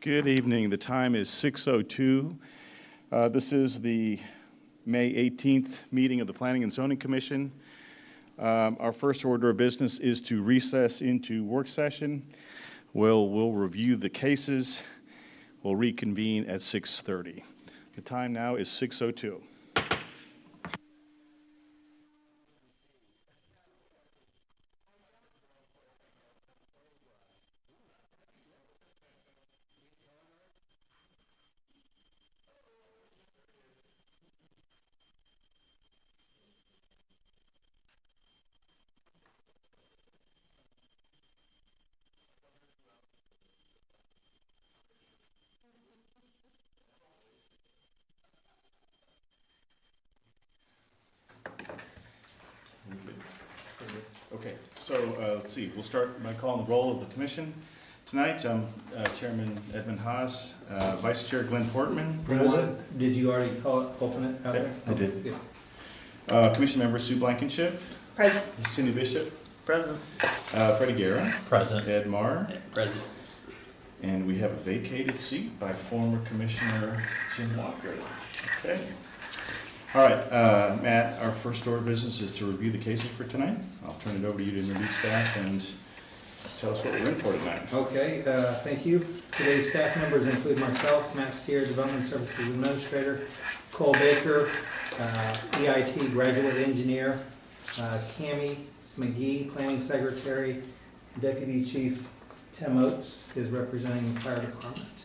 Good evening. The time is 6:02. This is the May 18th meeting of the Planning and Zoning Commission. Our first order of business is to recess into work session. We'll review the cases. We'll reconvene at 6:30. The time now is 6:02. Okay, so let's see. We'll start by calling the roll of the commission. Tonight, I'm Chairman Edmund Haas, Vice Chair Glenn Portman. Present. Did you already call it, open it out there? I did. Yeah. Commission member Sue Blankenship. Present. Cindy Bishop. Present. Freddie Guerra. Present. Ed Marr. Present. And we have a vacated seat by former Commissioner Jim Walker. Okay. All right, Matt, our first order of business is to review the cases for tonight. I'll turn it over to you to introduce staff and tell us what we're in for tonight. Okay, thank you. Today's staff members include myself, Matt Steer, Development Services Administrator, Cole Baker, EIT Graduate Engineer, Cammie McGee, Planning Secretary, Deputy Chief Tim Oates is representing the Fire Department.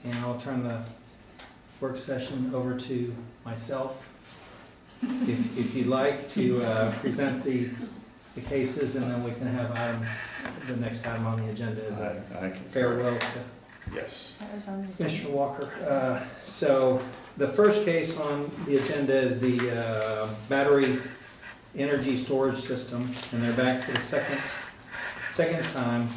And I'll turn the work session over to myself. If you'd like to present the cases, and then we can have the next item on the agenda is a farewell to yes. Mr. Walker. So the first case on the agenda is the battery energy storage system, and they're back for the second time.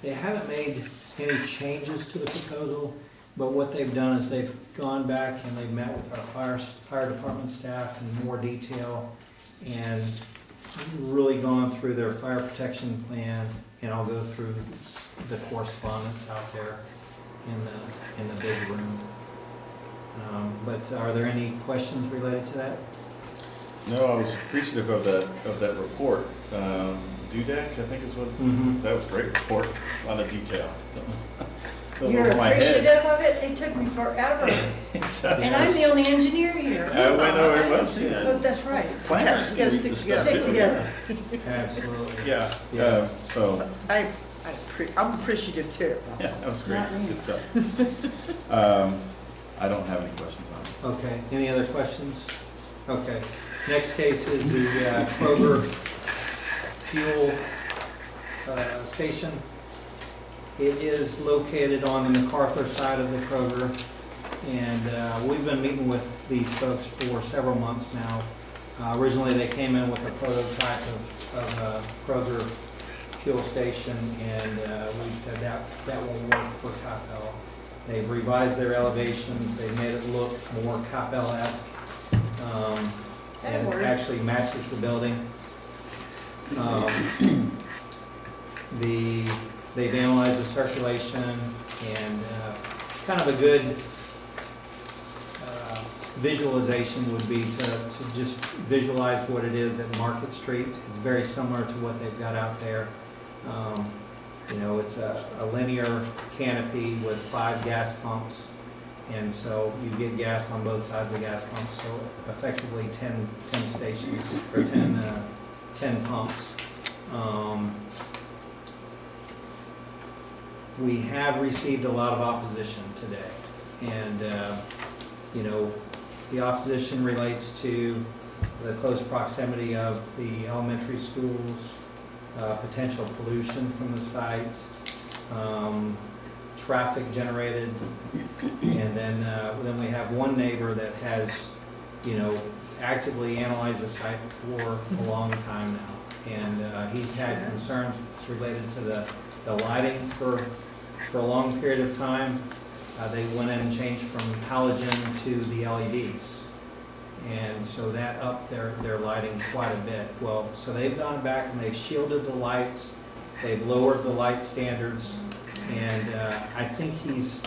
They haven't made any changes to the proposal, but what they've done is they've gone back and they've met with our fire department staff in more detail and really gone through their fire protection plan, and I'll go through the correspondence out there in the big room. But are there any questions related to that? No, I was appreciative of that report. Dudek, I think is what. That was a great report. A lot of detail. You're appreciative of it? It took me forever. And I'm the only engineer here. I know it was. Oh, that's right. Planners We gotta stick together. Absolutely. Yeah. So. I'm appreciative too. Yeah, that was great. Not me. Good stuff. I don't have any questions on it. Okay, any other questions? Okay, next case is the Kroger fuel station. It is located on the MacArthur side of the Kroger, and we've been meeting with these folks for several months now. Originally they came in with a prototype of a Kroger fuel station, and we said that won't work for Coppell. They've revised their elevations, they've made it look more Coppell-esque, and it actually matches the building. They've analyzed the circulation, and kind of a good visualization would be to just visualize what it is at Market Street. It's very similar to what they've got out there. It's a linear canopy with 5 gas pumps, and so you get gas on both sides of the gas pumps, so effectively 10 stations, or 10 pumps. We have received a lot of opposition today, and the opposition relates to the close proximity of the elementary schools, potential pollution from the site, traffic generated, and then we have one neighbor that has actively analyzed the site for a long time now, and he's had concerns related to the lighting for a long period of time. They went in and changed from halogen to the LEDs, and so that upped their lighting quite a bit. Well, so they've gone back and they've shielded the lights, they've lowered the light standards, And I think he's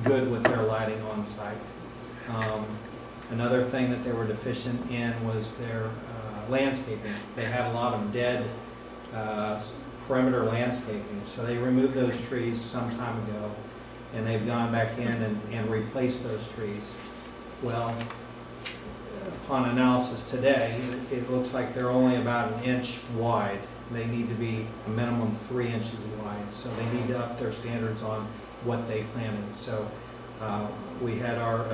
good with their lighting on site. Another thing that they were deficient in was their landscaping. They had a lot of dead perimeter landscaping, so they removed those trees some time ago, and they've gone back in and replaced those trees. Well, upon analysis today, it looks like they're only about an inch wide. They need to be a minimum 3 inches wide, so they need to up their standards on what they planted. So we had our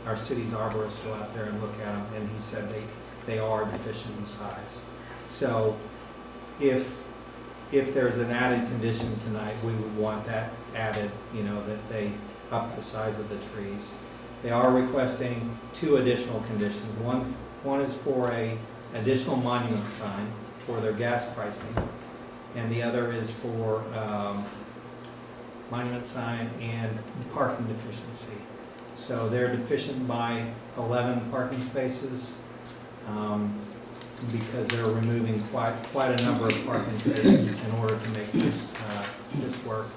our city's arborist go out there and look at them, and he said they are deficient in size. So if there's an added condition tonight, we would want that added, that they up the size of the trees. They are requesting 2 additional conditions. One is for a additional monument sign for their gas pricing, and the other is for monument sign and parking deficiency. So they're deficient by 11 parking spaces because they're removing quite a number of parking spaces in order to make this work.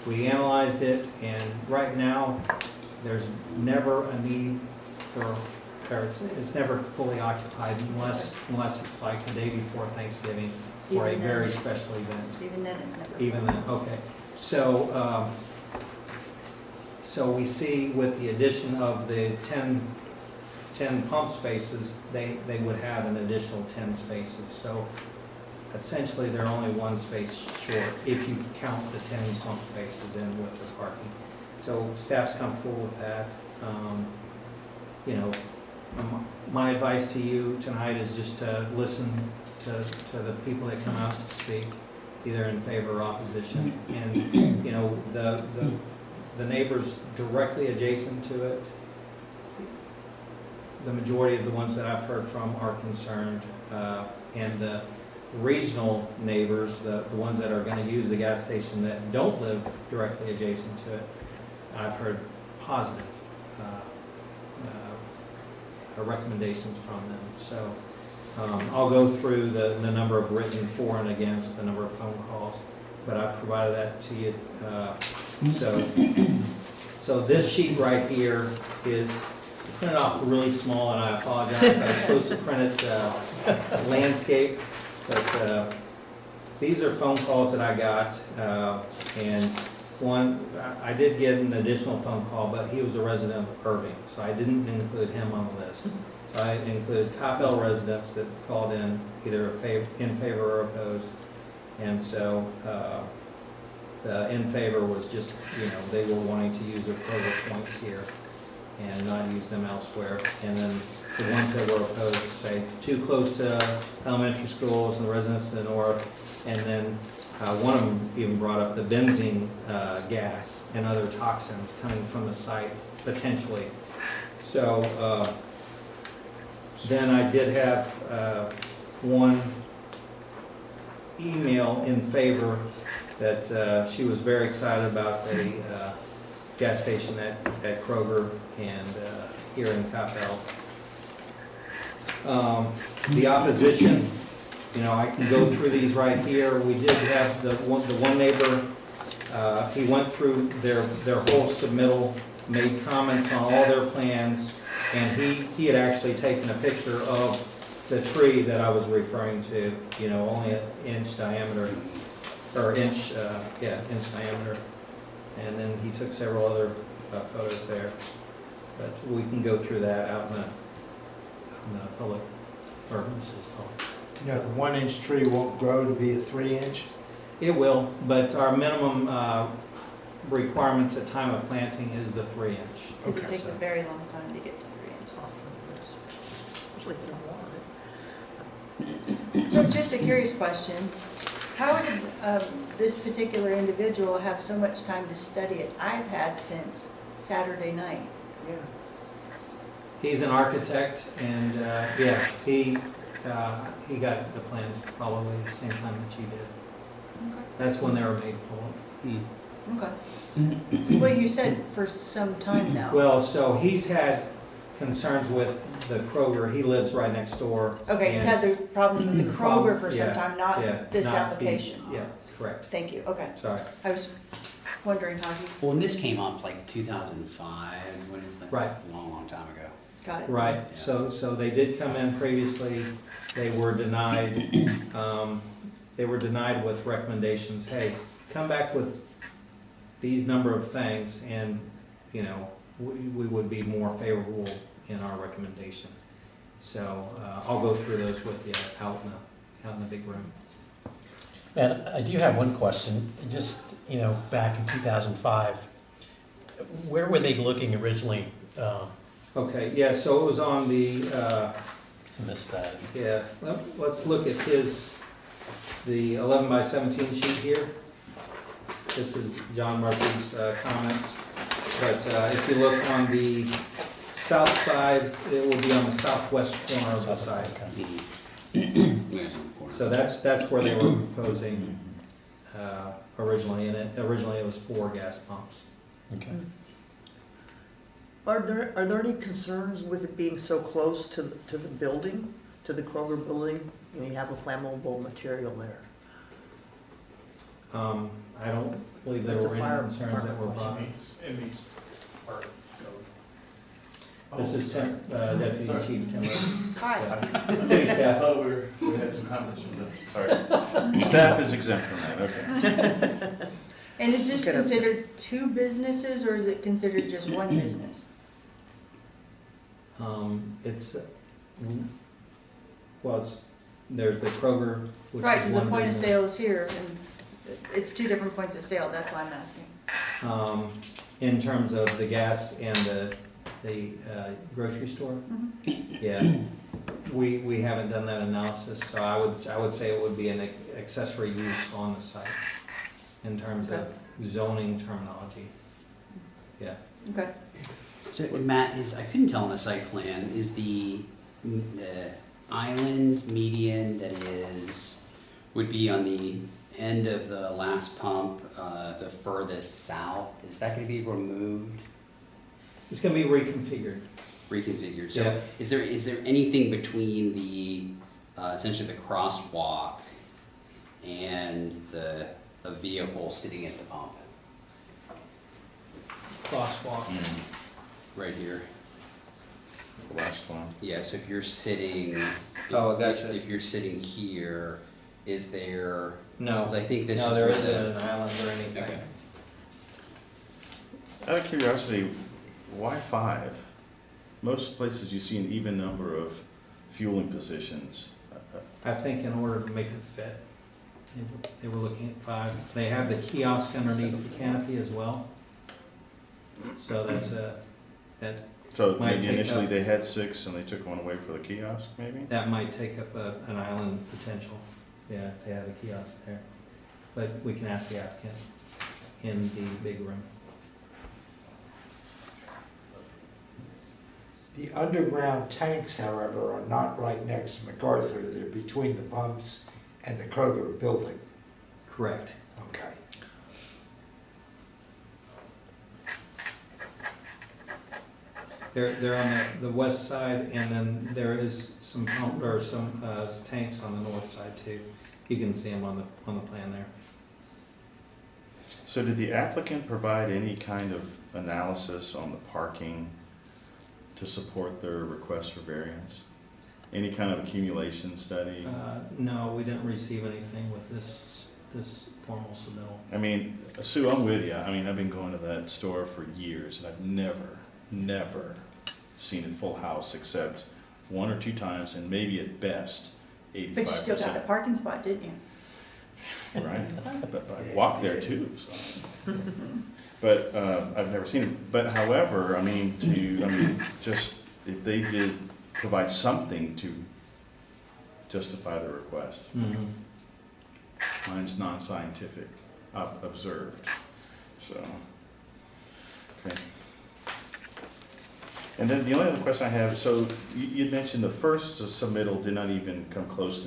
We analyzed it, and right now there's never a need for, or it's never fully occupied unless it's like the day before Thanksgiving or a very special event. Even then, it's never. Even then, okay. So we see with the addition of the 10 pump spaces, they would have an additional 10 spaces. So essentially, they're only 1 space short if you count the 10 pump spaces in with the parking. So staff's comfortable with that. My advice to you tonight is just to listen to the people that come out to speak, either in favor or opposition. And the neighbors directly adjacent to it, the majority of the ones that I've heard from are concerned, and the regional neighbors, the ones that are going to use the gas station that don't live directly adjacent to it, I've heard positive recommendations from them. So I'll go through the number of written for and against, the number of phone calls, but I provided that to you. So this sheet right here is printed off really small, and I apologize. I was supposed to print it landscape, but these are phone calls that I got, and one, I did get an additional phone call, but he was a resident of Irving, so I didn't include him on the list. So I included Coppell residents that called in either in favor or opposed, and so the in favor was just, they were wanting to use their Kroger points here and not use them elsewhere. And then the ones that were opposed say too close to elementary schools and the residents to the north. And then one of them even brought up the benzene gas and other toxins coming from the site potentially. So then I did have one email in favor that she was very excited about a gas station at Kroger and here in Coppell. The opposition, I can go through these right here. We did have the one neighbor, he went through their whole submittal, made comments on all their plans, and he had actually taken a picture of the tree that I was referring to, only an inch diameter. Or inch diameter, and then he took several other photos there. But we can go through that out in the public, or this is public. The 1 inch tree won't grow to be a 3 inch? It will, but our minimum requirements at time of planting is the 3 inch. Because it takes a very long time to get to 3 inches. So just a curious question. How did this particular individual have so much time to study it? I've had since Saturday night. Yeah. He's an architect, and he got the plans probably the same time that you did. Okay. That's when they were made public. Okay. Well, you said for some time now. Well, so he's had concerns with the Kroger. He lives right next door. Okay, he's and- had the problem with the Kroger for some Yeah, time, yeah, not this not application. these- Yeah, correct. Thank you, okay. Sorry. I was wondering how he, Well, and this came up like 2005, when it was like Right. a long, long time ago. got it. Right, so they did come in previously, they were denied, they were denied with recommendations, hey, come back with these number of things, and, you know, we would be more favorable in our recommendation. So, I'll go through those with you out in the big room. And I do have one question, just, back in 2005, where were they looking originally? Okay, yeah, so it was on the, Missed that. yeah, let's look at the 11 by 17 sheet here. This is John Murphy's comments. But if you look on the south side, it will be on the southwest corner of the site. So that's where they were proposing originally, and originally it was 4 gas pumps. Okay. Are there any concerns with it being so close to the building, to the Kroger building? You have a flammable material there. I don't believe there That's a were any fire concerns that were department brought. It meets our code. This is Deputy Sorry. Chief Tim Rhodes. Hi. Yeah. City staff. we had some comments from sorry. Staff is exempt from that, okay. And is this Okay, that's good. considered 2 businesses, or is it considered just 1 business? It's, there's the Kroger, which Right, is because the one point of business. sale is here, and it's 2 different points of sale, that's why I'm asking. In terms of the gas and the grocery store, Mhm. yeah, we haven't done that analysis, so I would say it would be an accessory use on the site in terms of zoning terminology. Yeah. Okay. So Matt, I couldn't tell on the site plan, is the island median that would be on the end of the last pump, the furthest south, is that gonna be removed, It's gonna be reconfigured. reconfigured? Yeah. So is there anything between the, essentially the crosswalk and the vehicle sitting at the pump, Crosswalk. right here? The last one. Yeah, so if you're sitting. Oh, gotcha. If you're sitting here, is there? No, 'Cause I think this no, is there where isn't the- an island or anything. Okay. Out of curiosity, why 5? Most places you see an even number of fueling positions. I think in order to make it fit, they were looking at 5. They have the kiosk underneath the canopy as well. So that So Might maybe take initially up- they had 6 and they took one away for the kiosk, maybe? that might take up an island potential. Yeah, if they have a kiosk there. But we can ask the applicant in the big room. The underground tanks, however, are not right next to MacArthur. They're between the pumps and the Kroger building. Correct. Okay. They're on the west side, and then there is some pump, or some tanks on the north side too. You can see them on the plan there. So did the applicant provide any kind of analysis on the parking to support their request for variance? Any kind of accumulation study? No, we didn't receive anything with this formal submittal. I mean, Sue, I'm with you. I mean, I've been going to that store for years, and I've never seen it full house except 1 or 2 times, and maybe at best 85%. But you still got the parking spot, didn't you? Right, but I walk there too, so. But I've never seen it. But however, just if they did provide something to justify the request. Mine's non-scientific, observed, so, okay. And then the only other question I have, so you'd mentioned the first submittal did not even come close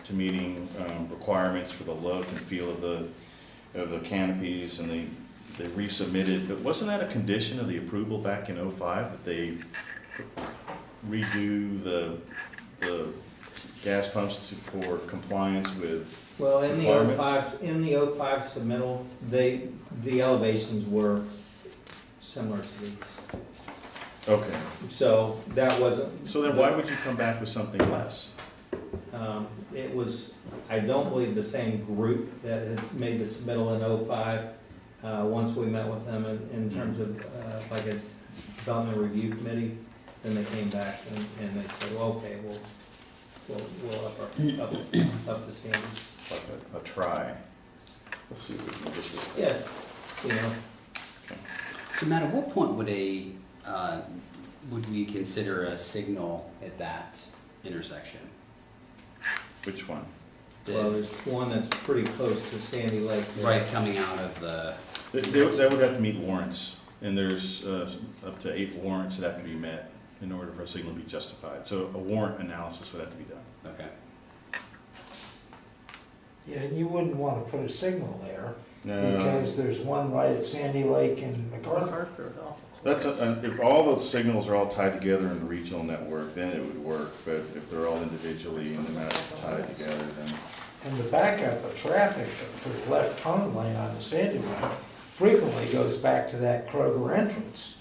to meeting requirements for the look and feel of the canopies, and they resubmitted, but wasn't that a condition of the approval back in '05 that they redo the gas pumps for compliance with? Well, in the Requirements? '05 submittal, the elevations were similar to these. Okay, So that wasn't. so then why would you come back with something less? It was, I don't believe, the same group that had made the submittal in '05. Once we met with them in terms of like a development review committee, then they came back and they said, well, okay, we'll up the standards. Like a try? Let's see if we can get this. Yeah, you know, So Matt, at what point would would we consider a signal at that intersection? Which one? well, there's one that's pretty close to Sandy Lake. there. Right, coming out of the, That would have to meet warrants, and there's up to 8 warrants that have to be met in order for a signal to be justified. So a warrant analysis would have to be done. okay. Yeah, and you wouldn't want to put a signal there, No, because there's one right at Sandy Lake and MacArthur. Hartford, awful that's, close. if all those signals are all tied together in the regional network, then it would work, but if they're all individually and they're not tied together, then. And the backup of traffic for the left turn lane on the Sandy Lane frequently goes back to that Kroger entrance.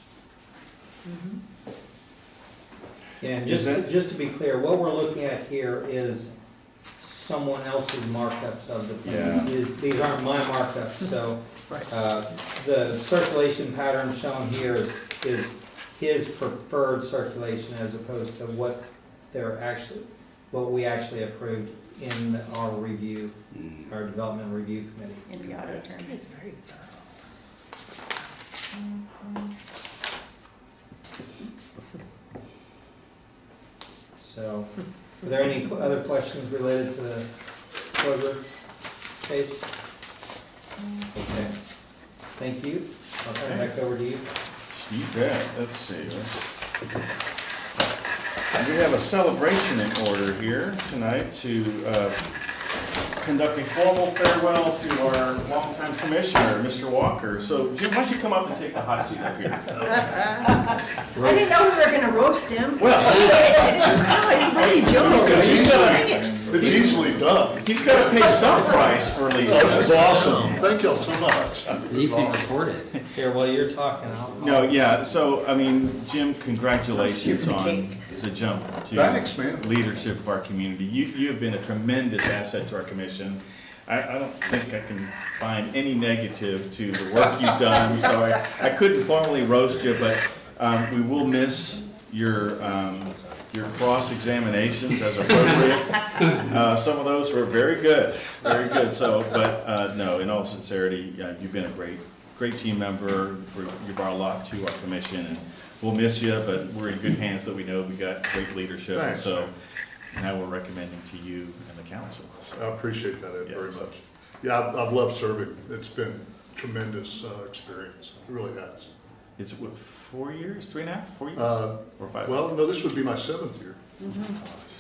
Yeah, and Is just to be clear, what we're looking at here is someone else's markups of the plans. These aren't my markups, so Right. the circulation pattern shown here is his preferred circulation as opposed to what we actually approved in our review, Mm. our development review committee. In the auto term. It's very thorough. So, are there any other questions related to the Kroger case? Okay, thank you. I'll turn it back over to you. You bet. Let's see. We have a celebration in order here tonight to conduct a formal farewell to our longtime commissioner, Mr. Walker. So Jim, why don't you come up and take the hot seat up here? I didn't know we were gonna roast him. Well, I didn't really It's easily done. he's got to pay some price for leaving This is us. awesome. Thank y'all so much. It needs to be recorded. Here, while you're talking, I'll. No, yeah, so, I mean, Jim, congratulations on the jump Thanks, to man. leadership of our community. You have been a tremendous asset to our commission. I don't think I can find any negative to the work you've done, so I couldn't formally roast you, but we will miss your cross-examinations as appropriate. Some of those were very good, so, but no, in all sincerity, you've been a great team member. You brought a lot to our commission, and we'll miss you, but we're in good hands that we know we got great leadership. Thanks, So man. now we're recommending to you and the council. I appreciate that Ed, very Yeah. much. Yeah, I've loved serving. It's been tremendous experience. It really has. It's what, 4 years, 3.5, 4 years, Uh, or 5? Well, no, this would be my 7th year.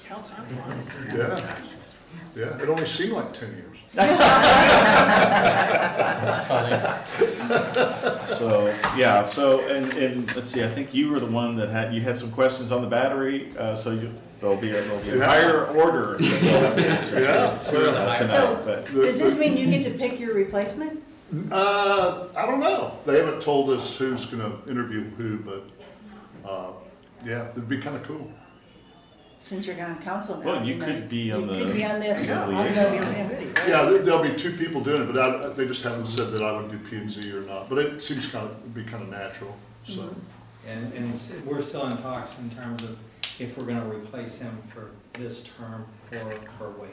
How time flies. Yeah. Yeah, it only seemed like 10 years. That's funny. So, yeah, so, and let's see, I think you were the one that you had some questions on the battery, so there'll be a Yeah. higher order. That we'll have to answer Yeah, well, tonight, So- but Does this mean you get to pick your replacement? I don't know. They haven't told us who's going to interview who, but yeah, it'd be kind of cool. Since you're on council now. Well, you could be on the. You could be on the liaison. committee, right? Yeah, there'll be 2 people doing it, but they just haven't said that I would do P and Z or not. But it seems it'd be kind of natural, so. And we're still in talks in terms of if we're gonna replace him for this term or wait.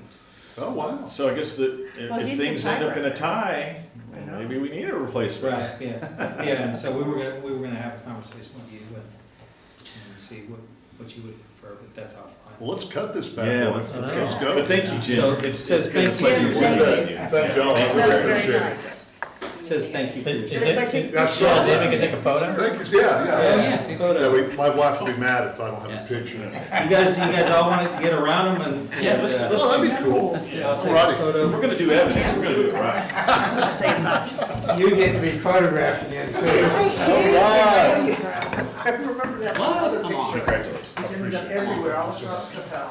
Oh, wow. So I guess that Well, if he's the things end up in a tiebreaker. tie, then maybe we need a replacement. Right, yeah, and so we were gonna have a conversation with you and see what you would prefer, but that's offline. Well, let's cut this back. Yeah, on. let's Let's go. But thank you, So, Jim. it says been a thank you. pleasure Jim, working thank with you. you. Thank y'all. Thank you That's very very Appreciate it. nice. Says thank you for your Is service. it, If I take Yeah, I is saw it, that. we can take a photo? Thank you, yeah. Photo. My wife would be mad if I don't have Yeah. a picture. You guys all want to get around them and? Yeah, let's- Oh, that'd be cool. Let's do it. I'll take a Alrighty. photo. If we're gonna do evidence, we're gonna do it right. I'm not saying much. You get to be photographed again soon. I remember that What? other Come on. picture. He's ended up everywhere, all across Coppell.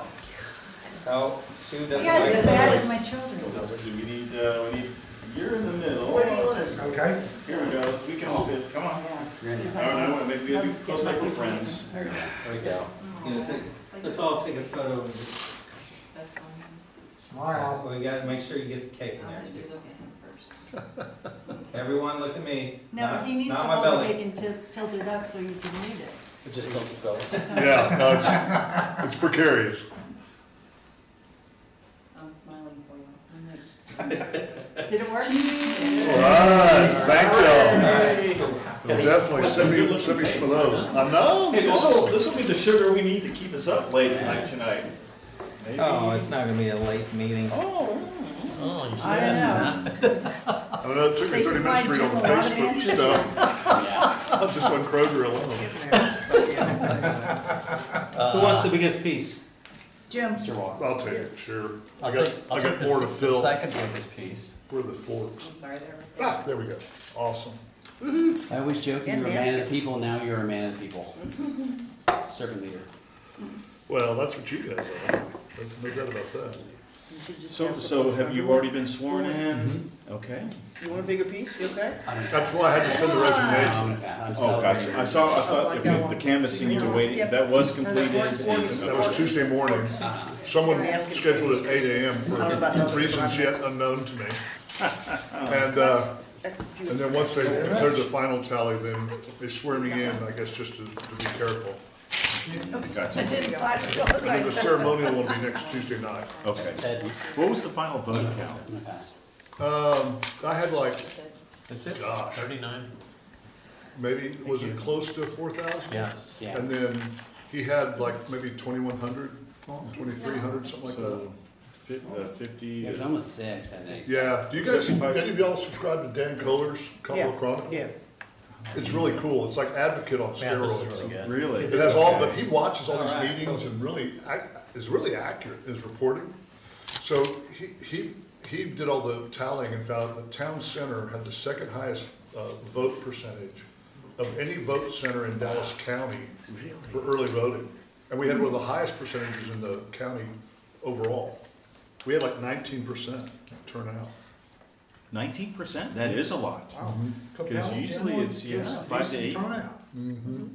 Oh, Sue doesn't You guys like as bad as photos. my children. We need, you're in the middle. Where do you want us? Okay. Here we go, we can all fit, come on. Ready? No, no, maybe we'll be close like we're friends. There we go. There we go. Let's all take a photo. Smile. We gotta make sure you get the cake in there too. Everyone look at me. No, Not- he needs to not my hold the belly. bacon tilted up so you can read it. It just don't spell it. Yeah, no, it's precarious. I'm smiling for you. Did it work? All right, thank y'all. Definitely send me some of those. I know. Hey, this will be the sugar we need to keep us up late at night tonight. Maybe. Oh, it's not gonna be a late meeting. Oh, Oh, you should I don't have know. I don't know, it took me They 30 minutes to read all the supplied Jim a lot of Facebook answers. stuff. I'm just on Kroger alone. Who wants the biggest piece? Jim, Mr. Walker. I'll take it, sure. I I'll got, take- I'll I got take more to the fill. second biggest piece. Where are the forks? I'm sorry, there Ah, there we go. Awesome. I was joking And you were a man of napkins. the people, now you're a man of the people. Servant leader. Well, that's what you guys are. There's no doubt about that. so have you already been sworn in? Okay. You want a bigger piece, you okay? That's why I had to send the resignation. I'm Oh, celebrating. gotcha. I thought the canvassing you were waiting, that was completed. That was Tuesday morning. Someone scheduled at 8 AM for reasons yet unknown to me. And then once they declared the final tally, then they swear me in, I guess, just to be careful. Gotcha. I didn't slide it on And then the ceremonial will be next Tuesday night. Okay. Ed, What was the final vote count? I'm gonna pass. I had like, that's it? gosh, 39? maybe, was it close to 4,000? Yes. Yeah. And then he had like maybe 2,100, 2,300, something like that. So, 50 It was to... almost 6, I think. Yeah, do you guys, 75. any of y'all subscribe to Dan Kohler's Coppell Chronicle? Yeah. It's really cool, it's like Advocate on Yeah, this is steroids. really good. Really? It has all, but he watches all these Alright. meetings and really, is really accurate in his reporting. So he did all the tallying and found the town center had the second highest vote percentage of any vote center in Dallas County for early voting. And we had one of the highest percentages in the county overall. We had like 19% turnout. 19%? That is a lot. Because Coppell, usually Jim, it's, was 5 to decent 8. turnout. Mm-hmm.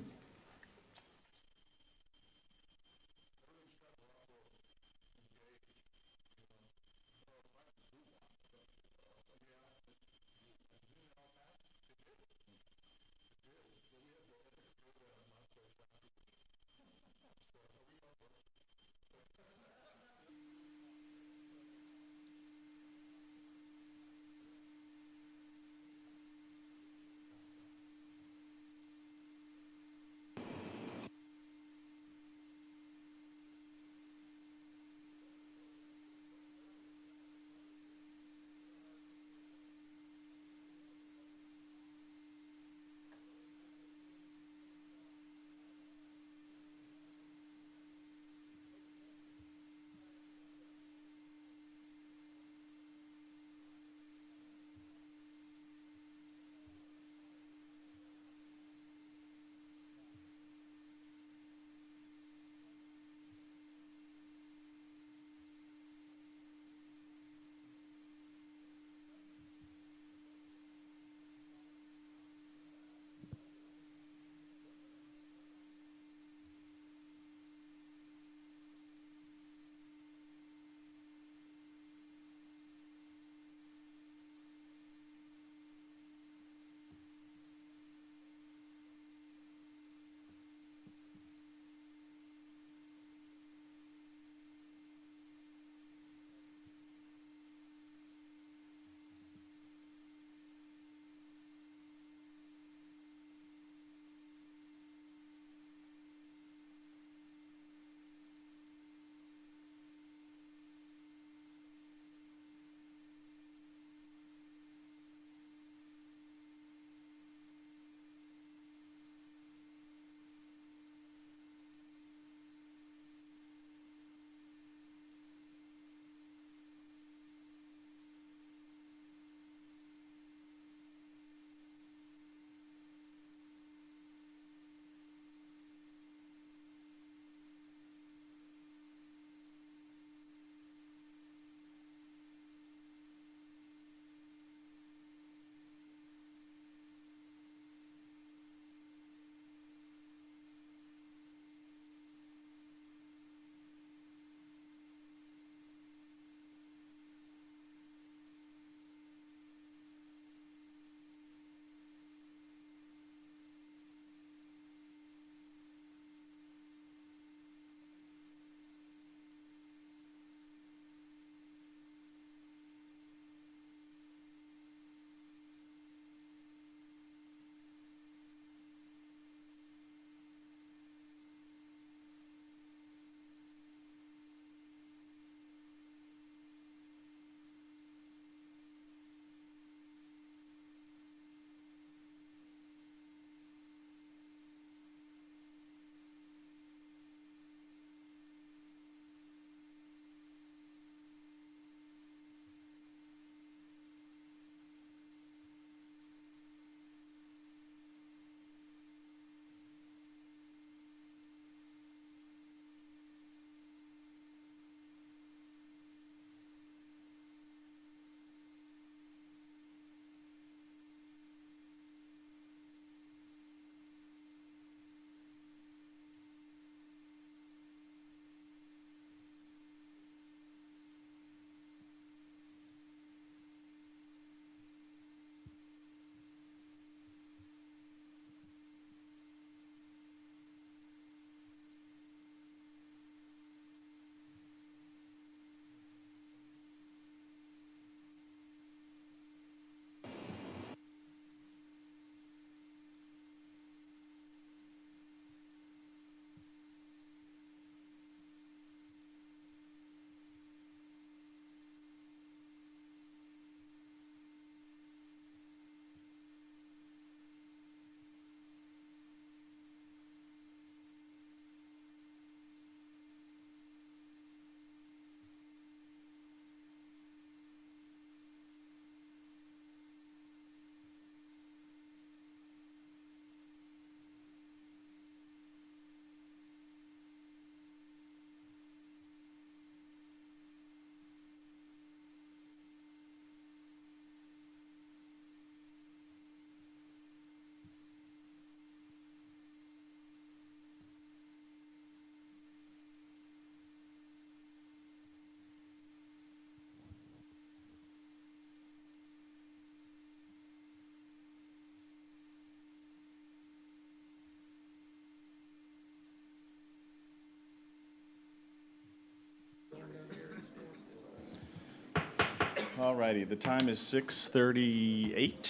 All righty, the time is 6:38,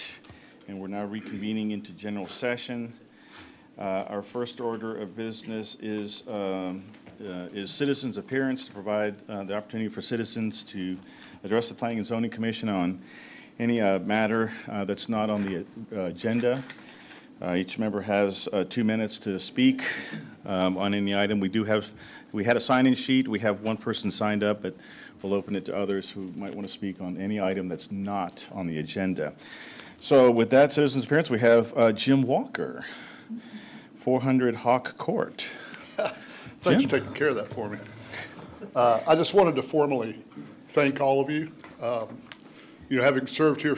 and we're now reconvening into general session. Our first order of business is citizens' appearance, to provide the opportunity for citizens to address the Planning and Zoning Commission on any matter that's not on the agenda. Each member has 2 minutes to speak on any item. We had a sign-in sheet. We have one person signed up, but we'll open it to others who might want to speak on any item that's not on the agenda. So with that citizens' appearance, we have Jim Walker, 400 Hawk Court. Thanks Jim? for taking care of that for me. I just wanted to formally thank all of you. Having served here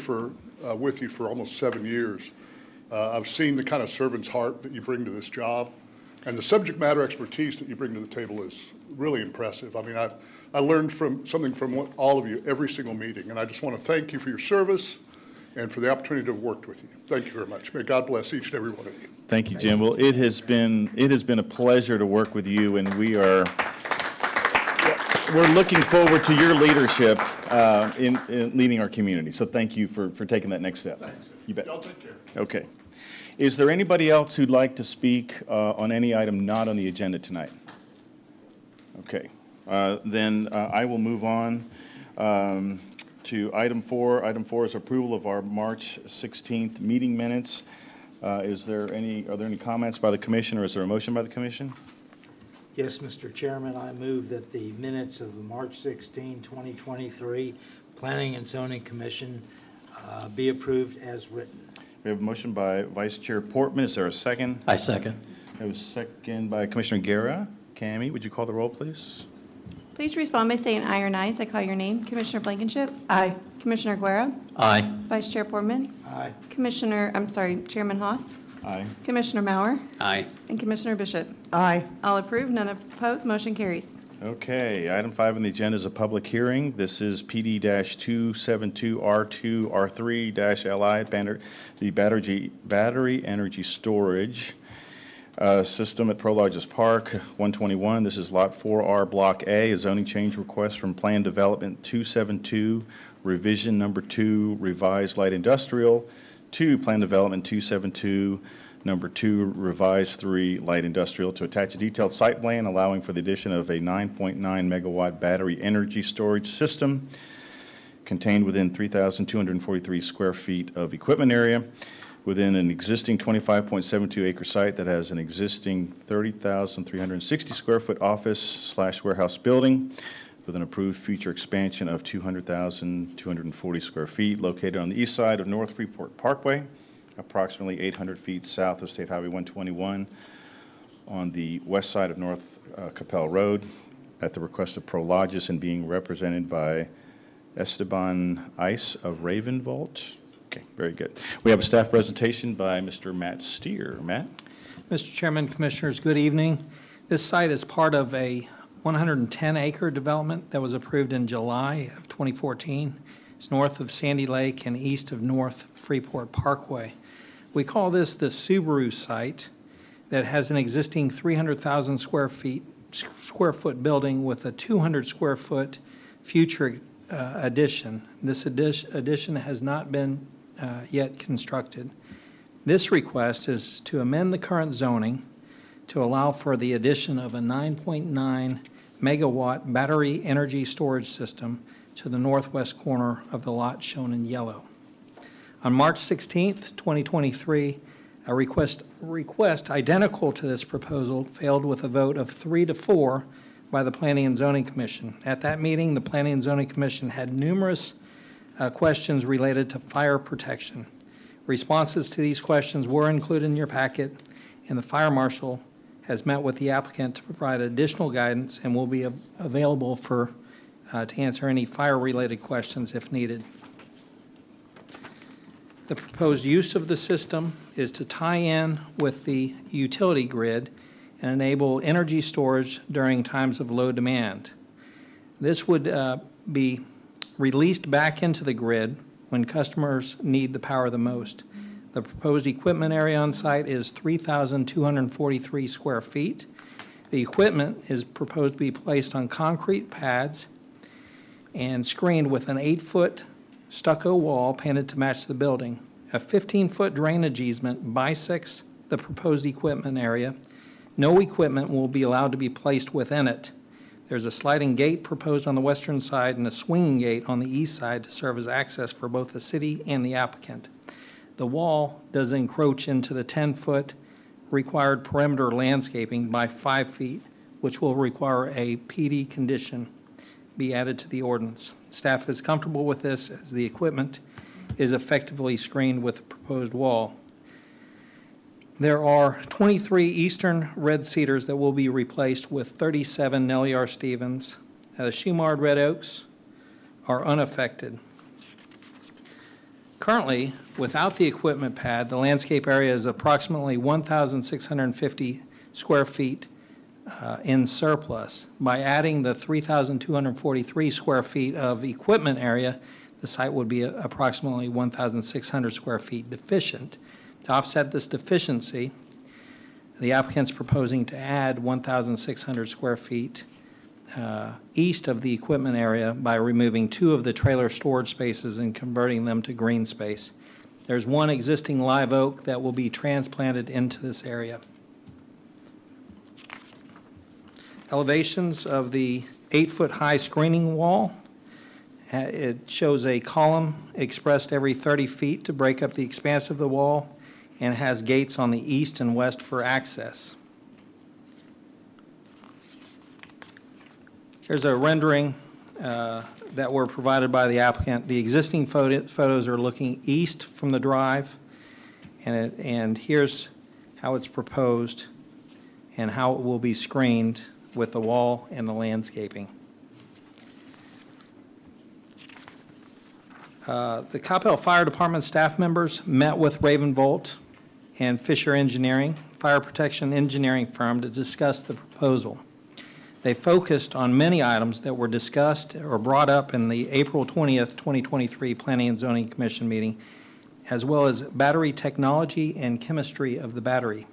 with you for almost 7 years, I've seen the kind of servant's heart that you bring to this job, and the subject matter expertise that you bring to the table is really impressive. I mean, I learned something from all of you every single meeting, and I just want to thank you for your service and for the opportunity to have worked with you. Thank you very much. May God bless each and every one of you. Thank you, Jim. Well, it has been a pleasure to work with you, and we're looking forward to your leadership in leading our community. So thank you for taking that next step. Thanks. You bet. Y'all take care. Okay. Is there anybody else who'd like to speak on any item not on the agenda tonight? Okay. Then I will move on to item 4. Item 4 is approval of our March 16th meeting minutes. Are there any comments by the commission, or is there a motion by the commission? Yes, Mr. Chairman, I move that the minutes of the March 16, 2023 Planning and Zoning Commission be approved as written. We have a motion by Vice Chair Portman. Is there a second? I second. I have a second by Commissioner Guerra. Cammie, would you call the roll, please? Please respond by saying aye or ayes. I call your name. Commissioner Blankenship. Aye. Commissioner Guerra. Aye. Vice Chair Portman. Aye. Chairman Haas. Aye. Commissioner Mauer. Aye. And Commissioner Bishop. Aye. All approved, none opposed, motion carries. Okay, item 5 on the agenda is a public hearing. This is PD-272R2R3-LI, the battery energy storage system at Prologis Park, 121. This is Lot 4R, Block A, a zoning change request from Plan Development 272, Revision Number 2, Revised Light Industrial, to Plan Development 272, Number 2, Revised 3, Light Industrial, to attach a detailed site plan allowing for the addition of a 9.9 megawatt battery energy storage system contained within 3,243 square feet of equipment area within an existing 25.72 acre site that has an existing 30,360 square foot office/warehouse building with an approved future expansion of 200,240 square feet located on the east side of North Freeport Parkway, approximately 800 feet south of State Highway 121 on the west side of North Coppell Road at the request of Prologis and being represented by Esteban Ice of Ravenvault. Okay, very good. We have a staff presentation by Mr. Matt Steer. Matt? Mr. Chairman, Commissioners, good evening. This site is part of a 110-acre development that was approved in July of 2014. It's north of Sandy Lake and east of North Freeport Parkway. We call this the Subaru site that has an existing 300,000 square foot building with a 200 square foot future addition. This addition has not been yet constructed. This request is to amend the current zoning to allow for the addition of a 9.9 megawatt battery energy storage system to the northwest corner of the lot shown in yellow. On March 16th, 2023, a request identical to this proposal failed with a vote of 3-4 by the Planning and Zoning Commission. At that meeting, the Planning and Zoning Commission had numerous questions related to fire protection. Responses to these questions were included in your packet, and the fire marshal has met with the applicant to provide additional guidance and will be available to answer any fire-related questions if needed. The proposed use of the system is to tie in with the utility grid and enable energy storage during times of low demand. This would be released back into the grid when customers need the power the most. The proposed equipment area on site is 3,243 square feet. The equipment is proposed to be placed on concrete pads and screened with an 8-foot stucco wall painted to match the building. A 15-foot drainage easement bisects the proposed equipment area. No equipment will be allowed to be placed within it. There's a sliding gate proposed on the western side and a swinging gate on the east side to serve as access for both the city and the applicant. The wall does encroach into the 10-foot required perimeter landscaping by 5 feet, which will require a PD condition be added to the ordinance. Staff is comfortable with this as the equipment is effectively screened with the proposed wall. There are 23 eastern red cedars that will be replaced with 37 Nellie R. Stevens. The Shumard red oaks are unaffected. Currently, without the equipment pad, the landscape area is approximately 1,650 square feet in surplus. By adding the 3,243 square feet of equipment area, the site would be approximately 1,600 square feet deficient. To offset this deficiency, the applicant's proposing to add 1,600 square feet east of the equipment area by removing 2 of the trailer storage spaces and converting them to green space. There's 1 existing live oak that will be transplanted into this area. Elevations of the 8-foot high screening wall. It shows a column expressed every 30 feet to break up the expanse of the wall and has gates on the east and west for access. Here's a rendering that were provided by the applicant. The existing photos are looking east from the drive, and here's how it's proposed and how it will be screened with the wall and the landscaping. The Coppell Fire Department staff members met with Ravenvolt and Fisher Engineering, fire protection engineering firm, to discuss the proposal. They focused on many items that were discussed or brought up in the April 20th, 2023 Planning and Zoning Commission meeting, as well as battery technology and chemistry of the battery.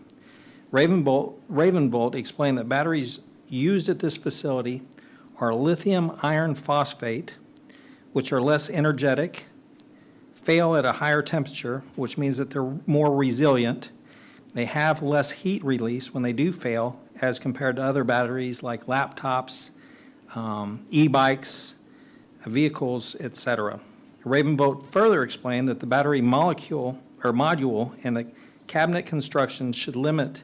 Ravenvolt explained that batteries used at this facility are lithium iron phosphate, which are less energetic, fail at a higher temperature, which means that they're more resilient. They have less heat release when they do fail as compared to other batteries like laptops, e-bikes, vehicles, etc. Ravenvolt further explained that the battery module and the cabinet construction should limit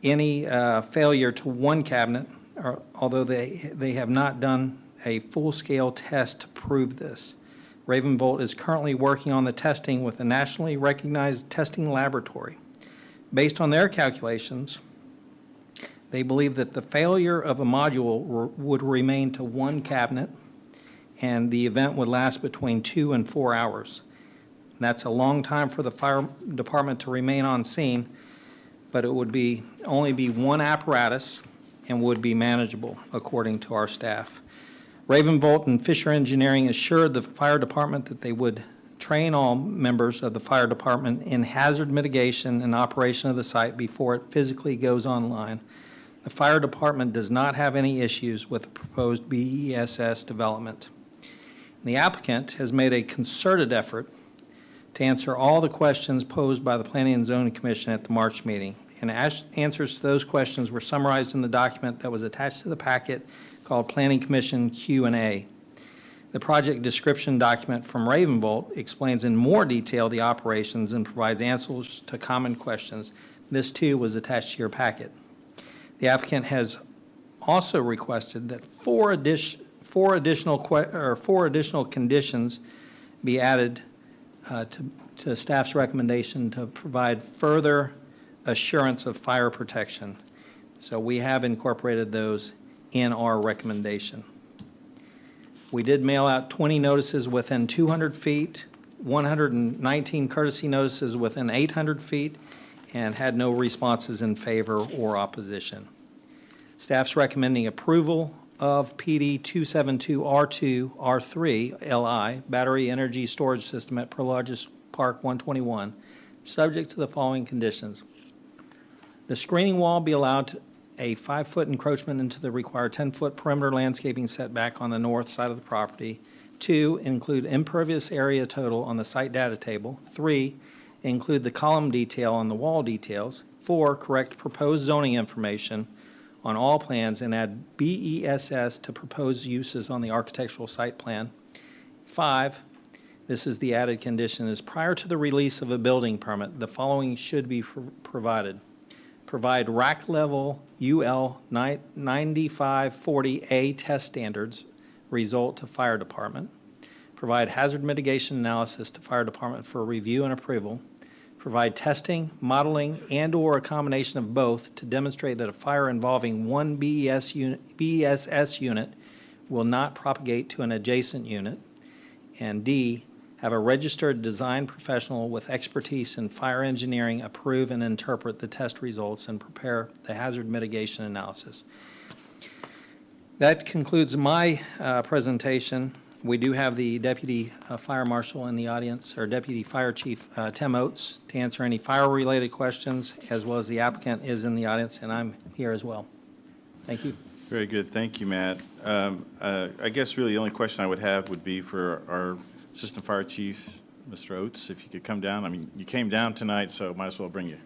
any failure to 1 cabinet, although they have not done a full-scale test to prove this. Ravenvolt is currently working on the testing with a nationally recognized testing laboratory. Based on their calculations, they believe that the failure of a module would remain to 1 cabinet, and the event would last between 2 and 4 hours. That's a long time for the fire department to remain on scene, but it would only be 1 apparatus and would be manageable, according to our staff. Ravenvolt and Fisher Engineering assured the fire department that they would train all members of the fire department in hazard mitigation and operation of the site before it physically goes online. The fire department does not have any issues with the proposed BESS development. The applicant has made a concerted effort to answer all the questions posed by the Planning and Zoning Commission at the March meeting, and answers to those questions were summarized in the document that was attached to the packet called Planning Commission Q&A. The project description document from Ravenvolt explains in more detail the operations and provides answers to common questions. This too was attached to your packet. The applicant has also requested that 4 additional conditions be added to staff's recommendation to provide further assurance of fire protection. So we have incorporated those in our recommendation. We did mail out 20 notices within 200 feet, 119 courtesy notices within 800 feet, and had no responses in favor or opposition. Staff's recommending approval of PD 272R2R3 LI, Battery Energy Storage System at Prologis Park 121, subject to the following conditions. The screening wall be allowed to a 5-foot encroachment into the required 10-foot perimeter landscaping setback on the north side of the property. 2, include impervious area total on the site data table. 3, include the column detail on the wall details. 4, correct proposed zoning information on all plans and add BESS to proposed uses on the architectural site plan. 5, this is the added condition, is prior to the release of a building permit, the following should be provided. Provide rack level UL 9540A test standards result to fire department. Provide hazard mitigation analysis to fire department for review and approval. Provide testing, modeling, and/or a combination of both to demonstrate that a fire involving one BESS unit will not propagate to an adjacent unit. And D, have a registered design professional with expertise in fire engineering approve and interpret the test results and prepare the hazard mitigation analysis. That concludes my presentation. We do have the Deputy Fire Marshal in the audience, or Deputy Fire Chief Tim Oates, to answer any fire-related questions, as well as the applicant is in the audience, and I'm here as well. Thank you. Very good. Thank you, Matt. I guess really the only question I would have would be for our Assistant Fire Chief, Mr. Oates, if you could come down. I mean, you came down tonight, so might as well bring you.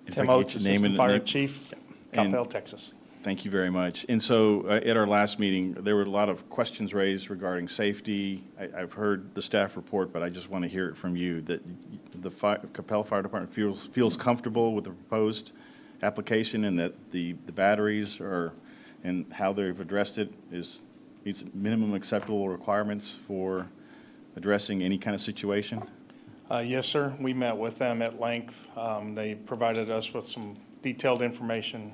If I Tim could get Oates, your name Assistant and Fire name- Chief, and- Coppell, Texas. Thank you very much. And so at our last meeting, there were a lot of questions raised regarding safety. I've heard the staff report, but I just want to hear it from you, that the Coppell Fire Department feels comfortable with the proposed application, and that the batteries are, and how they've addressed it meets minimum acceptable requirements for addressing any kind of situation? Yes, sir. We met with them at length. They provided us with some detailed information.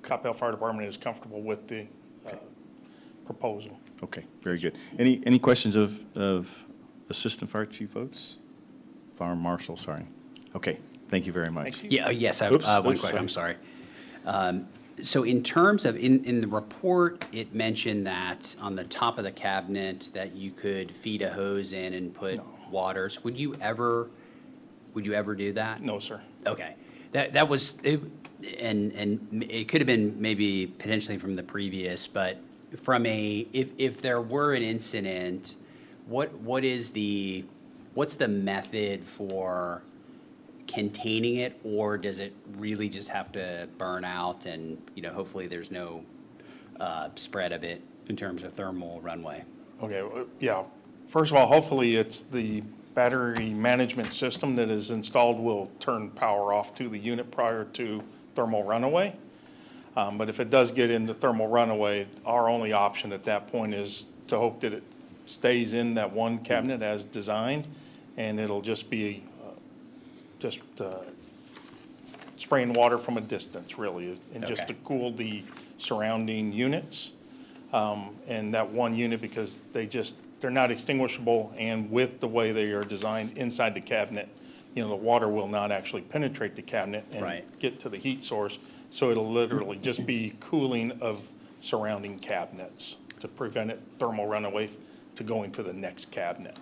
Coppell Fire Department is comfortable with the proposal. Okay, very good. Any questions of Assistant Fire Chief Oates? Fire Marshal, sorry. Okay, thank you very much. Thank you. Yeah, yes, I Oops, have one oops, question, I'm sorry. So in terms of, in the report, it mentioned that on the top of the cabinet that you could feed a hose in and put waters. Would you ever do that? No, sir. Okay. That was, and it could have been maybe potentially from the previous, but from if there were an incident, what's the method for containing it, or does it really just have to burn out and, hopefully there's no spread of it in terms of thermal runaway? Okay, yeah. First of all, hopefully it's the battery management system that is installed will turn power off to the unit prior to thermal runaway. But if it does get into thermal runaway, our only option at that point is to hope that it stays in that one cabinet as designed, and it'll just be spraying water from a distance, really, and just Okay. to cool the surrounding units. And that one unit, because they're not extinguishable, and with the way they are designed inside the cabinet, the water will not actually penetrate the cabinet and Right. get to the heat source. So it'll literally just be cooling of surrounding cabinets to prevent it thermal runaway to going to the next cabinet.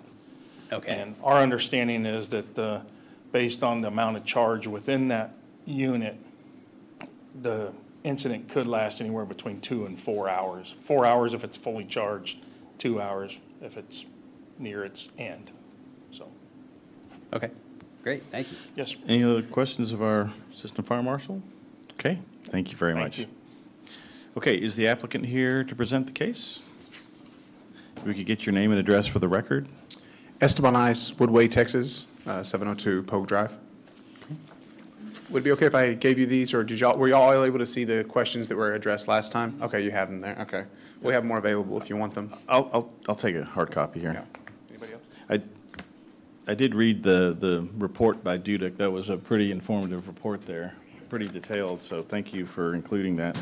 Okay. And our understanding is that based on the amount of charge within that unit, the incident could last anywhere between 2 and 4 hours. 4 hours if it's fully charged, 2 hours if it's near its end. So, Okay, great, thank you. yes, sir. Any other questions of our Assistant Fire Marshal? Okay, thank you very Thank much. you. Okay, is the applicant here to present the case? If we could get your name and address for the record? Esteban Ice, Woodway, Texas, 702 Pogue Drive. Would it be okay if I gave you these, or were y'all able to see the questions that were addressed last time? Okay, you have them there, okay. We have more available if you want them. I'll take a hard copy here. Yeah. Anybody else? I did read the report by Dudek. That was a pretty informative report there, pretty detailed, so thank you for including that.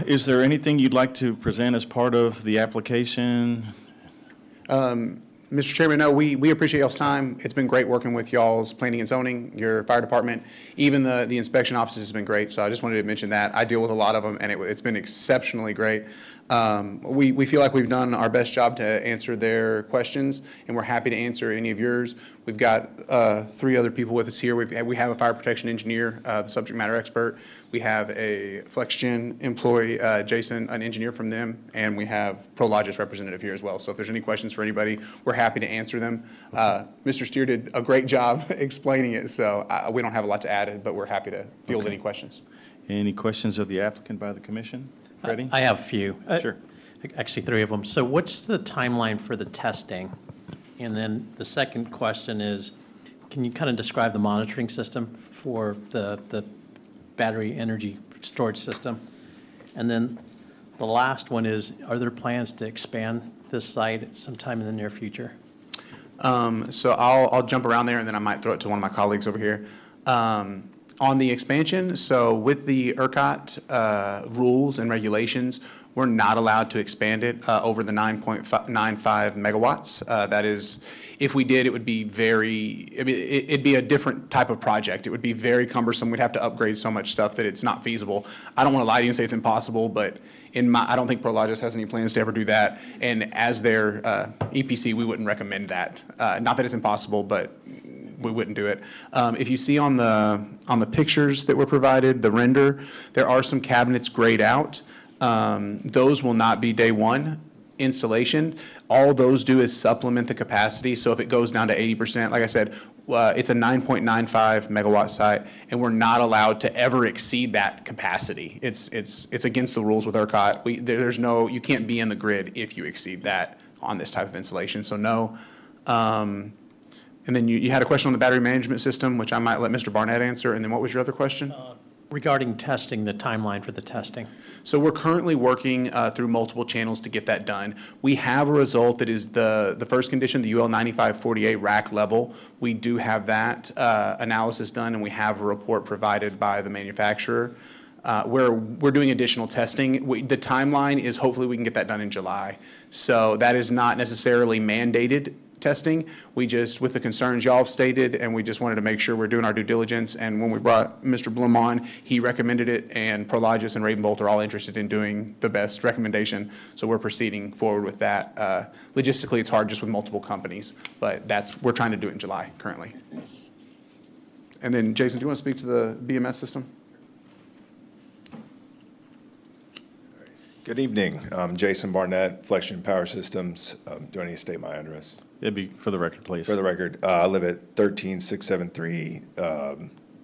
Is there anything you'd like to present as part of the application? Mr. Chairman, no, we appreciate y'all's time. It's been great working with y'all's planning and zoning, your fire department. Even the inspection offices has been great, so I just wanted to mention that. I deal with a lot of them, and it's been exceptionally great. We feel like we've done our best job to answer their questions, and we're happy to answer any of yours. We've got 3 other people with us here. We have a fire protection engineer, the subject matter expert. We have a FlexGen employee, Jason, an engineer from them, and we have Prologis representative here as well. So if there's any questions for anybody, we're happy to answer them. Mr. Steer did a great job explaining it, so we don't have a lot to add, but we're happy to field any questions. Any questions of the applicant by the commission? Freddie? I have a few. Sure. Actually, 3 of them. So what's the timeline for the testing? And then the second question is, can you kind of describe the monitoring system for the battery energy storage system? And then the last one is, are there plans to expand this site sometime in the near future? So I'll jump around there, and then I might throw it to one of my colleagues over here. On the expansion, so with the ERCOT rules and regulations, we're not allowed to expand it over the 9.95 megawatts. That is, if we did, it would be it'd be a different type of project. It would be very cumbersome. We'd have to upgrade so much stuff that it's not feasible. I don't want to lie to you and say it's impossible, but I don't think Prologis has any plans to ever do that. And as their EPC, we wouldn't recommend that. Not that it's impossible, but we wouldn't do it. If you see on the pictures that were provided, the render, there are some cabinets grayed out. Those will not be day one installation. All those do is supplement the capacity. So if it goes down to 80%, like I said, it's a 9.95 megawatt site, and we're not allowed to ever exceed that capacity. It's against the rules with ERCOT. You can't be in the grid if you exceed that on this type of installation. So no. And then you had a question on the battery management system, which I might let Mr. Barnett answer. And then what was your other question? Regarding testing, the timeline for the testing. So we're currently working through multiple channels to get that done. We have a result that is the first condition, the UL 9548 rack level. We do have that analysis done, and we have a report provided by the manufacturer. We're doing additional testing. The timeline is hopefully we can get that done in July. So that is not necessarily mandated testing. We just, with the concerns y'all have stated, and we just wanted to make sure we're doing our due diligence. And when we brought Mr. Bloom on, he recommended it, and Prologis and Ravenbolt are all interested in doing the best recommendation. So we're proceeding forward with that. Logistically, it's hard just with multiple companies, but we're trying to do it in July currently. And then, Jason, do you want to speak to the BMS system? Good evening. I'm Jason Barnett, FlexGen Power Systems. Do I need to state my address? It'd be for the record, please. For the record, I live at 13673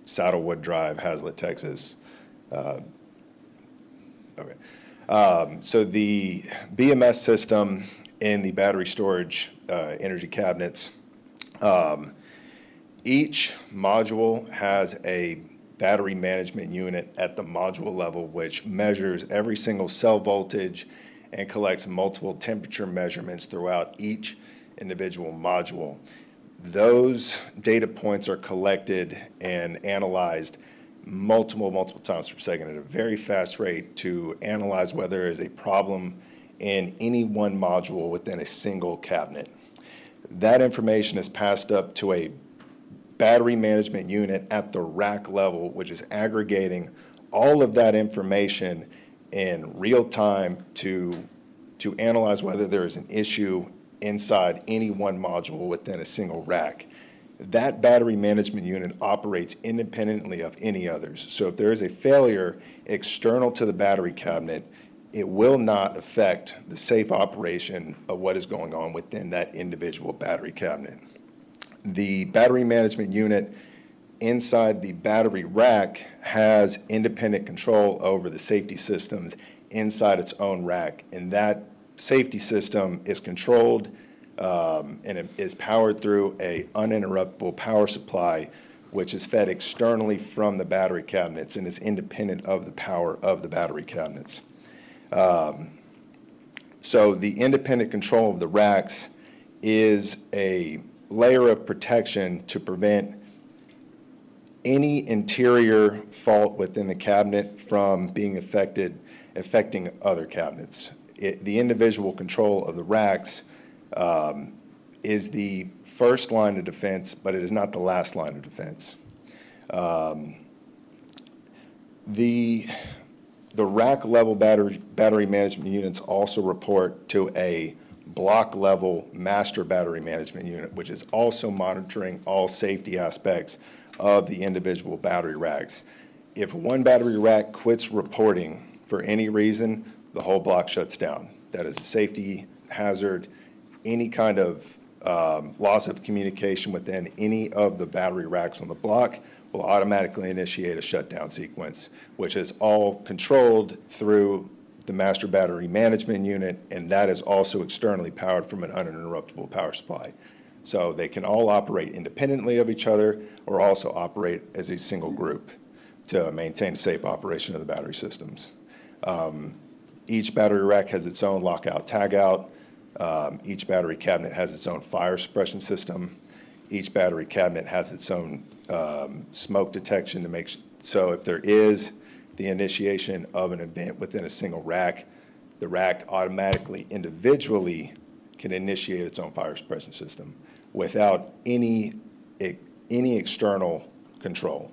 Saddlewood Drive, Hazlet, Texas. Okay. So the BMS system in the battery storage energy cabinets, each module has a battery management unit at the module level, which measures every single cell voltage and collects multiple temperature measurements throughout each individual module. Those data points are collected and analyzed multiple times per second at a very fast rate to analyze whether there is a problem in any one module within a single cabinet. That information is passed up to a battery management unit at the rack level, which is aggregating all of that information in real time to analyze whether there is an issue inside any one module within a single rack. That battery management unit operates independently of any others. So if there is a failure external to the battery cabinet, it will not affect the safe operation of what is going on within that individual battery cabinet. The battery management unit inside the battery rack has independent control over the safety systems inside its own rack, and that safety system is controlled and it is powered through a uninterruptible power supply, which is fed externally from the battery cabinets and is independent of the power of the battery cabinets. So the independent control of the racks is a layer of protection to prevent any interior fault within the cabinet from being affecting other cabinets. The individual control of the racks is the first line of defense, but it is not the last line of defense. The rack level battery management units also report to a block level master battery management unit, which is also monitoring all safety aspects of the individual battery racks. If one battery rack quits reporting for any reason, the whole block shuts down. That is a safety hazard. Any kind of loss of communication within any of the battery racks on the block will automatically initiate a shutdown sequence, which is all controlled through the master battery management unit, and that is also externally powered from an uninterruptible power supply. So they can all operate independently of each other or also operate as a single group to maintain safe operation of the battery systems. Each battery rack has its own lockout tagout. Each battery cabinet has its own fire suppression system. Each battery cabinet has its own smoke detection to make so if there is the initiation of an event within a single rack, the rack automatically individually can initiate its own fire suppression system without any external control.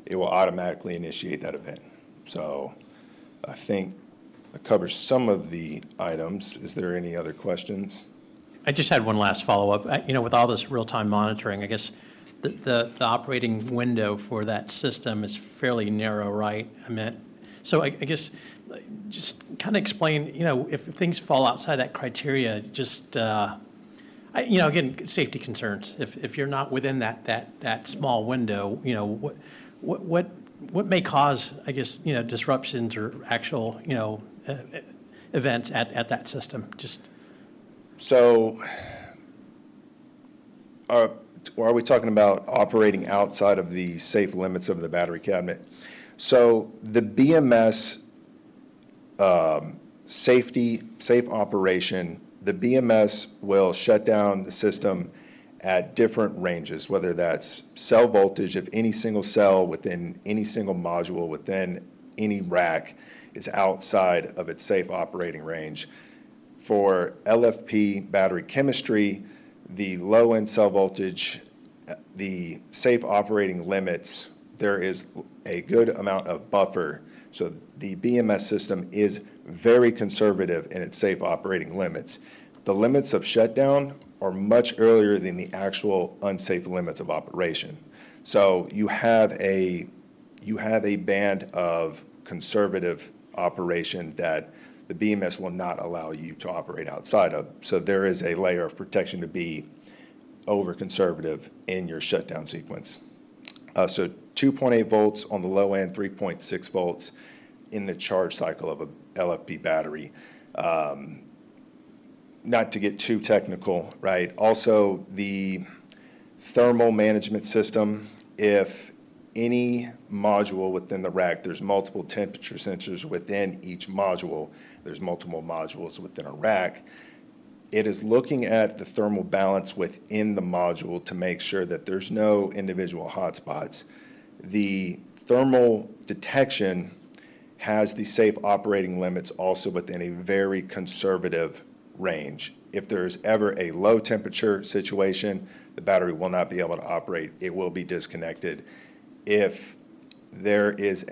It will automatically initiate that event. So I think that covers some of the items. Is there any other questions? I just had one last follow-up. With all this real-time monitoring, I guess the operating window for that system is fairly narrow, right? So I guess just kind of explain, if things fall outside that criteria, just, again, safety concerns. If you're not within that small window, what may cause, I guess, disruptions or actual, events at that system? So are we talking about operating outside of the safe limits of the battery cabinet? So the BMS safe operation, the BMS will shut down the system at different ranges, whether that's cell voltage, if any single cell within any single module within any rack is outside of its safe operating range. For LFP battery chemistry, the low-end cell voltage, the safe operating limits, there is a good amount of buffer. So the BMS system is very conservative in its safe operating limits. The limits of shutdown are much earlier than the actual unsafe limits of operation. So you have a band of conservative operation that the BMS will not allow you to operate outside of. So there is a layer of protection to be over conservative in your shutdown sequence. So 2.8 volts on the low end, 3.6 volts in the charge cycle of a LFP battery. Not to get too technical, right? Also, the thermal management system, if any module within the rack, there's multiple temperature sensors within each module, there's multiple modules within a rack, it is looking at the thermal balance within the module to make sure that there's no individual hotspots. The thermal detection has the safe operating limits also within a very conservative range. If there's ever a low temperature situation, the battery will not be able to operate. It will be disconnected. If there's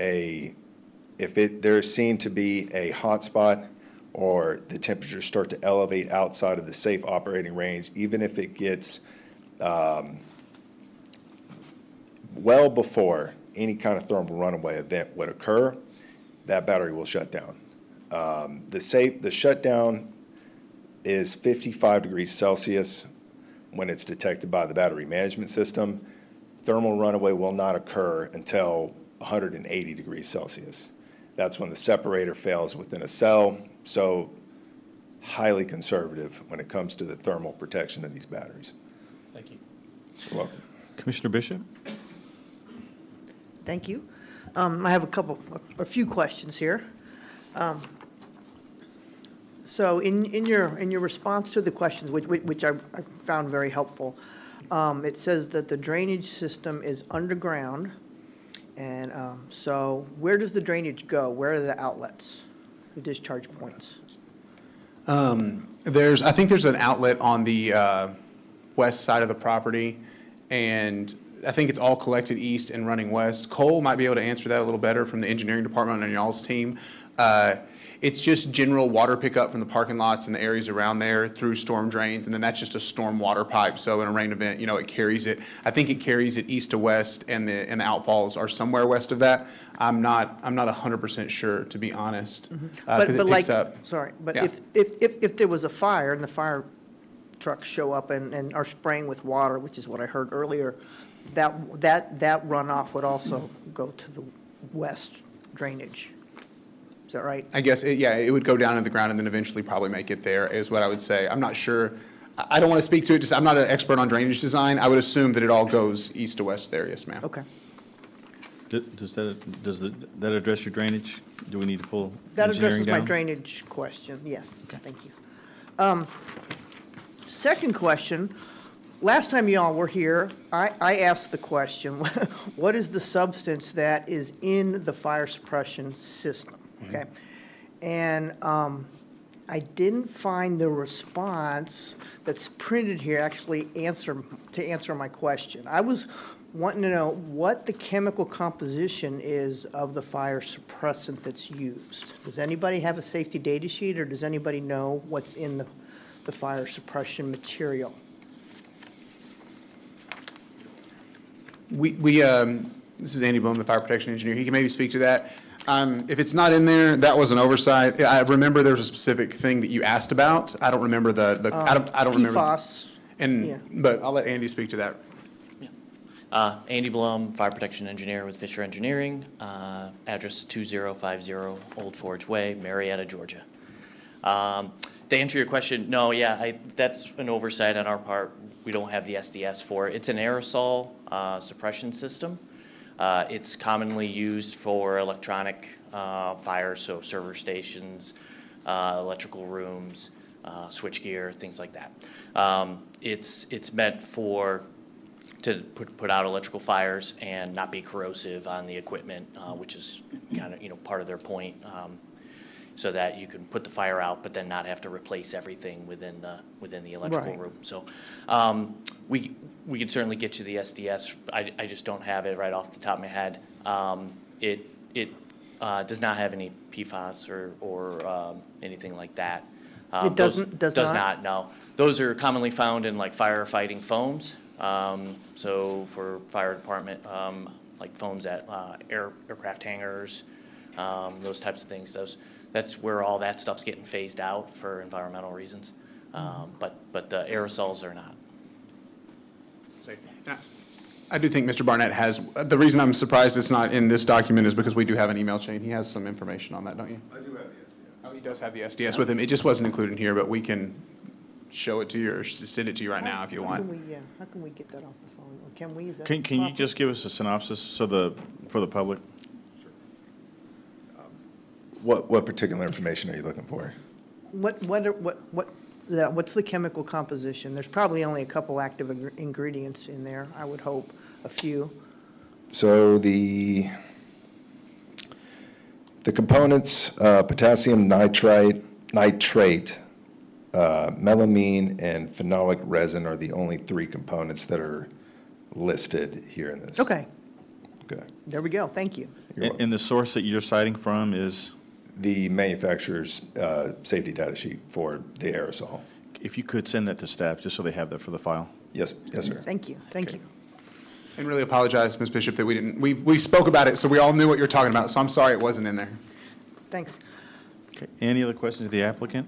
seen to be a hotspot or the temperatures start to elevate outside of the safe operating range, even if it gets well before any kind of thermal runaway event would occur, that battery will shut down. The shutdown is 55 degrees Celsius when it's detected by the battery management system. Thermal runaway will not occur until 180 degrees Celsius. That's when the separator fails within a cell. So highly conservative when it comes to the thermal protection of these batteries. Thank you. You're welcome. Commissioner Bishop? Thank you. I have a few questions here. So in your response to the questions, which I found very helpful, it says that the drainage system is underground, and so where does the drainage go? Where are the outlets, the discharge points? I think there's an outlet on the west side of the property, and I think it's all collected east and running west. Cole might be able to answer that a little better from the engineering department on y'all's team. It's just general water pickup from the parking lots and the areas around there through storm drains, and then that's just a storm water pipe. So in a rain event, it carries it. I think it carries it east to west, and the outfalls are somewhere west of that. I'm not 100% sure, to be honest, because it picks up. Sorry, but Yeah. if there was a fire and the fire trucks show up and are spraying with water, which is what I heard earlier, that runoff would also go to the west drainage. Is that right? I guess, it would go down in the ground and then eventually probably make it there, is what I would say. I'm not sure. I don't want to speak to it. I'm not an expert on drainage design. I would assume that it all goes east to west there. Yes, ma'am. Okay. Does that address your drainage? Do we need to pull That engineering addresses my down? drainage question, yes. Thank you. Second question, last time y'all were here, I asked the question, what is the substance that is in the fire suppression system? Okay. And I didn't find the response that's printed here actually to answer my question. I was wanting to know what the chemical composition is of the fire suppressant that's used. Does anybody have a safety data sheet, or does anybody know what's in the fire suppression material? This is Andy Bloom, the fire protection engineer. He can maybe speak to that. If it's not in there, that was an oversight. I remember there was a specific thing that you asked about. I don't remember I don't remember. PFAS. But I'll let Andy speak to that. Andy Blum, fire protection engineer with Fisher Engineering, address 2050 Old Forge Way, Marietta, Georgia. To answer your question, no, that's an oversight on our part. We don't have the SDS for it. It's an aerosol suppression system. It's commonly used for electronic fires, so server stations, electrical rooms, switchgear, things like that. It's meant to put out electrical fires and not be corrosive on the equipment, which is kind of part of their point, so that you can put the fire out, but then not have to replace everything within the electrical room. So we can certainly get you the SDS. I just don't have it right off the top of my head. It does not have any PFAS or anything like that. It does not? No. Those are commonly found in like firefighting foams. So for fire department, like foams at aircraft hangars, those types of things. That's where all that stuff's getting phased out for environmental reasons. But the aerosols are not. I do think Mr. Barnett has, the reason I'm surprised it's not in this document is because we do have an email chain. He has some information on that, don't you? I do have the SDS. Oh, he does have the SDS with him. It just wasn't included in here, but we can show it to you or send it to you right now if you want. How can we get that off the phone? Or can we? Is that Can you just give us a synopsis for the public? What particular information are you looking for? What's the chemical composition? There's probably only a couple active ingredients in there, I would hope, a few. So the components, potassium nitrate, melamine, and phenolic resin are the only three components that are listed here in this. Okay. Okay. There we go. Thank you. And the source that you're citing from is? The manufacturer's safety data sheet for the aerosol. If you could send that to staff, just so they have that for the file. Yes, sir. Thank you. Thank you. And really apologize, Ms. Bishop, that we spoke about it, so we all knew what you're talking about, so I'm sorry it wasn't in there. Thanks. Okay. Any other questions of the applicant?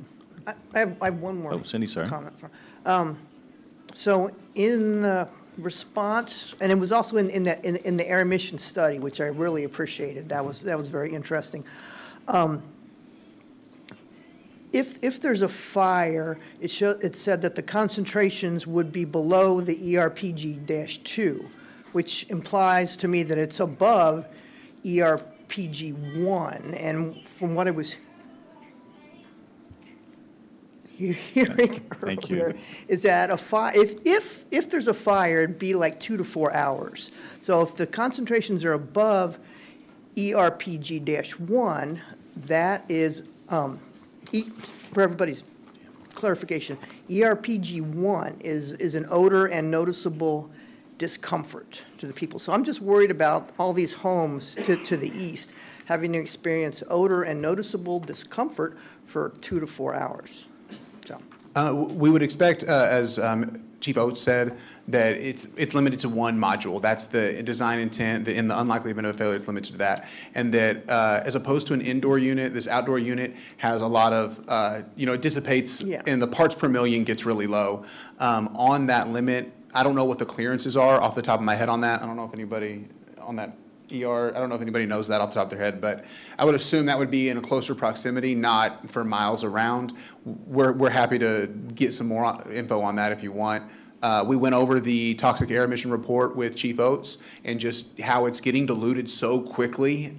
I have one more. Oh, Cindy, sorry. Comment. So in response, and it was also in the air emission study, which I really appreciated. That was very interesting. If there's a fire, it said that the concentrations would be below the ERPG-2, which implies to me that it's above ERPG-1. And from what I was hearing earlier, is that if there's a fire, it'd be like 2 to 4 hours. So if the concentrations are above ERPG-1, that is, for everybody's clarification. ERPG1 is an odor and noticeable discomfort to the people. So I'm just worried about all these homes to the east having to experience odor and noticeable discomfort for 2 to 4 hours. So. We would expect, as Chief Oates said, that it's limited to one module. That's the design intent. In the unlikely event of failure, it's limited to that. And that as opposed to an indoor unit, this outdoor unit has a lot of, it dissipates, and the parts per million gets really low. On that limit, I don't know what the clearances are off the top of my head on that. I don't know if anybody on that ER, I don't know if anybody knows that off the top of their head, but I would assume that would be in a closer proximity, not for miles around. We're happy to get some more info on that if you want. We went over the toxic air emission report with Chief Oates and just how it's getting diluted so quickly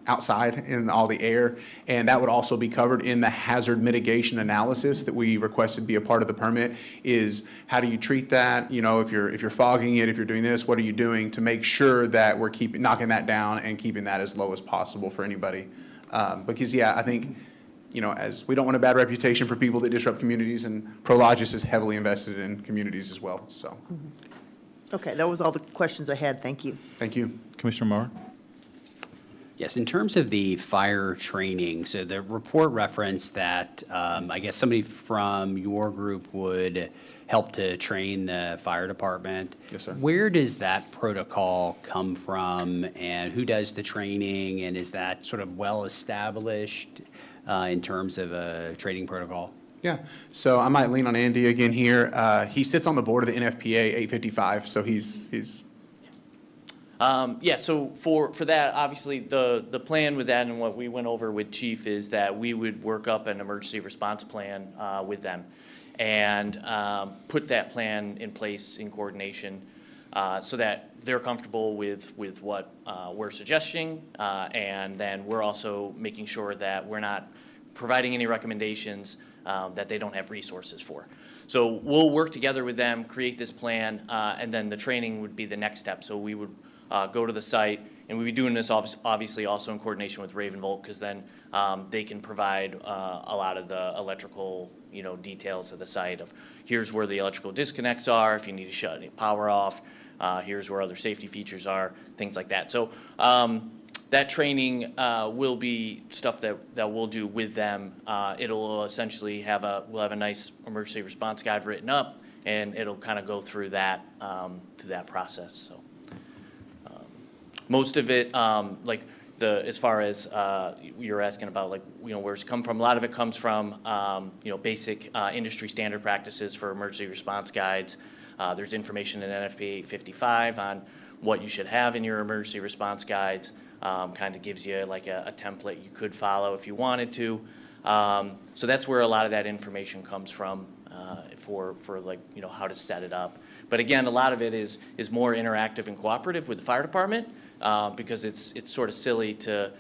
outside in all the air, and that would also be covered in the hazard mitigation analysis that we requested be a part of the permit. Is how do you treat that? If you're fogging it, if you're doing this, what are you doing to make sure that we're knocking that down and keeping that as low as possible for anybody? Because I think as we don't want a bad reputation for people that disrupt communities, and Prologis is heavily invested in communities as well. So. Okay, that was all the questions I had. Thank you. Thank you, Commissioner Marr. Yes, in terms of the fire training, so the report referenced that I guess somebody from your group would help to train the fire department. Yes, sir. Where does that protocol come from, and who does the training, and is that sort of well established in terms of a training protocol? Yeah, so I might lean on Andy again here. He sits on the board of the NFPA 855, so he's. So for that, obviously, the plan with that and what we went over with Chief is that we would work up an emergency response plan with them and put that plan in place in coordination so that they're comfortable with what we're suggesting, and then we're also making sure that we're not providing any recommendations that they don't have resources for. So we'll work together with them, create this plan, and then the training would be the next step. So we would go to the site, and we'd be doing this obviously also in coordination with Ravenvolt, because then they can provide a lot of the electrical details of the site of here's where the electrical disconnects are, if you need to shut any power off, here's where other safety features are, things like that. So that training will be stuff that we'll do with them. It'll essentially we'll have a nice emergency response guide written up, and it'll kind of go through that process. So. Most of it, as far as you're asking about, where's it come from? A lot of it comes from, basic industry standard practices for emergency response guides. There's information in NFPA 855 on what you should have in your emergency response guides. Kind of gives you like a template you could follow if you wanted to. So that's where a lot of that information comes from for how to set it up. But again, a lot of it is more interactive and cooperative with the fire department. Because it's sort of silly to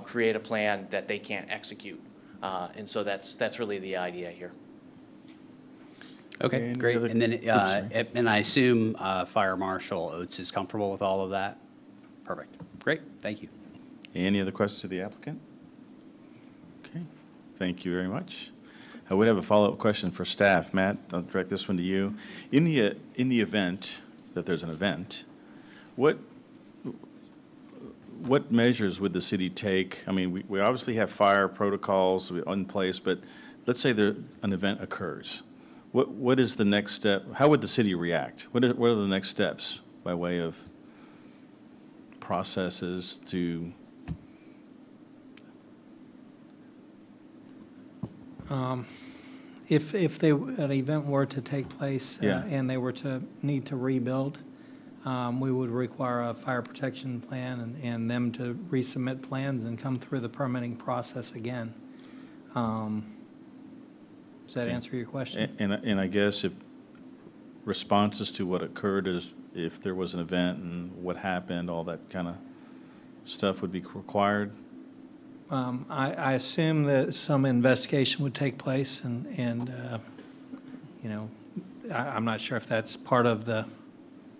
create a plan that they can't execute, and so that's really the idea here. Okay, great. And then and I assume Fire Marshal Oates is comfortable with all of that. Perfect. Great. Thank you. Any other questions to the applicant? Okay. Thank you very much. I would have a follow-up question for staff. Matt, I'll direct this one to you. In the event that there's an event, what measures would the city take? I mean, we obviously have fire protocols in place, but let's say an event occurs. What is the next step? How would the city react? What are the next steps by way of processes to? If an event were to take place and they were to need to rebuild, we would require a fire protection plan and them to resubmit plans and come through the permitting process again. Does that answer your question? And I guess if responses to what occurred is if there was an event and what happened, all that kind of stuff would be required? I assume that some investigation would take place and I'm not sure if that's part of the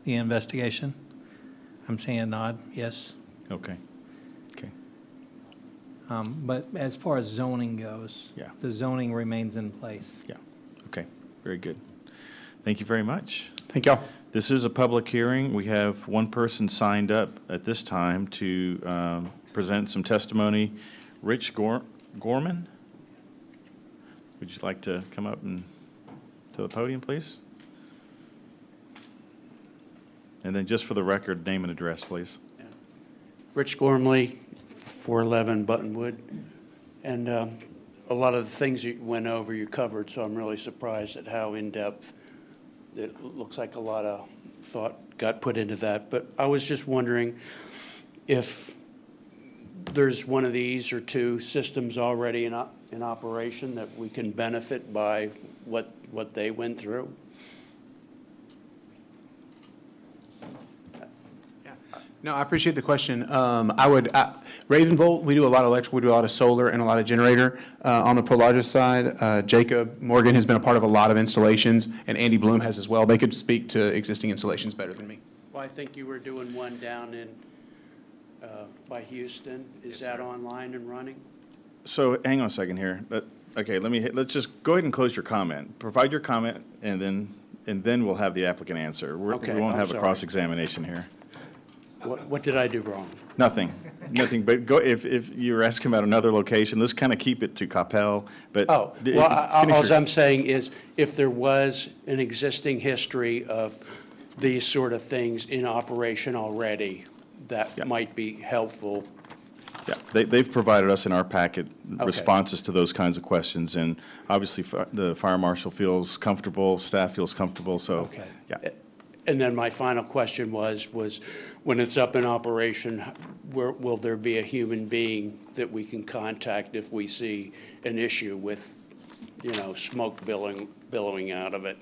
investigation. I'm saying a nod, yes. Okay. But as far as zoning goes, Yeah. the zoning remains in place. Yeah, okay, very good. Thank you very much. Thank y'all. This is a public hearing. We have one person signed up at this time to present some testimony. Rich Gorman, would you like to come up and to the podium, please? And then just for the record, name and address, please. Rich Gormley, 411 Buttonwood. And a lot of the things you went over, you covered, so I'm really surprised at how in-depth. It looks like a lot of thought got put into that. But I was just wondering if there's one of these or two systems already in operation that we can benefit by what they went through. No, I appreciate the question. Ravenvolt, we do a lot of electrical, we do a lot of solar and a lot of generator. On the Prologis side, Jacob Morgan has been a part of a lot of installations, and Andy Bloom has as well. They could speak to existing installations better than me. Well, I think you were doing one down in, by Houston. Is that online and running? So hang on a second here. Okay, let's just go ahead and close your comment. Provide your comment, and then we'll have the applicant answer. Okay, We won't I'm have a sorry. cross-examination here. What did I do wrong? Nothing, but go, if you're asking about another location, let's kind of keep it to Coppell, but. Oh, finish well, all your- I'm saying is if there was an existing history of these sort of things in operation already, that might be helpful. Yeah, they've provided us in our packet Okay. responses to those kinds of questions, and obviously the fire marshal feels comfortable, staff feels comfortable, so. Okay. Yeah. And then my final question was when it's up in operation, will there be a human being that we can contact if we see an issue with, smoke billowing out of it?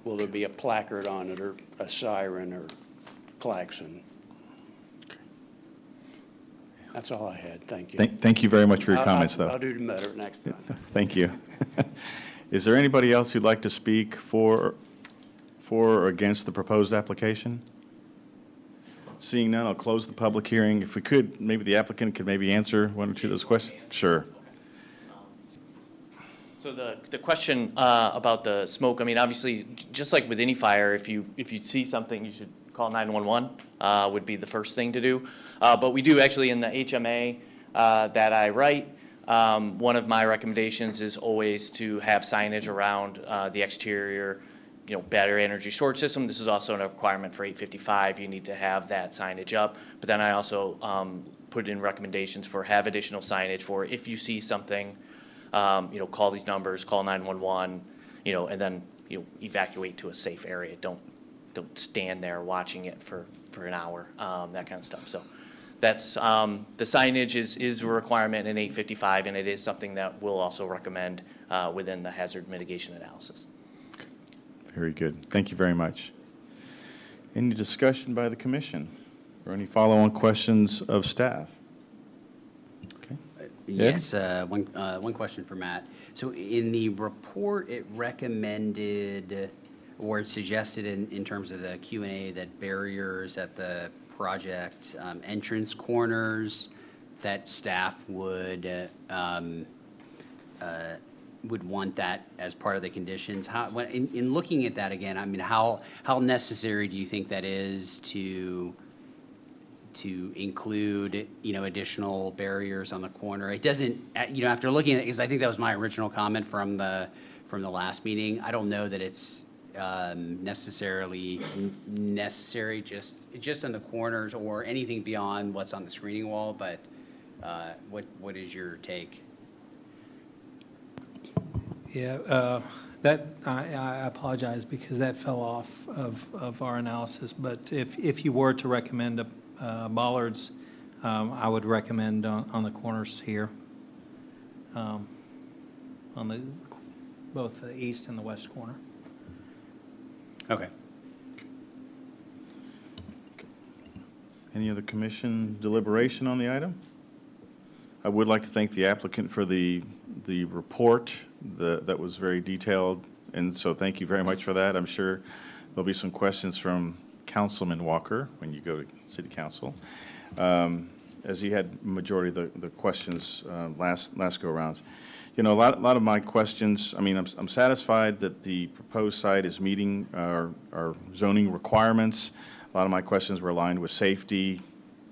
Will there be a placard on it or a siren or klaxon? That's all I had. Thank you. Thank you very much for your comments, though. I'll do better next time. Thank you. Is there anybody else who'd like to speak for or against the proposed application? Seeing none, I'll close the public hearing. If we could, maybe the applicant could maybe answer one or two of those questions? Sure. So the question about the smoke, I mean, obviously, just like with any fire, if you see something, you should call 911, would be the first thing to do. But we do actually in the HMA that I write, one of my recommendations is always to have signage around the exterior, battery energy storage system. This is also a requirement for 855. You need to have that signage up. But then I also put in recommendations for have additional signage for if you see something, call these numbers, call 911, and then evacuate to a safe area. Don't stand there watching it for an hour, that kind of stuff. So that's the signage is a requirement in 855, and it is something that we'll also recommend within the hazard mitigation analysis. Very good. Thank you very much. Any discussion by the commission or any follow-on questions of staff? Okay. Yes, one question for Matt. So in the report, it recommended or it suggested in terms of the Q&A that barriers at the project entrance corners, that staff would want that as part of the conditions. In looking at that again, I mean, how necessary do you think that is to include, additional barriers on the corner? It doesn't, after looking at it, because I think that was my original comment from the last meeting. I don't know that it's necessarily necessary just on the corners or anything beyond what's on the screening wall, but what is your take? Yeah, I apologize because that fell off of our analysis. But if you were to recommend bollards, I would recommend on the corners here, on both the east and the west corner. Okay. Any other commission deliberation on the item? I would like to thank the applicant for the report that was very detailed, and so thank you very much for that. I'm sure there'll be some questions from Councilman Walker when you go to City Council. as he had majority of the questions last go-arounds. You know, a lot of my questions, I mean, I'm satisfied that the proposed site is meeting our zoning requirements. A lot of my questions were aligned with safety.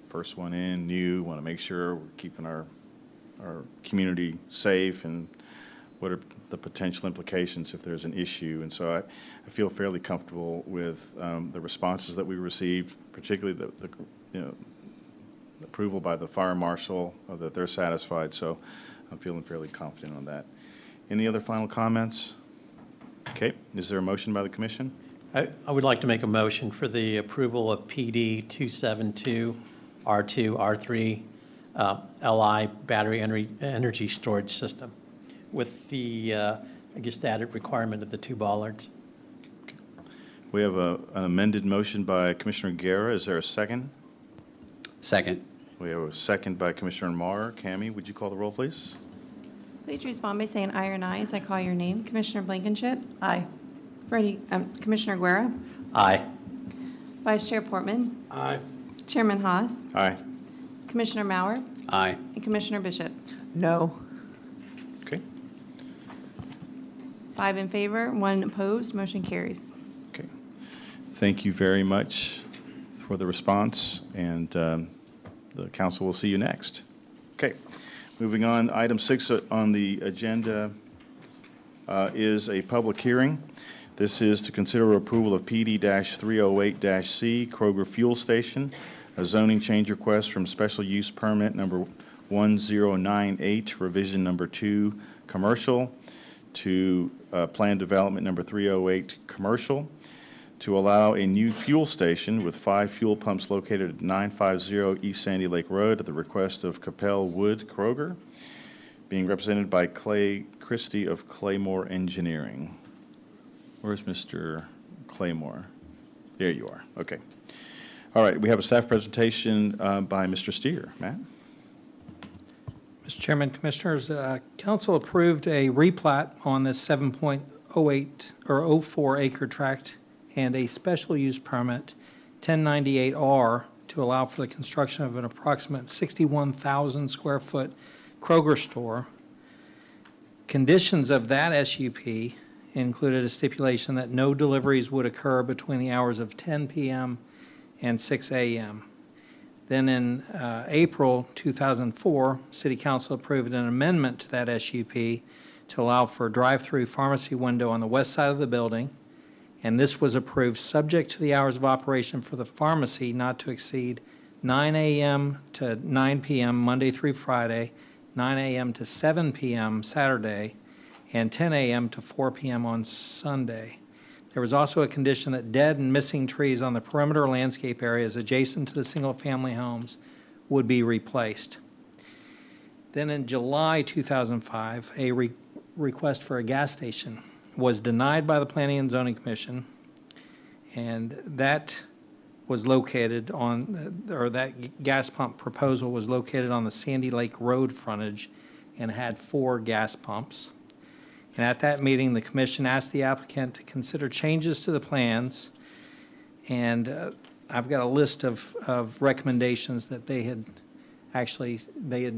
First one in, new, want to make sure we're keeping our community safe, and what are the potential implications if there's an issue. And so I feel fairly comfortable with the responses that we received, particularly the approval by the fire marshal, that they're satisfied. So I'm feeling fairly confident on that. Any other final comments? Okay, is there a motion by the commission? I would like to make a motion for the approval of PD 272 R2 R3 LI battery energy storage system with the, I guess, the added requirement of the 2 bollards. Okay. We have an amended motion by Commissioner Guerra. Is there a second? Second. We have a second by Commissioner Marr. Cammie, would you call the roll, please? Please respond by saying aye or nay as I call your name. Commissioner Blankenship? Aye. Commissioner Guerra? Aye. Vice Chair Portman? Aye. Chairman Haas? Aye. Commissioner Mauer? Aye. And Commissioner Bishop? No. Okay. 5 in favor, 1 opposed, motion carries. Okay. Thank you very much for the response, and the council will see you next. Okay. Moving on, item 6 on the agenda is a public hearing. This is to consider approval of PD-308-C Kroger Fuel Station, a zoning change request from special use permit number 1098, revision number 2, commercial, to plan development number 308, commercial, to allow a new fuel station with 5 fuel pumps located at 950 East Sandy Lake Road at the request of Coppell Wood Kroger, being represented by Clay Christie of Claymore Engineering. Where's Mr. Claymore? There you are. Okay. All right. We have a staff presentation by Mr. Steer. Matt? Mr. Chairman, Commissioners, Council approved a replat on this 7.08 or 04 acre tract and a special use permit 1098R to allow for the construction of an approximate 61,000 square foot Kroger store. Conditions of that SUP included a stipulation that no deliveries would occur between the hours of 10 p.m. and 6 a.m. Then in April 2004, City Council approved an amendment to that SUP to allow for a drive-through pharmacy window on the west side of the building, and this was approved subject to the hours of operation for the pharmacy not to exceed 9 a.m. to 9 p.m. Monday through Friday, 9 a.m. to 7 p.m. Saturday, and 10 a.m. to 4 p.m. on Sunday. There was also a condition that dead and missing trees on the perimeter landscape areas adjacent to the single-family homes would be replaced. Then in July 2005, a request for a gas station was denied by the Planning and Zoning Commission, and that was located on, or that gas pump proposal was located on the Sandy Lake Road frontage and had 4 gas pumps. And at that meeting, the commission asked the applicant to consider changes to the plans, and I've got a list of recommendations that they had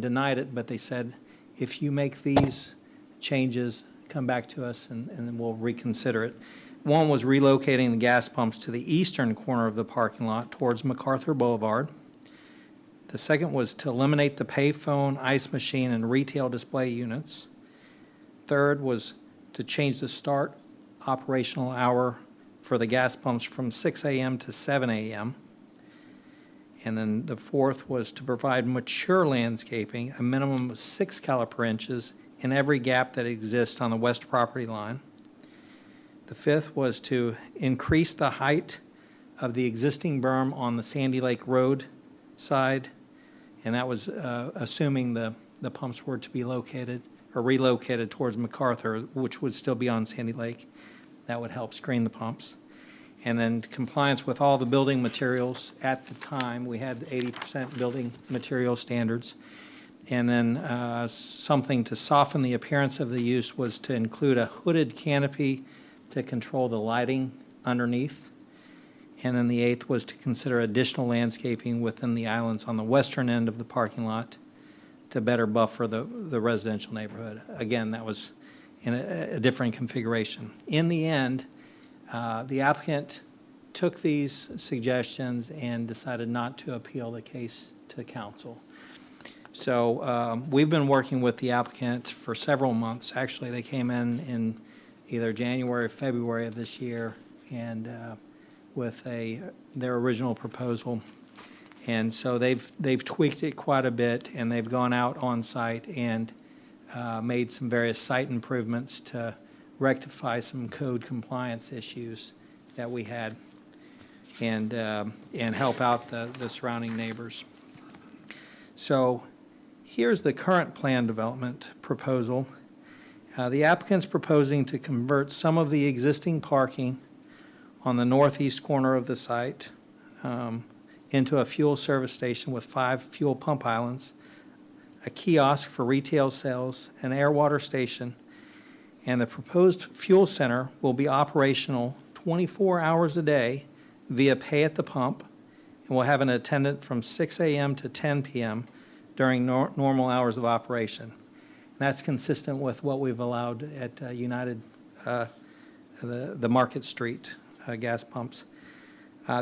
denied it, but they said, if you make these changes, come back to us and then we'll reconsider it. One was relocating the gas pumps to the eastern corner of the parking lot towards MacArthur Boulevard. The second was to eliminate the payphone, ice machine, and retail display units. Third was to change the start operational hour for the gas pumps from 6 a.m. to 7 a.m. And then the fourth was to provide mature landscaping, a minimum of 6 caliper inches in every gap that exists on the west property line. The fifth was to increase the height of the existing berm on the Sandy Lake Road side, and that was assuming the pumps were to be located or relocated towards MacArthur, which would still be on Sandy Lake. That would help screen the pumps. And then compliance with all the building materials at the time. We had 80% building material standards. And then something to soften the appearance of the use was to include a hooded canopy to control the lighting underneath. And then the 8th was to consider additional landscaping within the islands on the western end of the parking lot to better buffer the residential neighborhood. Again, that was in a different configuration. In the end, the applicant took these suggestions and decided not to appeal the case to council. So we've been working with the applicant for several months. Actually, they came in either January or February of this year and with their original proposal. And so they've tweaked it quite a bit, and they've gone out on site and made some various site improvements to rectify some code compliance issues that we had and help out the surrounding neighbors. So here's the current plan development proposal. The applicant's proposing to convert some of the existing parking on the northeast corner of the site into a fuel service station with 5 fuel pump islands, a kiosk for retail sales, an air water station, and the proposed fuel center will be operational 24 hours a day via pay at the pump, and will have an attendant from 6 a.m. to 10 p.m. during normal hours of operation. That's consistent with what we've allowed at United, the Market Street gas pumps.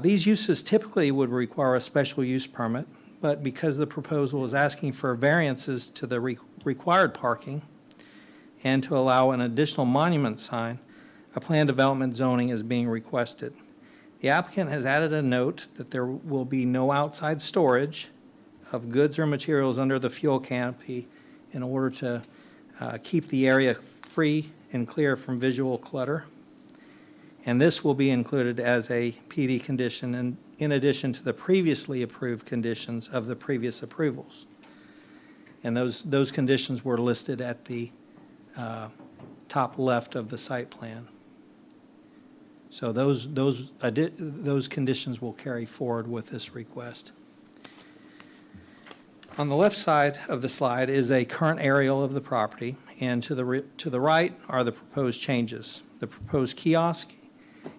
These uses typically would require a special use permit, but because the proposal is asking for variances to the required parking and to allow an additional monument sign, a plan development zoning is being requested. The applicant has added a note that there will be no outside storage of goods or materials under the fuel canopy in order to keep the area free and clear from visual clutter. And this will be included as a PD condition in addition to the previously approved conditions of the previous approvals. And those conditions were listed at the top left of the site plan. So those conditions will carry forward with this request. On the left side of the slide is a current aerial of the property, and to the right are the proposed changes. The proposed kiosk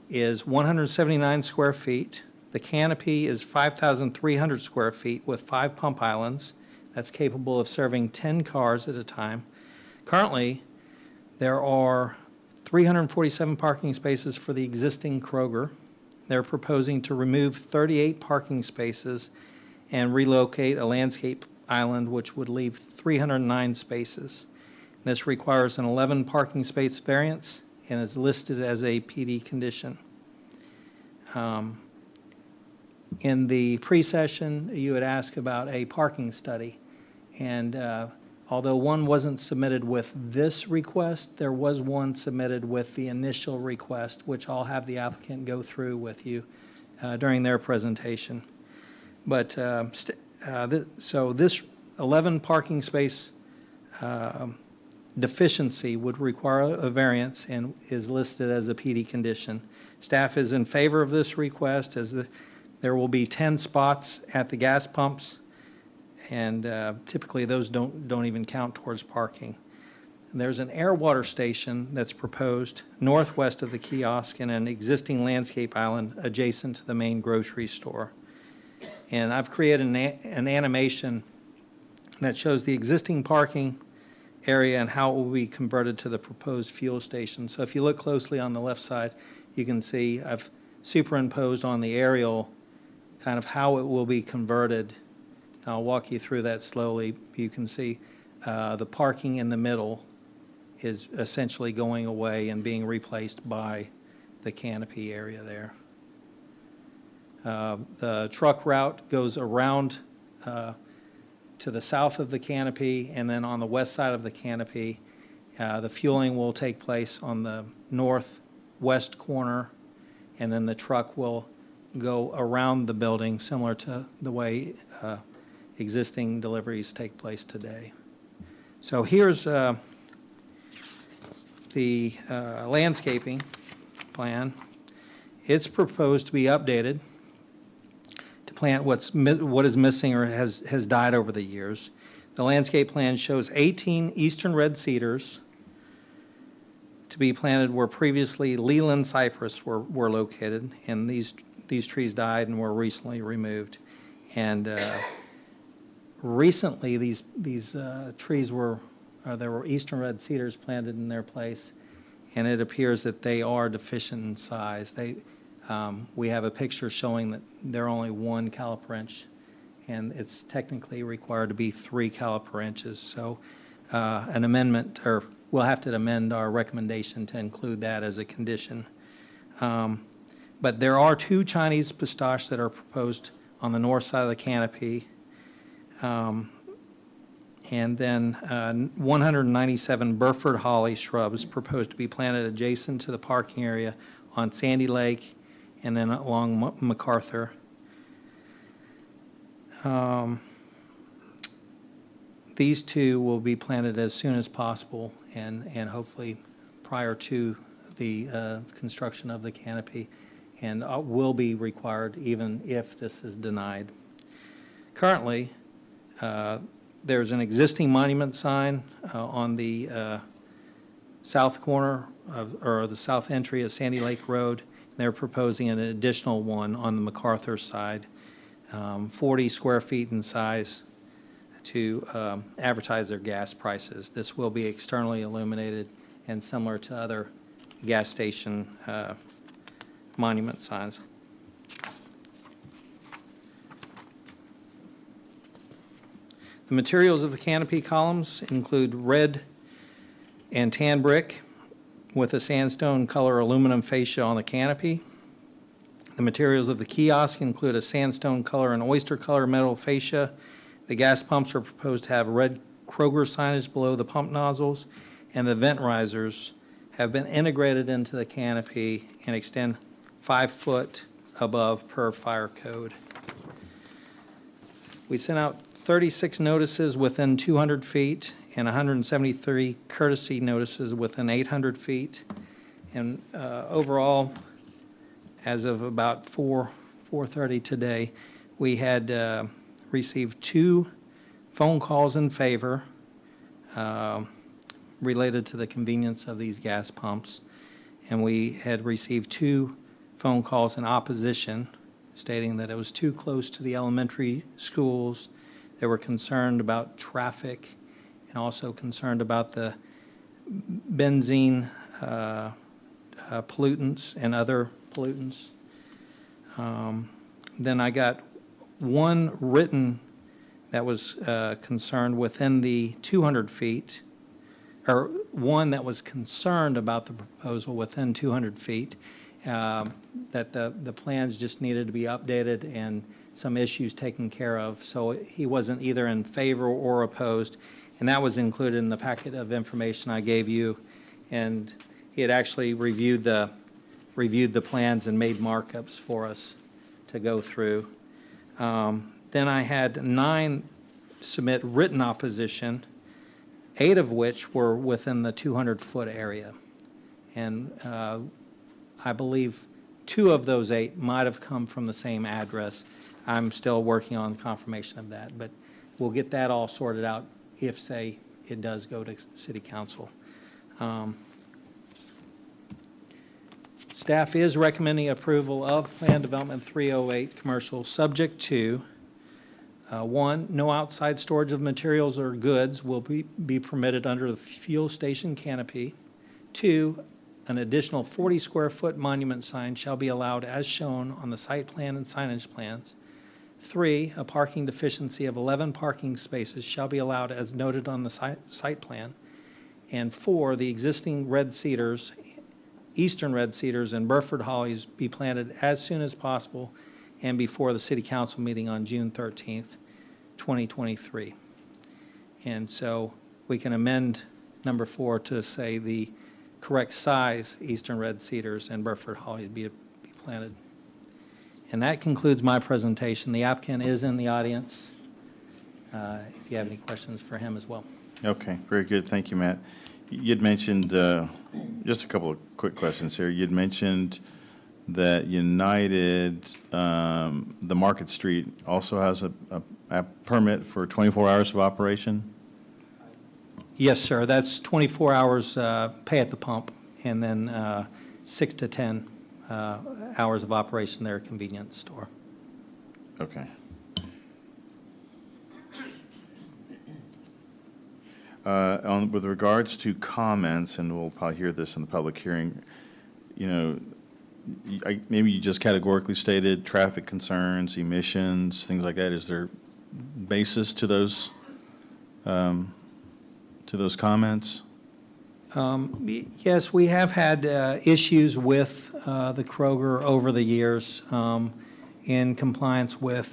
is 179 square feet. The canopy is 5,300 square feet with 5 pump islands. That's capable of serving 10 cars at a time. Currently, there are 347 parking spaces for the existing Kroger. They're proposing to remove 38 parking spaces and relocate a landscape island, which would leave 309 spaces. This requires an 11 parking space variance and is listed as a PD condition. In the pre-session, you had asked about a parking study, and although one wasn't submitted with this request, there was one submitted with the initial request, which I'll have the applicant go through with you during their presentation. But so this 11 parking space deficiency would require a variance and is listed as a PD condition. Staff is in favor of this request as there will be 10 spots at the gas pumps, and typically those don't even count towards parking. And there's an air water station that's proposed northwest of the kiosk in an existing landscape island adjacent to the main grocery store. And I've created an animation that shows the existing parking area and how it will be converted to the proposed fuel station. So if you look closely on the left side, you can see I've superimposed on the aerial kind of how it will be converted. I'll walk you through that slowly. You can see the parking in the middle is essentially going away and being replaced by the canopy area there. The truck route goes around to the south of the canopy, and then on the west side of the canopy, the fueling will take place on the northwest corner, and then the truck will go around the building, similar to the way existing deliveries take place today. So here's the landscaping plan. It's proposed to be updated to plant what is missing or has died over the years. The landscape plan shows 18 eastern red cedars to be planted where previously Leland cypress were located, and these these trees died and were recently removed. And recently, these trees were, there were eastern red cedars planted in their place, and it appears that they are deficient in size. We have a picture showing that they're only 1 caliper inch, and it's technically required to be 3 caliper inches. So an amendment, or we'll have to amend our recommendation to include that as a condition. But there are 2 Chinese pistache that are proposed on the north side of the canopy. And then 197 Burford holly shrubs proposed to be planted adjacent to the parking area on Sandy Lake and then along MacArthur. These 2 will be planted as soon as possible and hopefully prior to the construction of the canopy, and will be required even if this is denied. Currently, there's an existing monument sign on the south corner or the south entry of Sandy Lake Road. They're proposing an additional one on the MacArthur side, 40 square feet in size, to advertise their gas prices. This will be externally illuminated and similar to other gas station monument signs. The materials of the canopy columns include red and tan brick with a sandstone color aluminum fascia on the canopy. The materials of the kiosk include a sandstone color and oyster color metal fascia. The gas pumps are proposed to have red Kroger signage below the pump nozzles, and the vent risers have been integrated into the canopy and extend 5 foot above per fire code. We sent out 36 notices within 200 feet and 173 courtesy notices within 800 feet. And overall, as of about 4:30 today, we had received 2 phone calls in favor related to the convenience of these gas pumps, and we had received 2 phone calls in opposition, stating that it was too close to the elementary schools. They were concerned about traffic and also concerned about the benzene pollutants and other pollutants. Then I got 1 written that was concerned within the 200 feet, or 1 that was concerned about the proposal within 200 feet, that the plans just needed to be updated and some issues taken care of. So he wasn't either in favor or opposed, and that was included in the packet of information I gave you. And he had actually reviewed the plans and made markups for us to go through. Then I had 9 submit written opposition, 8 of which were within the 200-foot area. And I believe 2 of those 8 might have come from the same address. I'm still working on confirmation of that, but we'll get that all sorted out if, say, it does go to City Council. Staff is recommending approval of Plan Development 308 Commercial, subject to 1, no outside storage of materials or goods will be permitted under the fuel station canopy. 2, an additional 40 square foot monument sign shall be allowed as shown on the site plan and signage plans. 3, a parking deficiency of 11 parking spaces shall be allowed as noted on the site plan. And 4, the existing red cedars, eastern red cedars and Burford hollies be planted as soon as possible and before the City Council meeting on June 13th, 2023. And so we can amend number 4 to say the correct size eastern red cedars and Burford hollies be planted. And that concludes my presentation. The applicant is in the audience, if you have any questions for him as well. Okay, very good. Thank you, Matt. You'd mentioned, just a couple of quick questions here. You'd mentioned that United, the Market Street, also has a permit for 24 hours of operation? Yes, sir. That's 24 hours pay at the pump, and then 6 to 10 hours of operation of their convenience store. Okay. With regards to comments, and we'll probably hear this in the public hearing, you know, maybe you just categorically stated traffic concerns, emissions, things like that. Is there basis to those comments? Yes, we have had issues with the Kroger over the years in compliance with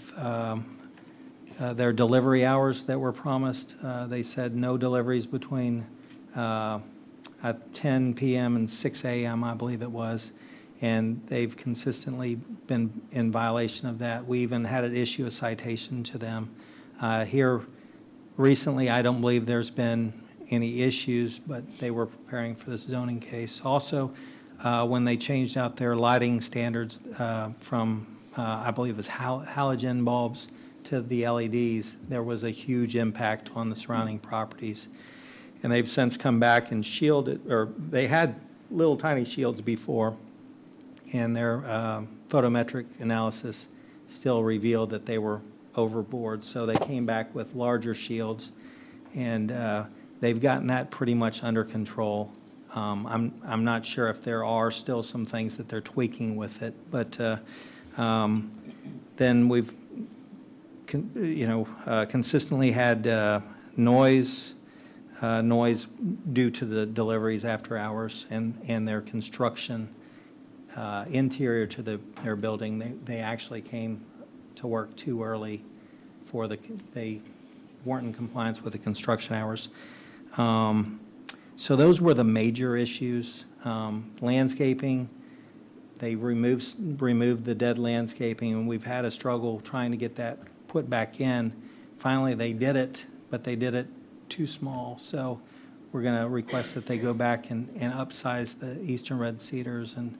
their delivery hours that were promised. They said no deliveries between 10 p.m. and 6 a.m., I believe it was, and they've consistently been in violation of that. We even had to issue a citation to them. Here recently, I don't believe there's been any issues, but they were preparing for this zoning case. Also, when they changed out their lighting standards from, I believe it was halogen bulbs to the LEDs, there was a huge impact on the surrounding properties. And they've since come back and shielded, or they had little tiny shields before, and their photometric analysis still revealed that they were overboard. So they came back with larger shields, and they've gotten that pretty much under control. I'm not sure if there are still some things that they're tweaking with it, but then we've consistently had noise due to the deliveries after hours and their construction interior to their building. They actually came to work too early they weren't in compliance with the construction hours. So those were the major issues. Landscaping, they removed the dead landscaping, and we've had a struggle trying to get that put back in. Finally, they did it, but they did it too small. So we're going to request that they go back and upsize the Eastern Red Cedars and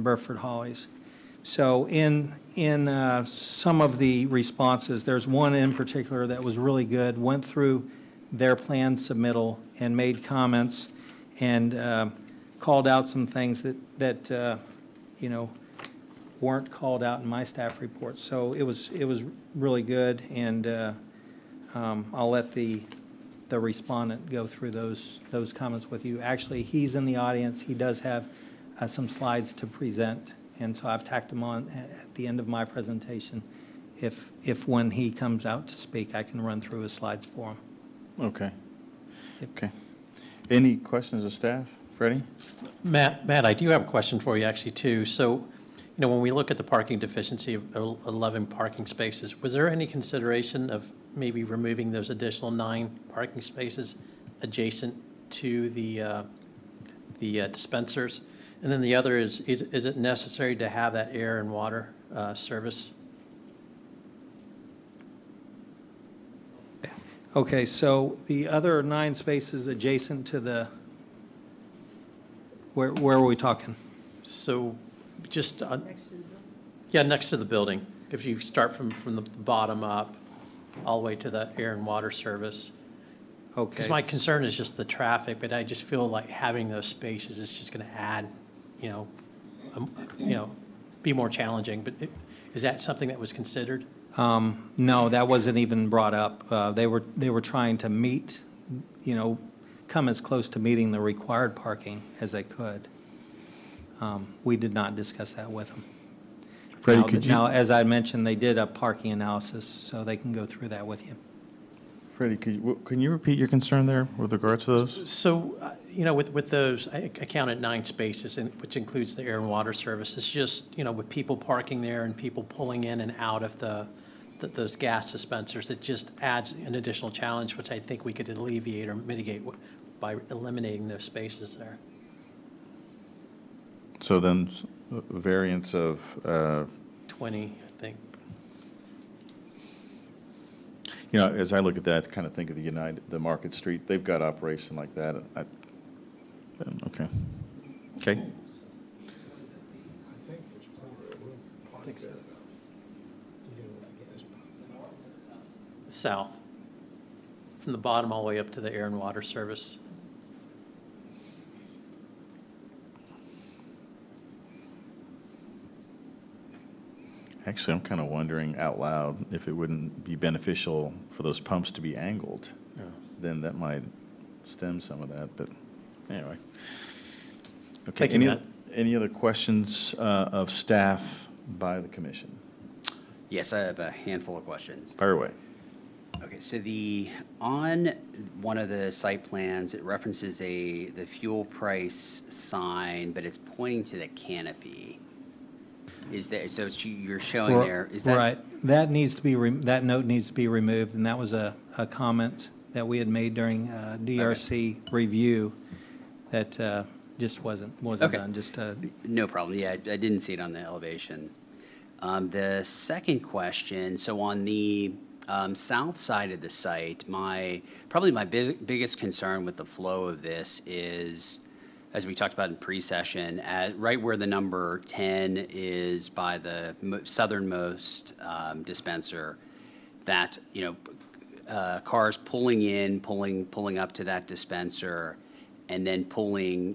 Burford Hollies. So in some of the responses, there's one in particular that was really good, went through their plan submittal and made comments and called out some things that weren't called out in my staff report. So it was really good, and I'll let the respondent go through those comments with you. Actually, he's in the audience. He does have some slides to present, and so I've tacked them on at the end of my presentation. If when he comes out to speak, I can run through his slides for him. Okay. Okay. Any questions of staff? Freddie? Matt, I do have a question for you actually too. So, when we look at the parking deficiency of 11 parking spaces, was there any consideration of maybe removing those additional 9 parking spaces adjacent to the dispensers? And then the other is it necessary to have that air and water service? Okay, so the other 9 spaces adjacent to the, where are we talking? So just, Next to the building? yeah, next to the building. If you start from the bottom up, all the way to the air and water service. Okay. Because my concern is just the traffic, but I just feel like having those spaces is just going to add, be more challenging. But is that something that was considered? No, that wasn't even brought up. They were trying to meet, come as close to meeting the required parking as they could. We did not discuss that with them. Freddie, Now, as I mentioned, they did a parking analysis, so they can go through that with you. Freddie, can you repeat your concern there with regards to those? So, with those, I counted 9 spaces, which includes the air and water service. It's just, with people parking there and people pulling in and out of those gas dispensers, it just adds an additional challenge, which I think we could alleviate or mitigate by eliminating those spaces there. So then, a variance of 20, I think. As I look at that, I kind of think of the Market Street. They've got operation like that. Okay. Okay. South, from the bottom all the way up to the air and water service. Actually, I'm kind of wondering out loud if it wouldn't be beneficial for those pumps to be angled. Then that might stem some of that, but anyway. Okay, Thank you, Matt. any other questions of staff by the commission? Yes, I have a handful of questions. Fire away. Okay, so on one of the site plans, it references the fuel price sign, but it's pointing to the canopy. Is there, so you're showing there, is that? Right. That needs to be, that note needs to be removed, and that was a comment that we had made during DRC review that just wasn't Okay. done, just No problem, yeah, I didn't see it on the elevation. The second question, so on the south side of the site, probably my biggest concern with the flow of this is, as we talked about in pre-session, right where the number 10 is by the southernmost dispenser, that, cars pulling in, pulling up to that dispenser, and then pulling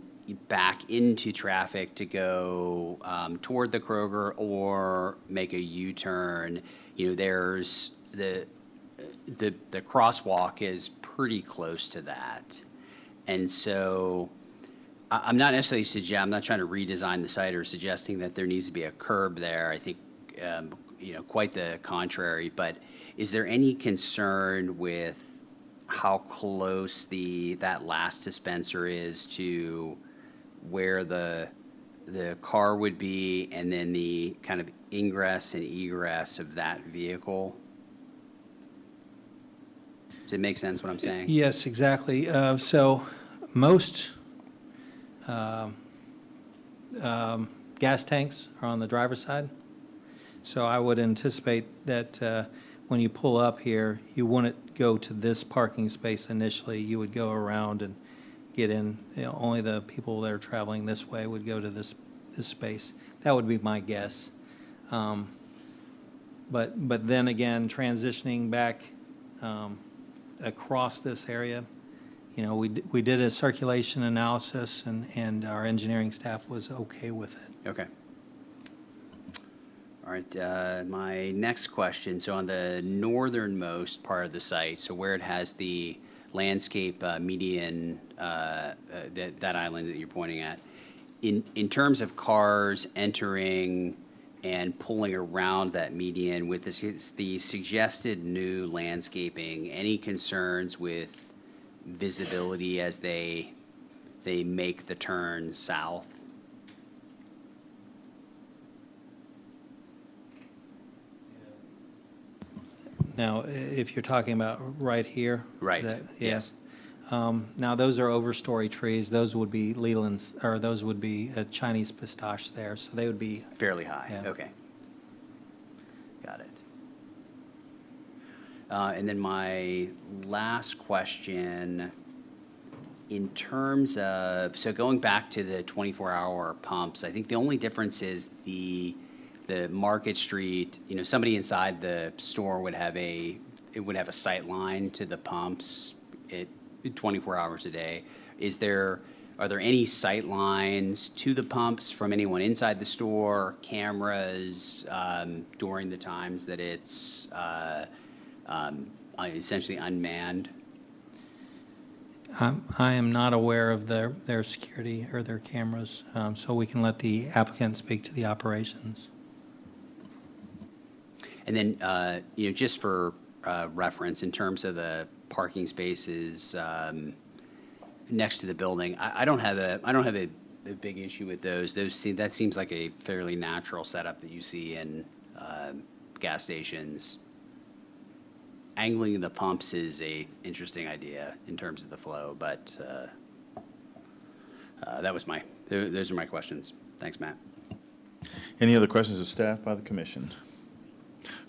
back into traffic to go toward the Kroger or make a U-turn. There's the crosswalk is pretty close to that, and so I'm not necessarily I'm not trying to redesign the site or suggesting that there needs to be a curb there. I think quite the contrary. But is there any concern with how close that last dispenser is to where the car would be, and then the kind of ingress and egress of that vehicle? Does it make sense what I'm saying? Yes, exactly. So most gas tanks are on the driver's side. So I would anticipate that when you pull up here, you wouldn't go to this parking space initially. You would go around and get in. Only the people that are traveling this way would go to this space. That would be my guess. But then again, transitioning back across this area, we did a circulation analysis, and our engineering staff was okay with it. Okay. All right, my next question, so on the northernmost part of the site, so where it has the landscape median, that island that you're pointing at, in terms of cars entering and pulling around that median with the suggested new landscaping, any concerns with visibility as they make the turn south? Now, if you're talking about right here? Right, yes. Now, those are overstory trees. Those would be Leland's, or those would be a Chinese pistache there, so they would be... Fairly high, Yeah. Okay. Got it. And then my last question, in terms of, so going back to the 24-hour pumps, I think the only difference is the Market Street, somebody inside the store would have a sight line to the pumps 24 hours a day. Are there any sight lines to the pumps from anyone inside the store, cameras, during the times that it's essentially unmanned? I am not aware of their security or their cameras, so we can let the applicant speak to the operations. And then, just for reference, in terms of the parking spaces next to the building, I don't have a big issue with those. That seems like a fairly natural setup that you see in gas stations. Angling the pumps is a interesting idea in terms of the flow, but those are my questions. Thanks, Matt. Any other questions of staff by the commission?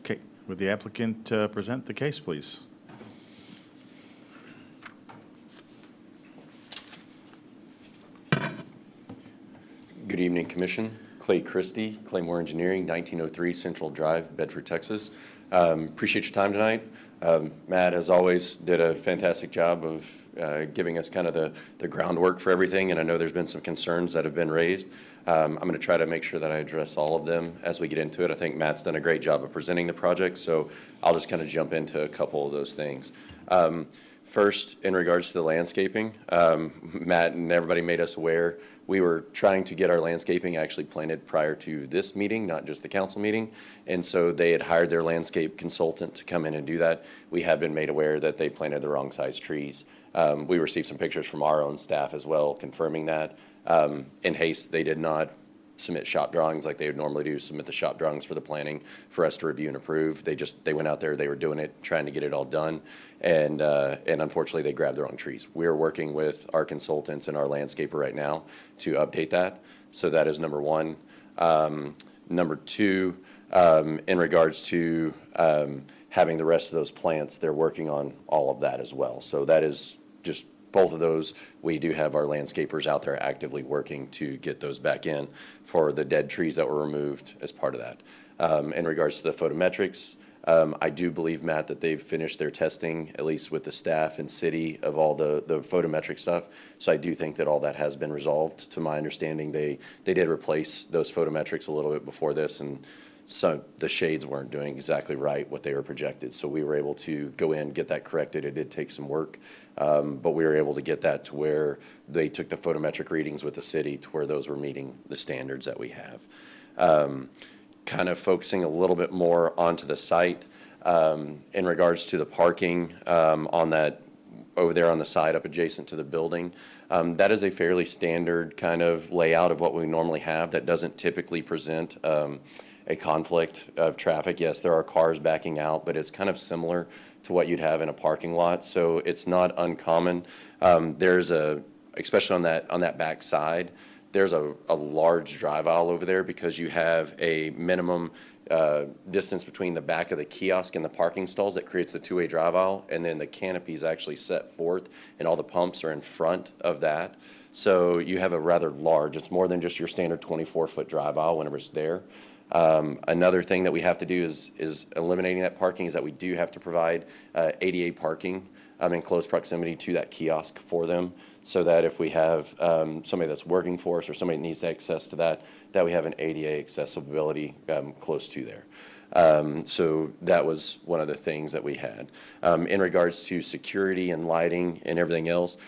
Okay, would the applicant present the case, please? Good evening, Commission. Clay Christie, Claymore Engineering, 1903 Central Drive, Bedford, Texas. Appreciate your time tonight. Matt, as always, did a fantastic job of giving us kind of the groundwork for everything, and I know there's been some concerns that have been raised. I'm going to try to make sure that I address all of them as we get into it. I think Matt's done a great job of presenting the project, so I'll just kind of jump into a couple of those things. First, in regards to the landscaping, Matt and everybody made us aware we were trying to get our landscaping actually planted prior to this meeting, not just the council meeting, and so they had hired their landscape consultant to come in and do that. We have been made aware that they planted the wrong size trees. We received some pictures from our own staff as well confirming that. In haste, they did not submit shop drawings like they would normally do, submit the shop drawings for the planning for us to review and approve. They went out there, they were doing it, trying to get it all done, and unfortunately they grabbed the wrong trees. We are working with our consultants and our landscaper right now to update that. So that is number one. Number two, in regards to having the rest of those plants, they're working on all of that as well. So that is just both of those. We do have our landscapers out there actively working to get those back in for the dead trees that were removed as part of that. In regards to the photometrics, I do believe, Matt, that they've finished their testing, at least with the staff and city, of all the photometric stuff. So I do think that all that has been resolved. To my understanding, they did replace those photometrics a little bit before this, and so the shades weren't doing exactly right what they were projected. So we were able to go in, get that corrected. It did take some work, but we were able to get that to where they took the photometric readings with the city to where those were meeting the standards that we have. Kind of focusing a little bit more onto the site in regards to the parking on that over there on the side up adjacent to the building. That is a fairly standard kind of layout of what we normally have that doesn't typically present a conflict of traffic. Yes, there are cars backing out, but it's kind of similar to what you'd have in a parking lot, so it's not uncommon. There's especially on that back side, there's a large drive aisle over there because you have a minimum distance between the back of the kiosk and the parking stalls that creates the two-way drive aisle, and then the canopy is actually set forth, and all the pumps are in front of that. So you have a rather large, it's more than just your standard 24-foot drive aisle whenever it's there. Another thing that we have to do is eliminating that parking is that we do have to provide ADA parking in close proximity to that kiosk for them, so that if we have somebody that's working for us or somebody that needs access to that we have an ADA accessibility close to there. So that was one of the things that we had. In regards to security and lighting and everything else,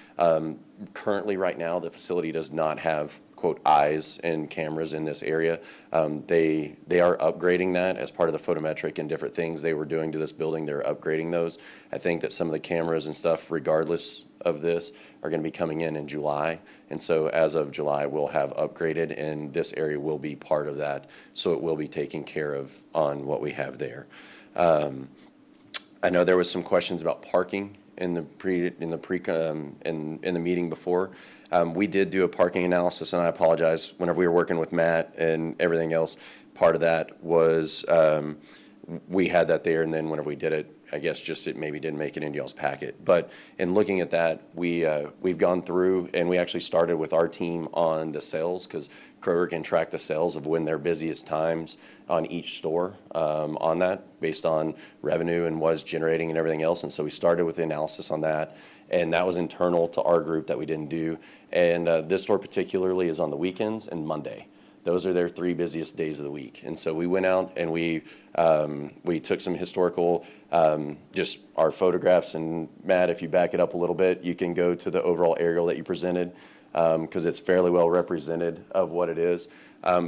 currently right now the facility does not have quote eyes and cameras in this area. They are upgrading that as part of the photometric and different things they were doing to this building. They're upgrading those. I think that some of the cameras and stuff, regardless of this, are going to be coming in July, and so as of July we'll have upgraded, and this area will be part of that, so it will be taken care of on what we have there. I know there was some questions about parking in the meeting before. We did do a parking analysis, and I apologize, whenever we were working with Matt and everything else, part of that was we had that there, and then whenever we did it, I guess just it maybe didn't make it into y'all's packet. But in looking at that, we've gone through, and we actually started with our team on the sales, because Kroger can track the sales of when their busiest times on each store on that, based on revenue and what it's generating and everything else. And so we started with the analysis on that, and that was internal to our group that we didn't do. And this store particularly is on the weekends and Monday. Those are their 3 busiest days of the week. And so we went out and we took some historical, just our photographs. And Matt, if you back it up a little bit, you can go to the overall aerial that you presented, because it's fairly well represented of what it is.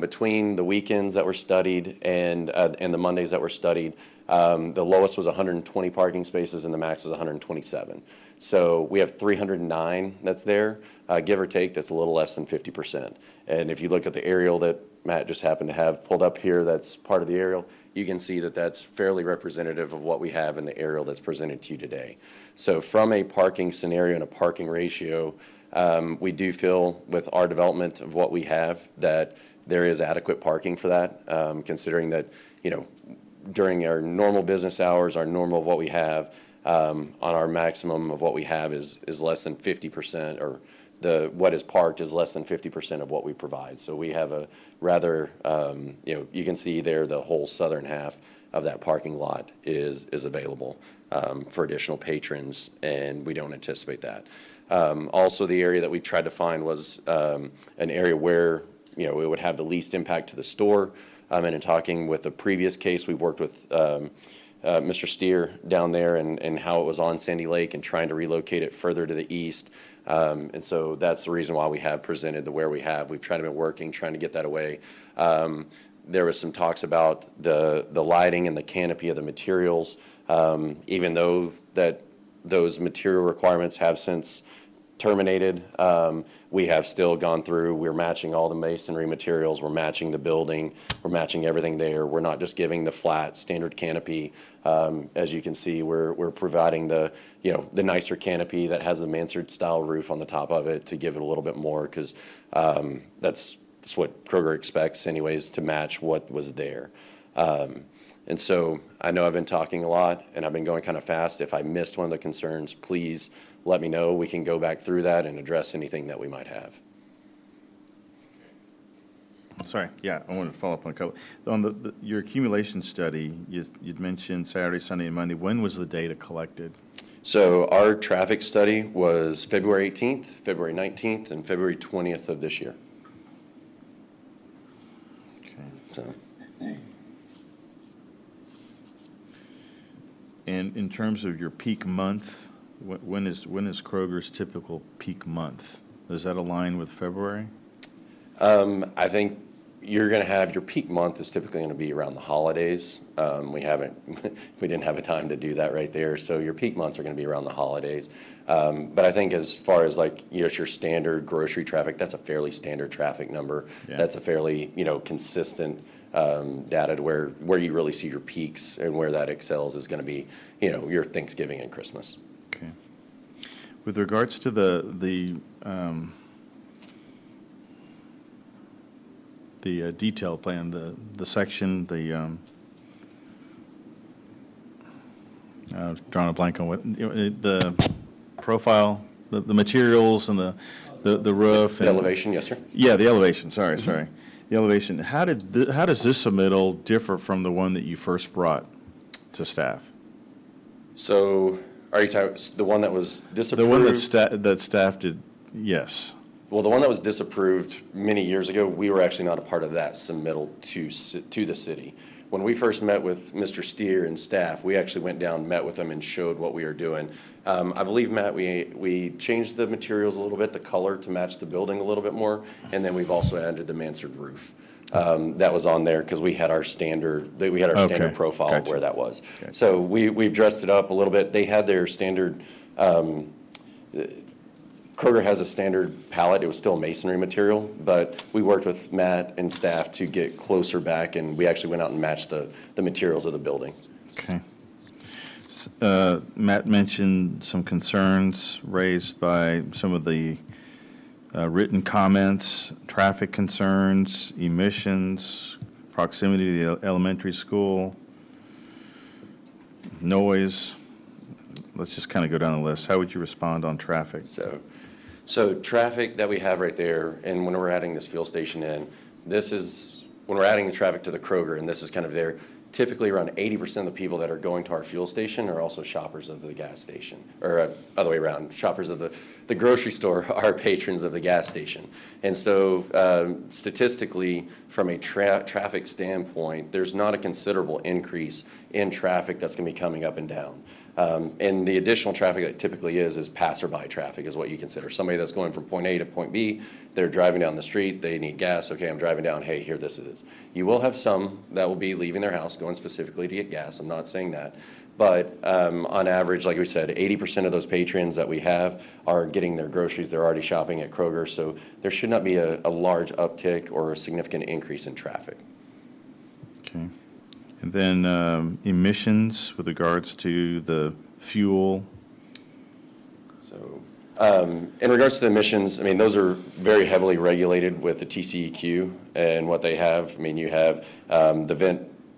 Between the weekends that were studied and the Mondays that were studied, the lowest was 120 parking spaces and the max is 127. So we have 309 that's there, give or take. That's a little less than 50%. And if you look at the aerial that Matt just happened to have pulled up here, that's part of the aerial, you can see that that's fairly representative of what we have in the aerial that's presented to you today. So from a parking scenario and a parking ratio, we do feel with our development of what we have that there is adequate parking for that, considering that, during our normal business hours, our normal of what we have, on our maximum of what we have is less than 50%, or what is parked is less than 50% of what we provide. So we have a rather, you can see there the whole southern half of that parking lot is available for additional patrons, and we don't anticipate that. Also, the area that we tried to find was an area where it would have the least impact to the store. And in talking with the previous case, we've worked with Mr. Steer down there and how it was on Sandy Lake and trying to relocate it further to the east. And so that's the reason why we have presented where we have. We've tried to be working, trying to get that away. There was some talks about the lighting and the canopy of the materials, even though that those material requirements have since terminated. We have still gone through, we're matching all the masonry materials, we're matching the building, we're matching everything there. We're not just giving the flat standard canopy. As you can see, we're providing the nicer canopy that has the mansard style roof on the top of it to give it a little bit more, because that's what Kroger expects anyways, to match what was there. And so I know I've been talking a lot and I've been going kind of fast. If I missed one of the concerns, please let me know. We can go back through that and address anything that we might have. Sorry, yeah, I wanted to follow up on a couple. On your accumulation study, you'd mentioned Saturday, Sunday, and Monday. When was the data collected? So our traffic study was February 18th, February 19th, and February 20th of this year. Okay. So. And in terms of your peak month, when is Kroger's typical peak month? Does that align with February? I think you're going to have your peak month is typically going to be around the holidays. We didn't have a time to do that right there. So your peak months are going to be around the holidays. But I think as far as like your standard grocery traffic, that's a fairly standard traffic number. Yeah. That's a fairly consistent data to where you really see your peaks, and where that excels is going to be your Thanksgiving and Christmas. Okay. With regards to the detail plan, the section, drawing a blank on what the profile, the materials, and the roof. The elevation, yes, sir. Yeah, the elevation. Sorry. The elevation. How does this submittal differ from the one that you first brought to staff? So, are you talking the one that was disapproved? The one that staff did, yes. Well, the one that was disapproved many years ago, we were actually not a part of that submittal to the city. When we first met with Mr. Steer and staff, we actually went down, met with them, and showed what we were doing. I believe, Matt, we changed the materials a little bit, the color to match the building a little bit more, and then we've also added the mansard roof. That was on there because we had our standard standard profile of where that was. Gotcha. So we've dressed it up a little bit. They had their standard. Kroger has a standard pallet. It was still masonry material, but we worked with Matt and staff to get closer back, and we actually went out and matched the materials of the building. Okay. Matt mentioned some concerns raised by some of the written comments, traffic concerns, emissions, proximity to the elementary school, noise. Let's just kind of go down the list. How would you respond on traffic? So traffic that we have right there, and when we're adding this fuel station in, this is, when we're adding the traffic to the Kroger, and this is kind of there, typically around 80% of the people that are going to our fuel station are also shoppers of the gas station, or other way around, shoppers of the grocery store are patrons of the gas station. And so statistically, from a traffic standpoint, there's not a considerable increase in traffic that's going to be coming up and down. And the additional traffic that typically is passerby traffic is what you consider. Somebody that's going from point A to point B, they're driving down the street, they need gas, okay, I'm driving down, hey, here this is. You will have some that will be leaving their house, going specifically to get gas, I'm not saying that. But on average, like we said, 80% of those patrons that we have are getting their groceries, they're already shopping at Kroger, so there should not be a large uptick or a significant increase in traffic. Okay. And then emissions with regards to the fuel. So in regards to the emissions, I mean, those are very heavily regulated with the TCEQ and what they have. I mean, you have the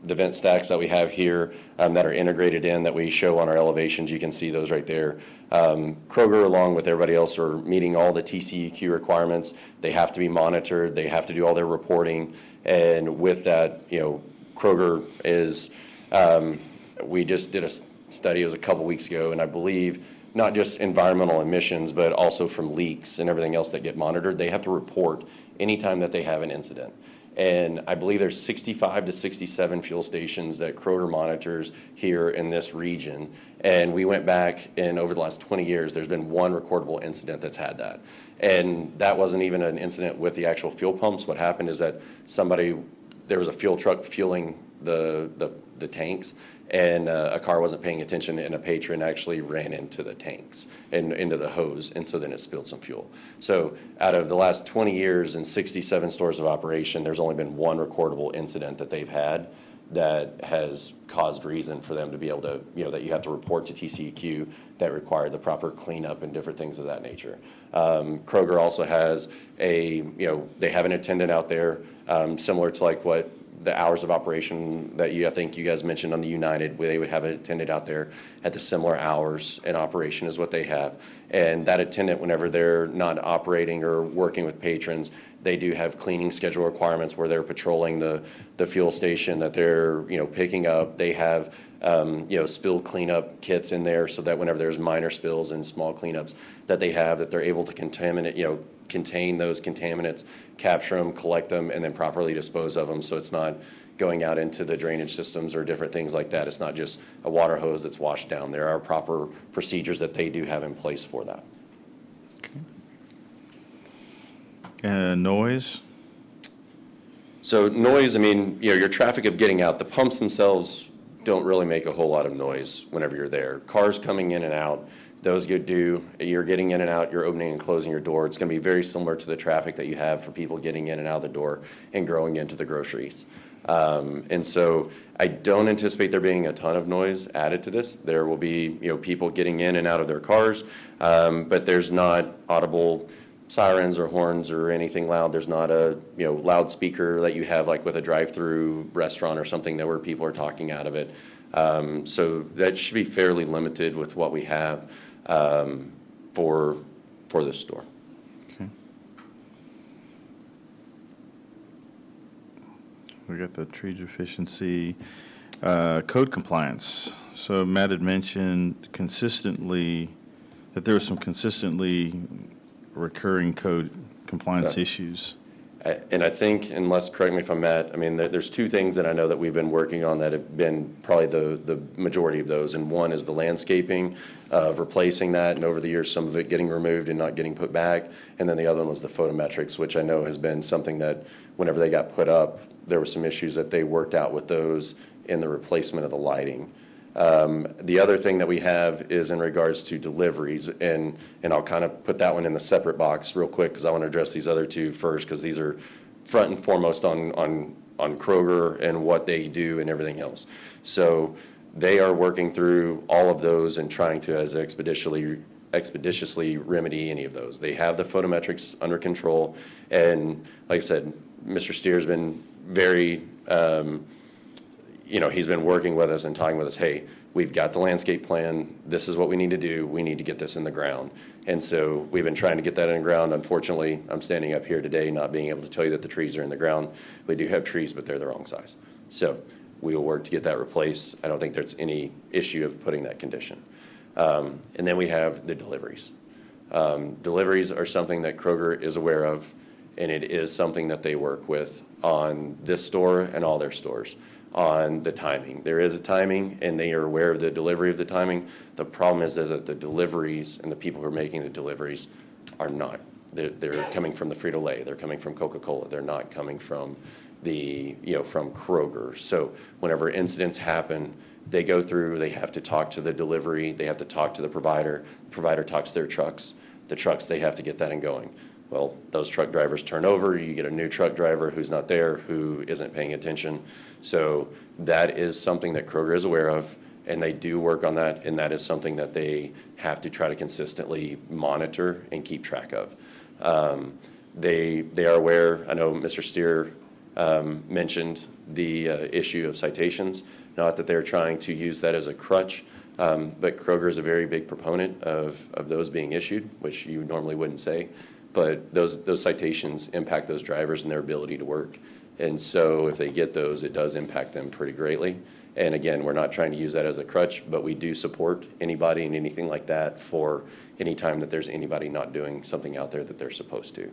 the vent stacks that we have here that are integrated in that we show on our elevations. You can see those right there. Kroger, along with everybody else, are meeting all the TCEQ requirements. They have to be monitored. They have to do all their reporting. And with that, you know, Kroger is, we just did a study, it was a couple weeks ago, and I believe not just environmental emissions, but also from leaks and everything else that get monitored. They have to report anytime that they have an incident. And I believe there's 65 to 67 fuel stations that Kroger monitors here in this region. And we went back, and over the last 20 years, there's been one recordable incident that's had that. And that wasn't even an incident with the actual fuel pumps. What happened is that there was a fuel truck fueling the tanks, and a car wasn't paying attention, and a patron actually ran into the tanks and into the hose, and so then it spilled some fuel. So out of the last 20 years and 67 stores of operation, there's only been one recordable incident that they've had that has caused reason for them to be able to, you know, that you have to report to TCEQ that require the proper cleanup and different things of that nature. Kroger also has they have an attendant out there, similar to like what the hours of operation that I think you guys mentioned on the United, where they would have an attendant out there at the similar hours in operation as what they have. And that attendant, whenever they're not operating or working with patrons, they do have cleaning schedule requirements where they're patrolling the fuel station that they're, you know, picking up. They have, spill cleanup kits in there so that whenever there's minor spills and small cleanups that they're able to contain those contaminants, capture them, collect them, and then properly dispose of them, so it's not going out into the drainage systems or different things like that. It's not just a water hose that's washed down. There are proper procedures that they do have in place for that. Noise? So noise, I mean, you know, your traffic of getting out, the pumps themselves don't really make a whole lot of noise whenever you're there. Cars coming in and out, those you're getting in and out, you're opening and closing your door. It's going to be very similar to the traffic that you have for people getting in and out of the door and growing into the groceries. And so I don't anticipate there being a ton of noise added to this. There will be, you know, people getting in and out of their cars, but there's not audible sirens or horns or anything loud. There's not a, you know, loudspeaker that you have like with a drive-through restaurant or something where people are talking out of it. So that should be fairly limited with what we have for this store. Okay. We got the tree deficiency, code compliance. So Matt had mentioned consistently that there were some consistently recurring code compliance issues. And I think, unless, correct me if I'm Matt, I mean, there's two things that I know that we've been working on that have been probably the majority of those. And one is the landscaping of replacing that, and over the years, some of it getting removed and not getting put back. And then the other one was the photometrics, which I know has been something that whenever they got put up, there were some issues that they worked out with those in the replacement of the lighting. The other thing that we have is in regards to deliveries, and I'll kind of put that one in the separate box real quick because I want to address these other two first, because these are front and foremost on Kroger and what they do and everything else. So they are working through all of those and trying to as expeditiously remedy any of those. They have the photometrics under control, and like I said, Mr. Steer's been very he's been working with us and talking with us, hey, we've got the landscape plan. This is what we need to do. We need to get this in the ground. And so we've been trying to get that in the ground. Unfortunately, I'm standing up here today not being able to tell you that the trees are in the ground. We do have trees, but they're the wrong size. So we will work to get that replaced. I don't think there's any issue of putting that condition. And then we have the deliveries. Deliveries are something that Kroger is aware of, and it is something that they work with on this store and all their stores. On the timing. There is a timing, and they are aware of the delivery of the timing. The problem is that the deliveries and the people who are making the deliveries are not. They're coming from the Frito-Lay. They're coming from Coca-Cola. They're not coming from from Kroger. So whenever incidents happen, they go through, they have to talk to the delivery, they have to talk to the provider. The provider talks to their trucks. The trucks, they have to get that and going. Well, those truck drivers turn over, you get a new truck driver who's not there, who isn't paying attention. So that is something that Kroger is aware of, and they do work on that, and that is something that they have to try to consistently monitor and keep track of. They are aware, I know Mr. Steer mentioned the issue of citations. Not that they're trying to use that as a crutch, but Kroger is a very big proponent of those being issued, which you normally wouldn't say. But those citations impact those drivers and their ability to work. And so if they get those, it does impact them pretty greatly. And again, we're not trying to use that as a crutch, but we do support anybody and anything like that for any time that there's anybody not doing something out there that they're supposed to.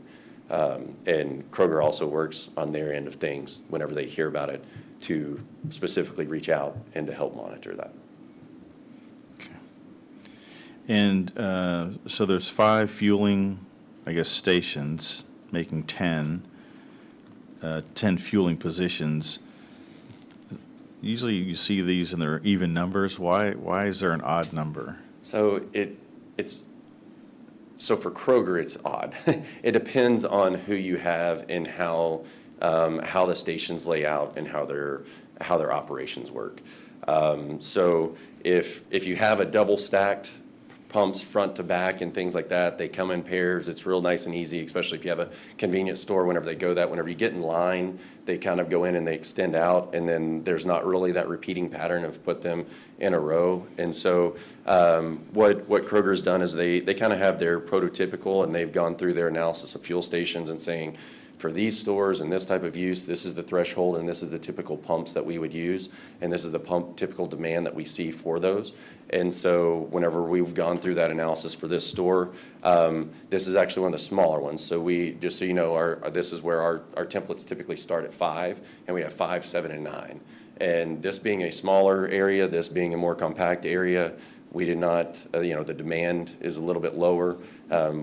And Kroger also works on their end of things whenever they hear about it to specifically reach out and to help monitor that. And so there's 5 fueling, I guess, stations, making 10 fueling positions. Usually you see these and they're even numbers. Why is there an odd number? So so for Kroger, it's odd. It depends on who you have and how the stations lay out and how their operations work. So if you have a double stacked pumps front to back and things like that, they come in pairs. It's real nice and easy, especially if you have a convenience store. Whenever you get in line, they kind of go in and they extend out, and then there's not really that repeating pattern of put them in a row. And so what Kroger's done is they kind of have their prototypical, and they've gone through their analysis of fuel stations and saying, for these stores and this type of use, this is the threshold and this is the typical pumps that we would use, and this is the typical demand that we see for those. And so whenever we've gone through that analysis for this store, this is actually one of the smaller ones. So just so you know, this is where our templates typically start at 5, and we have 5, 7, and 9. And this being a smaller area, this being a more compact area, we did not, the demand is a little bit lower.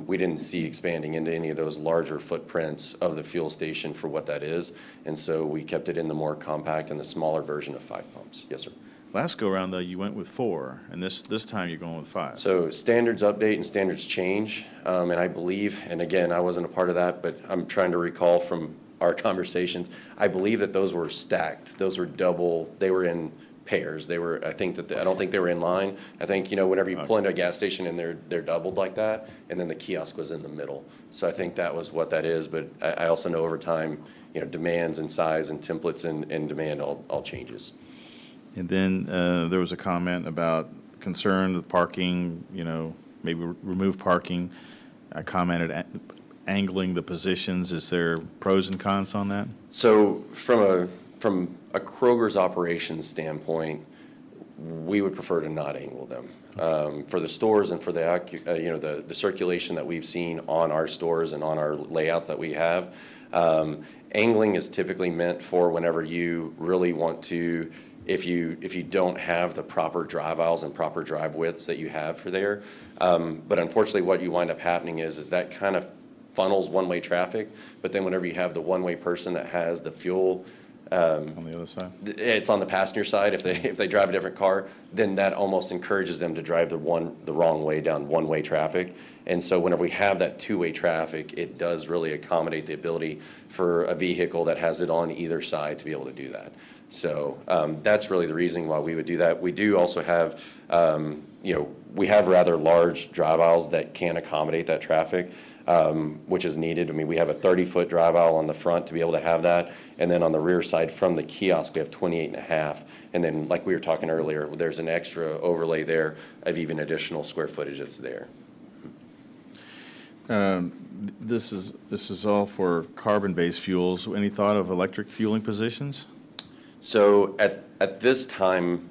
We didn't see expanding into any of those larger footprints of the fuel station for what that is. And so we kept it in the more compact and the smaller version of 5 pumps. Yes, sir. Last go around though, you went with 4, and this time you're going with 5. So standards update and standards change. And I believe, and again, I wasn't a part of that, but I'm trying to recall from our conversations, I believe that those were stacked. Those were double, they were in pairs. I don't think they were in line. I think, whenever you pull into a gas station and they're doubled like that, and then the kiosk was in the middle. So I think that was what that is. But I also know over time, demands and size and templates and demand all changes. And then there was a comment about concern with parking, maybe remove parking. I commented angling the positions. Is there pros and cons on that? So from a Kroger's operations standpoint, we would prefer to not angle them. For the stores and for the circulation that we've seen on our stores and on our layouts that we have, angling is typically meant for whenever you really want to, if you don't have the proper drive aisles and proper drive widths that you have for there. But unfortunately, what you wind up happening is that kind of funnels one-way traffic. But then whenever you have the one-way person that has the fuel, on the other side, it's on the passenger side. If they drive a different car, then that almost encourages them to drive the wrong way down one-way traffic. And so whenever we have that two-way traffic, it does really accommodate the ability for a vehicle that has it on either side to be able to do that. So that's really the reason why we would do that. We do also have, we have rather large drive aisles that can accommodate that traffic, which is needed. I mean, we have a 30-foot drive aisle on the front to be able to have that. And then on the rear side from the kiosk, we have 28.5. And then, like we were talking earlier, there's an extra overlay there of even additional square footage that's there. This is all for carbon-based fuels. Any thought of electric fueling positions? So at this time,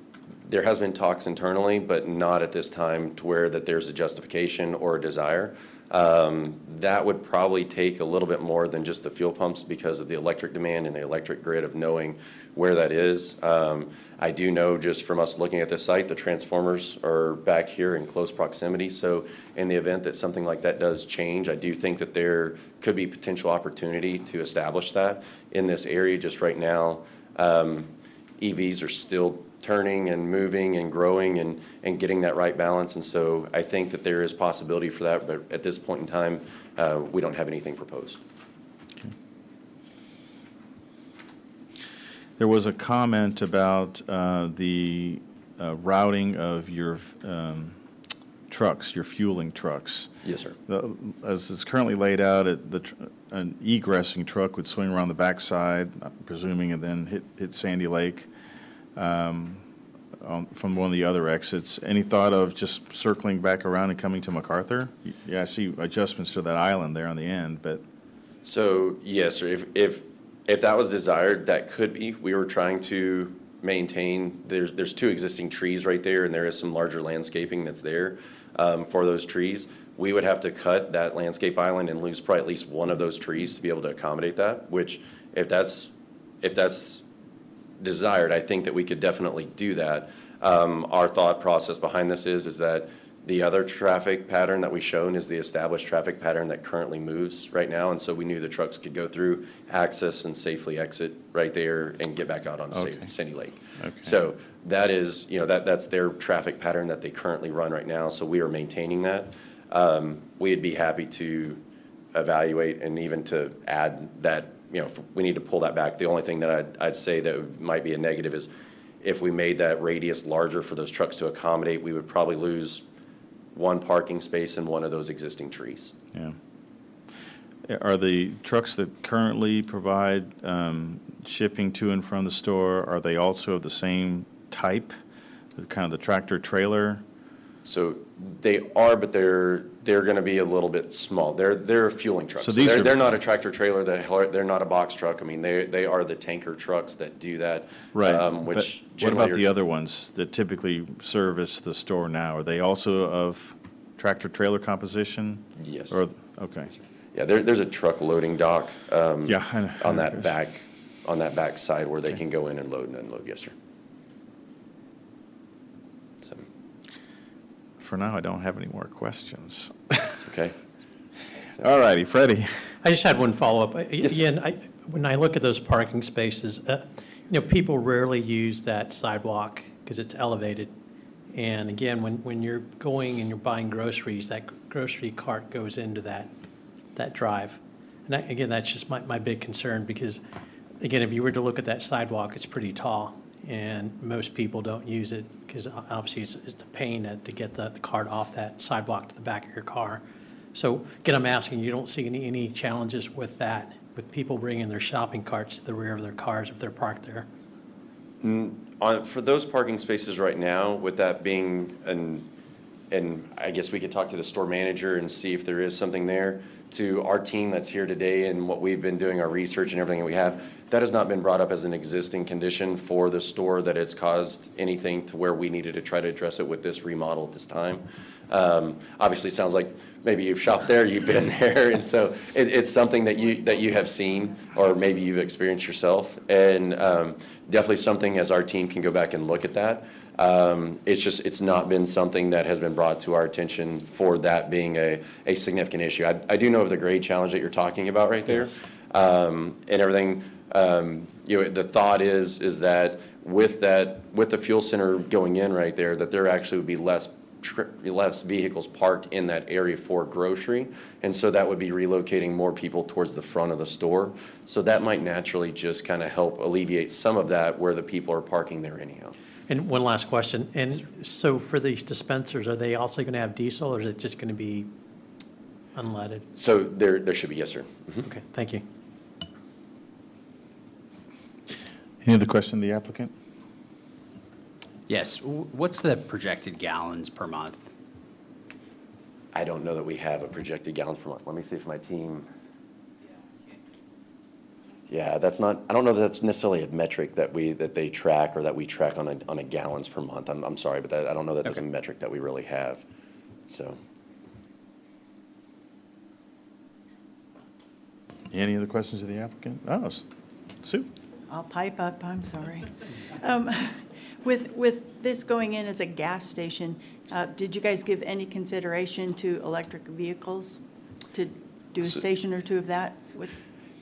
there has been talks internally, but not at this time to where that there's a justification or a desire. That would probably take a little bit more than just the fuel pumps because of the electric demand and the electric grid of knowing where that is. I do know just from us looking at the site, the transformers are back here in close proximity. So in the event that something like that does change, I do think that there could be potential opportunity to establish that in this area. Just right now, EVs are still turning and moving and growing and getting that right balance. And so I think that there is possibility for that, but at this point in time, we don't have anything proposed. Okay. There was a comment about the routing of your trucks, your fueling trucks. Yes, sir. As it's currently laid out, an egressing truck would swing around the backside, I'm presuming, and then hit Sandy Lake from one of the other exits. Any thought of just circling back around and coming to MacArthur? Yeah, I see adjustments to that island there on the end, but. So, yes, sir. If that was desired, that could be. We were trying to maintain, there's two existing trees right there, and there is some larger landscaping that's there for those trees. We would have to cut that landscape island and lose probably at least one of those trees to be able to accommodate that, which if that's desired, I think that we could definitely do that. Our thought process behind this is that the other traffic pattern that we shown is the established traffic pattern that currently moves right now, and so we knew the trucks could go through, access, and safely exit right there and get back out on Sandy Lake. Okay. So that is, that's their traffic pattern that they currently run right now, so we are maintaining that. We'd be happy to evaluate and even to add that, if we need to pull that back. The only thing that I'd say that might be a negative is if we made that radius larger for those trucks to accommodate, we would probably lose one parking space in one of those existing trees. Yeah. Are the trucks that currently provide shipping to and from the store, are they also of the same type, kind of the tractor trailer? So they are, but they're going to be a little bit small. They're fueling trucks. So they're not a tractor trailer. They're not a box truck. I mean, they are the tanker trucks that do that. Right. Which what about the other ones that typically service the store now? Are they also of tractor trailer composition? Yes. Or okay. Yeah, there's a truck loading dock. Yeah. On that back side where they can go in and load and unload. Yes, sir. So. For now, I don't have any more questions. It's okay. All righty, Freddie. I just had one follow-up. Yes, Again, when I look at those parking spaces, people rarely use that sidewalk because it's elevated. And again, when you're going and you're buying groceries, that grocery cart goes into that drive. And again, that's just my big concern because, again, if you were to look at that sidewalk, it's pretty tall. And most people don't use it because obviously it's a pain to get the cart off that sidewalk to the back of your car. So again, I'm asking, you don't see any challenges with that, with people bringing their shopping carts to the rear of their cars if they're parked there? For those parking spaces right now, with that being and I guess we could talk to the store manager and see if there is something there. To our team that's here today and what we've been doing, our research and everything that we have, that has not been brought up as an existing condition for the store that it's caused anything to where we needed to try to address it with this remodel at this time. Obviously, it sounds like maybe you've shopped there, you've been there, and so it's something that you have seen or maybe you've experienced yourself, and definitely something as our team can go back and look at that. It's not been something that has been brought to our attention for that being a significant issue. I do know of the grade challenge that you're talking about right there, and everything. The thought is that with the fuel center going in right there, that there actually would be less vehicles parked in that area for grocery, and so that would be relocating more people towards the front of the store. So that might naturally just kind of help alleviate some of that where the people are parking there anyhow. And one last question. And so for these dispensers, are they also going to have diesel or is it just going to be unleaded? So there should be, yes, sir. Mm-hmm. Okay, thank you. Any other question to the applicant? Yes. What's the projected gallons per month? I don't know that we have a projected gallons per month. Let me see if my team. Yeah, that's not. I don't know that that's necessarily a metric that they track or that we track on a gallons per month. I'm sorry, but I don't know that that's a metric that we really have. So. Any other questions of the applicant? Oh, Sue. I'll pipe up, I'm sorry. With this going in as a gas station, did you guys give any consideration to electric vehicles to do a station or two of that with?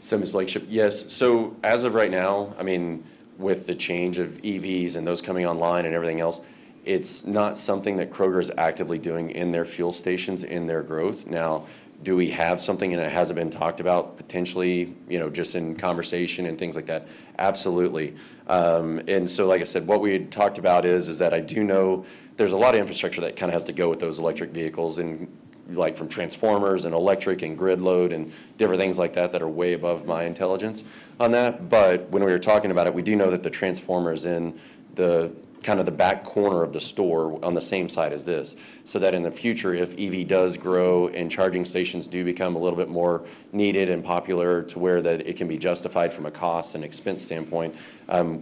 So, Ms. Blankenship, yes. So as of right now, I mean, with the change of EVs and those coming online and everything else, it's not something that Kroger is actively doing in their fuel stations in their growth. Now, Do we have something and it hasn't been talked about potentially, just in conversation and things like that? Absolutely. And so, like I said, what we had talked about is that I do know there's a lot of infrastructure that kind of has to go with those electric vehicles, and like from transformers and electric and grid load and different things like that are way above my intelligence on that. But when we were talking about it, we do know that the transformer is in the kind of the back corner of the store on the same side as this, so that in the future, if EV does grow and charging stations do become a little bit more needed and popular to where that it can be justified from a cost and expense standpoint,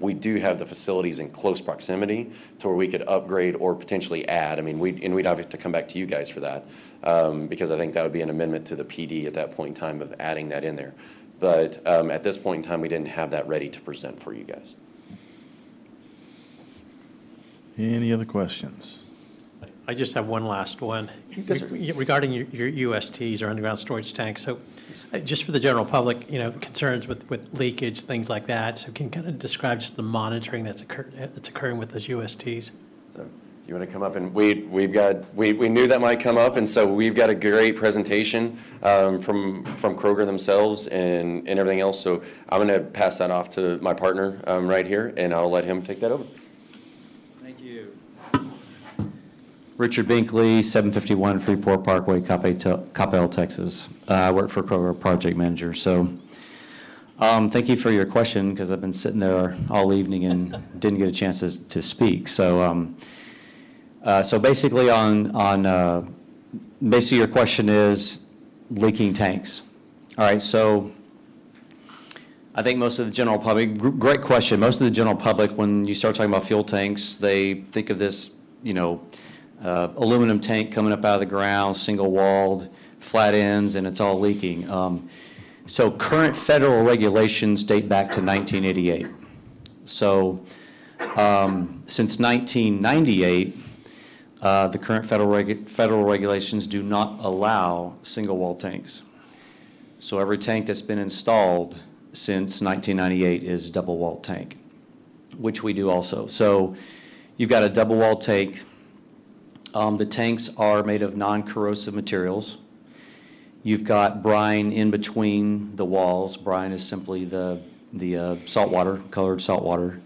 we do have the facilities in close proximity to where we could upgrade or potentially add. I mean, we'd have to come back to you guys for that, because I think that would be an amendment to the PD at that point in time of adding that in there. But at this point in time, we didn't have that ready to present for you guys. Any other questions? I just have one last one. Yes, sir. Regarding your USTs or underground storage tanks. So just for the general public, concerns with leakage, things like that. So can you kind of describe just the monitoring that's occurring with those USTs? So you want to come up? And we knew that might come up, and so we've got a great presentation from Kroger themselves and everything else. So I'm going to pass that off to my partner right here, and I'll let him take that over. Richard Binkley, 751 Freeport Parkway, Coppell, Texas. I work for Kroger, project manager. So thank you for your question, because I've been sitting there all evening and didn't get a chance to speak. So so basically basically your question is leaking tanks. All right, so I think most of the general public, great question. Most of the general public, when you start talking about fuel tanks, they think of this, aluminum tank coming up out of the ground, single-walled, flat ends, and it's all leaking. So current federal regulations date back to 1988. So since 1998, the current federal regulations do not allow single-wall tanks. So every tank that's been installed since 1998 is double-wall tank, which we do also. So you've got a double-wall tank. The tanks are made of non-corrosive materials. You've got brine in between the walls. Brine is simply the salt water, colored salt water.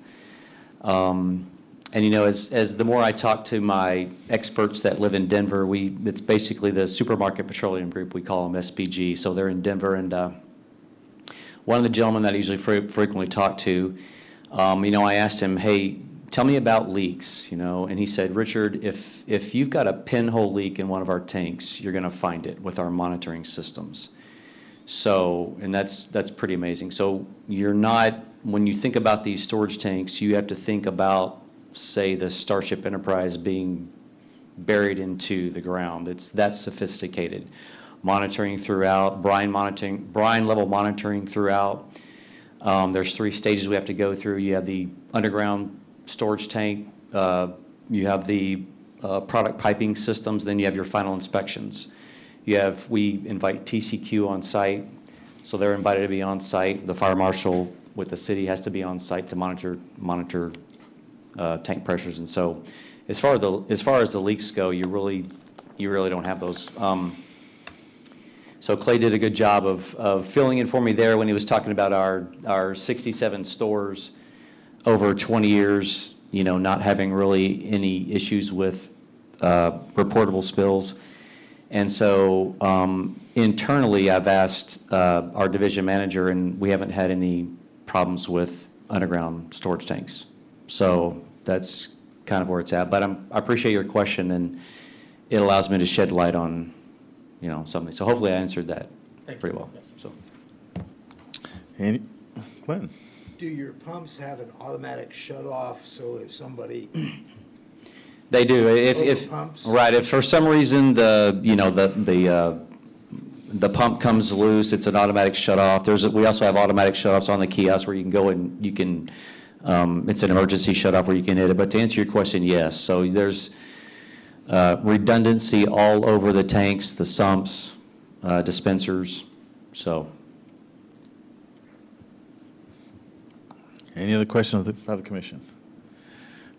And as the more I talk to my experts that live in Denver, it's basically the Supermarket Petroleum Group. We call them SPG. So they're in Denver, and one of the gentlemen that I usually frequently talk to, I asked him, hey, tell me about leaks, and he said, Richard, if you've got a pinhole leak in one of our tanks, you're going to find it with our monitoring systems. So, and that's pretty amazing. So when you think about these storage tanks, you have to think about, say, the Starship Enterprise being buried into the ground. It's that sophisticated. Monitoring throughout, brine level monitoring throughout. There's 3 stages we have to go through. You have the underground storage tank, you have the product piping systems, then you have your final inspections. We invite TCQ on site, so they're invited to be on site. The fire marshal with the city has to be on site to monitor tank pressures. And so as far as the leaks go, you really don't have those. So Clay did a good job of filling in for me there when he was talking about our 67 stores over 20 years, not having really any issues with reportable spills. And so internally, I've asked our division manager, and we haven't had any problems with underground storage tanks. So that's kind of where it's at. But I appreciate your question, and it allows me to shed light on, something. So hopefully I answered that pretty well. So. Andy, Clinton. Do your pumps have an automatic shut-off, so if somebody... They do. If for some reason the pump comes loose, it's an automatic shut-off. We also have automatic shut-offs on the kiosk where you can go and you can, it's an emergency shut-off where you can hit it. But to answer your question, yes. So there's redundancy all over the tanks, the sumps, dispensers, so... Any other questions by the commission?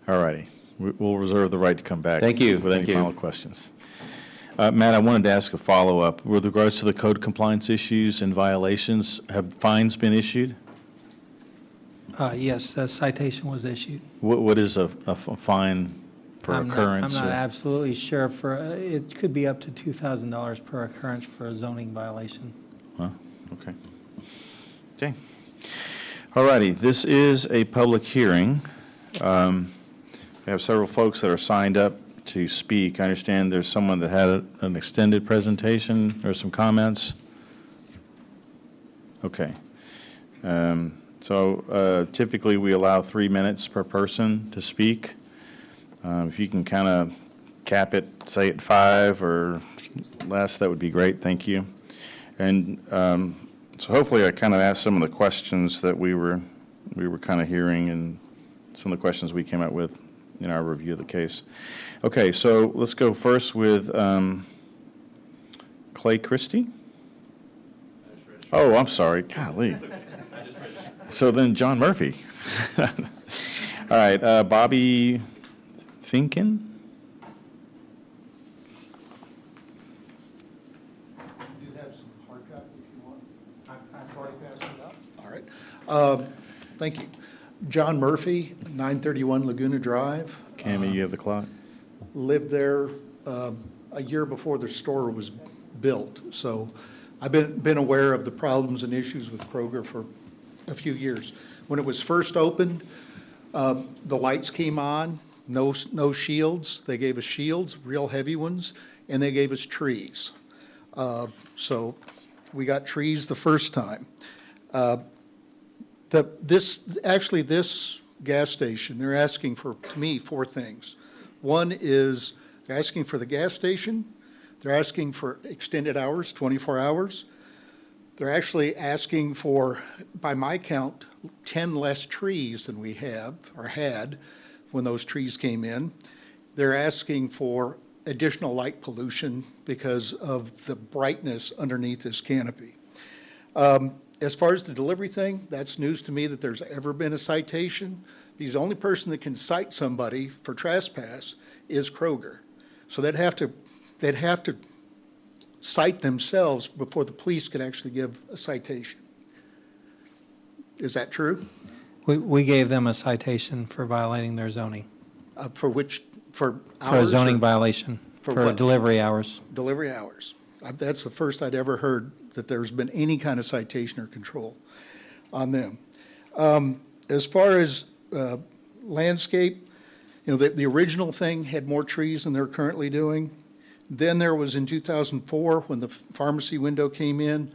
All righty. We'll reserve the right to come back. Thank you. With any Thank you. final questions. Matt, I wanted to ask a follow-up. With regards to the code compliance issues and violations, have fines been issued? Yes, a citation was issued. What is a fine for occurrence? I'm not or- absolutely sure for, it could be up to $2,000 per occurrence for a zoning violation. Well, okay. Okay. All righty, this is a public hearing. We have several folks that are signed up to speak. I understand there's someone that had an extended presentation or some comments. Okay. So typically we allow 3 minutes per person to speak. If you can kind of cap it, say at 5 or less, that would be great. Thank you. And so hopefully I kind of asked some of the questions that we were kind of hearing and some of the questions we came up with in our review of the case. Okay, so let's go first with Clay Christie. Oh, I'm sorry. Golly. So then John Murphy. All right, Bobby Finken. All right. Thank you. John Murphy, 931 Laguna Drive. Cammy, you have the clock. Lived there a year before the store was built. So I've been aware of the problems and issues with Kroger for a few years. When it was first opened, the lights came on, no shields. They gave us shields, real heavy ones, and they gave us trees. So we got trees the first time. This gas station, they're asking for, to me, 4 things. One is they're asking for the gas station. They're asking for extended hours, 24 hours. They're actually asking for, by my count, 10 less trees than we have or had when those trees came in. They're asking for additional light pollution because of the brightness underneath this canopy. As far as the delivery thing, that's news to me that there's ever been a citation. The only person that can cite somebody for trespass is Kroger. So they'd have to cite themselves before the police could actually give a citation. Is that true? We gave them a citation for violating their zoning. For which, for hours? For a zoning or violation, for for what? delivery hours. Delivery hours. That's the first I'd ever heard that there's been any kind of citation or control on them. As far as landscape, the original thing had more trees than they're currently doing. Then there was in 2004 when the pharmacy window came in,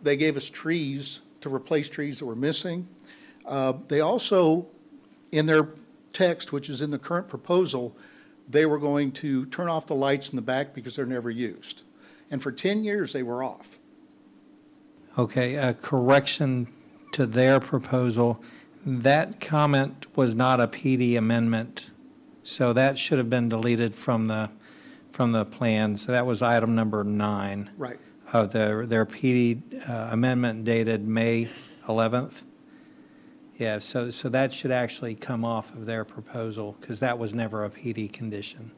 they gave us trees to replace trees that were missing. They also, in their text, which is in the current proposal, they were going to turn off the lights in the back because they're never used. And for 10 years, they were off. Okay, a correction to their proposal. That comment was not a PD amendment, so that should have been deleted from the plan. So that was item number 9. Right. Of their PD amendment dated May 11th. Yeah, so that should actually come off of their proposal because that was never a PD condition.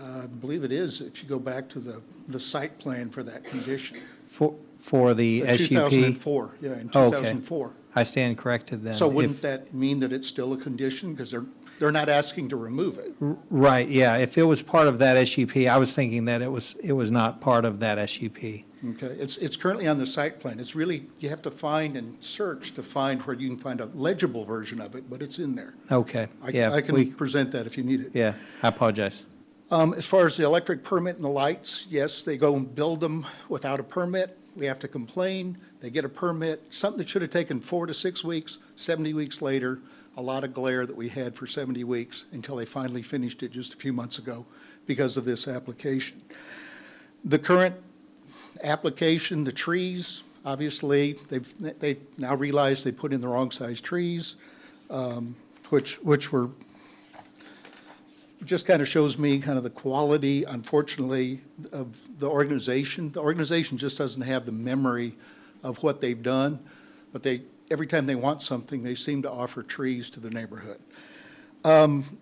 I believe it is if you go back to the site plan for that condition. For the SUP? 2004, yeah, in Oh, 2004. okay. I stand corrected then. So wouldn't that mean that it's still a condition? Because they're not asking to remove it. Right, yeah. If it was part of that SUP, I was thinking that it was not part of that SUP. Okay, it's currently on the site plan. It's really, you have to find and search to find where you can find a legible version of it, but it's in there. Okay, yeah. I can present that if you need it. Yeah, I apologize. As far as the electric permit and the lights, yes, they go and build them without a permit. We have to complain. They get a permit. Something that should have taken 4 to 6 weeks, 70 weeks later, a lot of glare that we had for 70 weeks until they finally finished it just a few months ago because of this application. The current application, the trees, obviously, they now realize they put in the wrong size trees, which were just kind of shows me kind of the quality, unfortunately, of the organization. The organization just doesn't have the memory of what they've done, but every time they want something, they seem to offer trees to the neighborhood.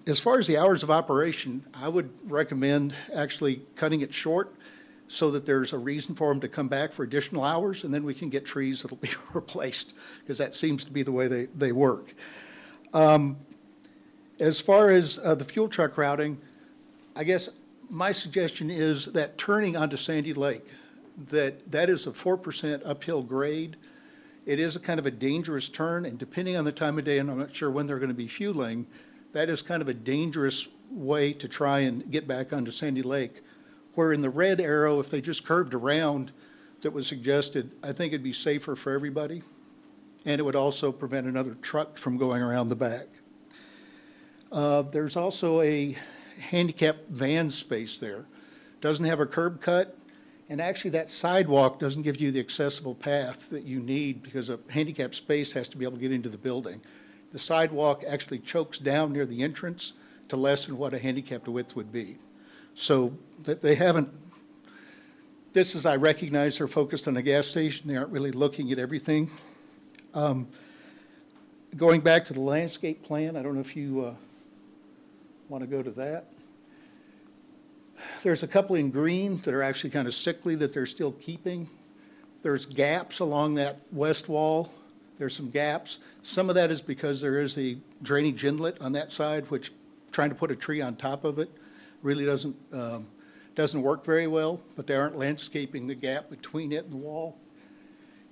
As far as the hours of operation, I would recommend actually cutting it short so that there's a reason for them to come back for additional hours, and then we can get trees that'll be replaced, because that seems to be the way they work. As far as the fuel truck routing, I guess my suggestion is that turning onto Sandy Lake, that is a 4% uphill grade. It is a kind of a dangerous turn, and depending on the time of day, and I'm not sure when they're going to be fueling, that is kind of a dangerous way to try and get back onto Sandy Lake. Where in the red arrow, if they just curved around that was suggested, I think it'd be safer for everybody. And it would also prevent another truck from going around the back. There's also a handicap van space there. Doesn't have a curb cut, and actually that sidewalk doesn't give you the accessible path that you need, because a handicap space has to be able to get into the building. The sidewalk actually chokes down near the entrance to lessen what a handicapped width would be. So they haven't, this is, I recognize they're focused on a gas station. They aren't really looking at everything. Going back to the landscape plan, I don't know if you want to go to that. There's a couple in green that are actually kind of sickly that they're still keeping. There's gaps along that west wall. There's some gaps. Some of that is because there is a drainage inlet on that side, which trying to put a tree on top of it really doesn't work very well, but they aren't landscaping the gap between it and the wall.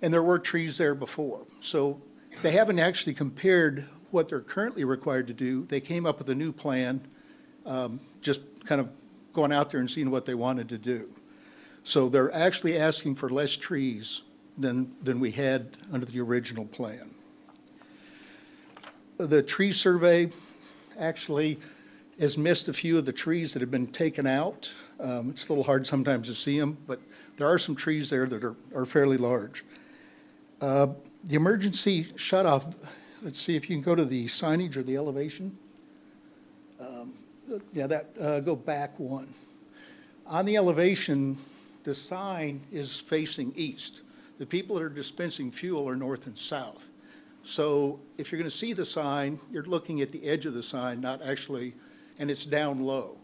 And there were trees there before. So they haven't actually compared what they're currently required to do. They came up with a new plan, just kind of going out there and seeing what they wanted to do. So they're actually asking for less trees than we had under the original plan. The tree survey actually has missed a few of the trees that have been taken out. It's a little hard sometimes to see them, but there are some trees there that are fairly large. The emergency shutoff, let's see if you can go to the signage or the elevation. Yeah, go back one. On the elevation, the sign is facing east. The people that are dispensing fuel are north and south. So if you're going to see the sign, you're looking at the edge of the sign, not actually, and it's down low.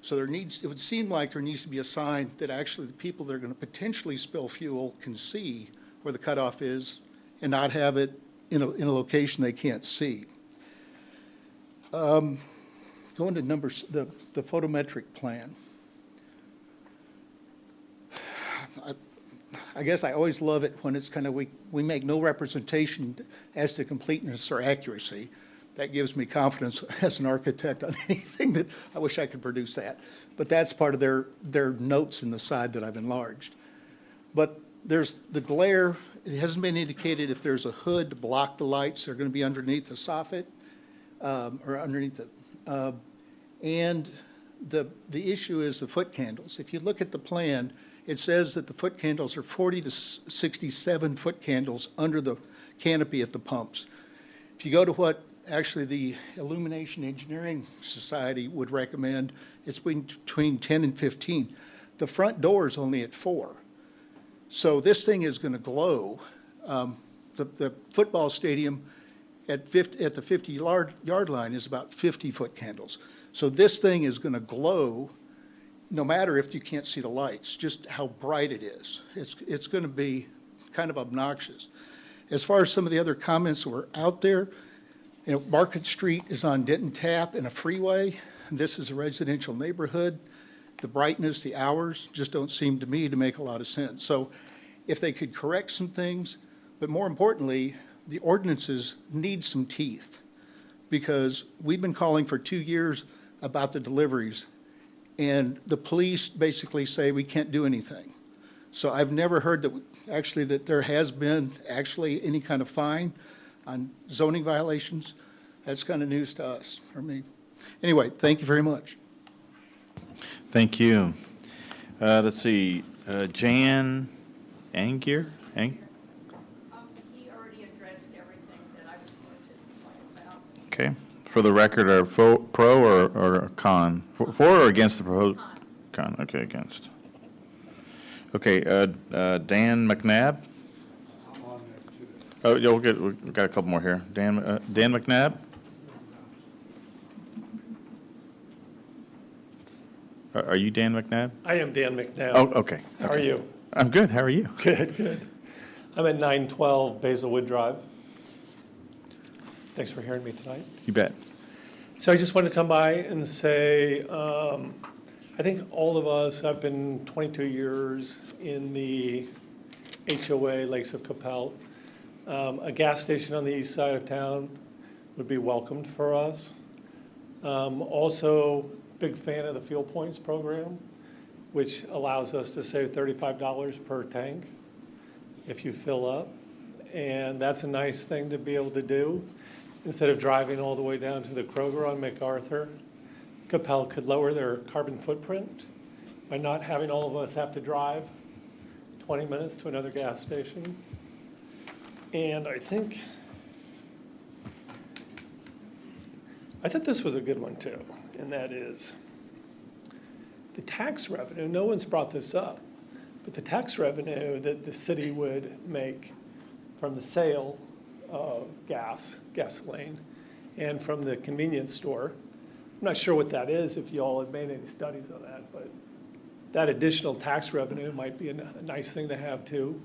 So it would seem like there needs to be a sign that actually the people that are going to potentially spill fuel can see where the cutoff is and not have it in a location they can't see. Going to numbers, the photometric plan. I guess I always love it when it's kind of, we make no representation as to completeness or accuracy. That gives me confidence as an architect on anything that I wish I could produce that. But that's part of their notes in the side that I've enlarged. But there's the glare. It hasn't been indicated if there's a hood to block the lights. They're going to be underneath the soffit or underneath it. And the issue is the foot candles. If you look at the plan, it says that the foot candles are 40 to 67 foot candles under the canopy at the pumps. If you go to what actually the Illumination Engineering Society would recommend, it's between 10 and 15. The front door is only at 4. So this thing is going to glow. The football stadium at the 50-yard line is about 50 foot candles. So this thing is going to glow no matter if you can't see the lights, just how bright it is. It's going to be kind of obnoxious. As far as some of the other comments that were out there, Market Street is on Denton Tap and a freeway. This is a residential neighborhood. The brightness, the hours just don't seem to me to make a lot of sense. So if they could correct some things, but more importantly, the ordinances need some teeth, because we've been calling for 2 years about the deliveries, and the police basically say we can't do anything. So I've never heard that there has been actually any kind of fine on zoning violations. That's kind of news to us, or me. Anyway, thank you very much. Thank you. Let's see, Jan Angier? He already addressed everything that I was going to talk about. Okay. For the record, are pro or con? For or against the proposed? Con. Okay, against. Okay, Dan McNabb? I'm on there too. Oh, yeah, we've got a couple more here. Dan McNabb? Are you Dan McNabb? I am Dan McNabb. Oh, okay. How are you? I'm good. How are you? Good, good. I'm at 912 Basilwood Drive. Thanks for hearing me tonight. You bet. So I just wanted to come by and say, I think all of us, I've been 22 years in the HOA Lakes of Coppell. A gas station on the east side of town would be welcomed for us. Also, big fan of the Fuel Points program, which allows us to save $35 per tank if you fill up. And that's a nice thing to be able to do. Instead of driving all the way down to the Kroger on MacArthur, Coppell could lower their carbon footprint by not having all of us have to drive 20 minutes to another gas station. And I think this was a good one too, and that is the tax revenue. No one's brought this up, but the tax revenue that the city would make from the sale of gasoline, and from the convenience store. I'm not sure what that is, if you all have made any studies on that, but that additional tax revenue might be a nice thing to have too.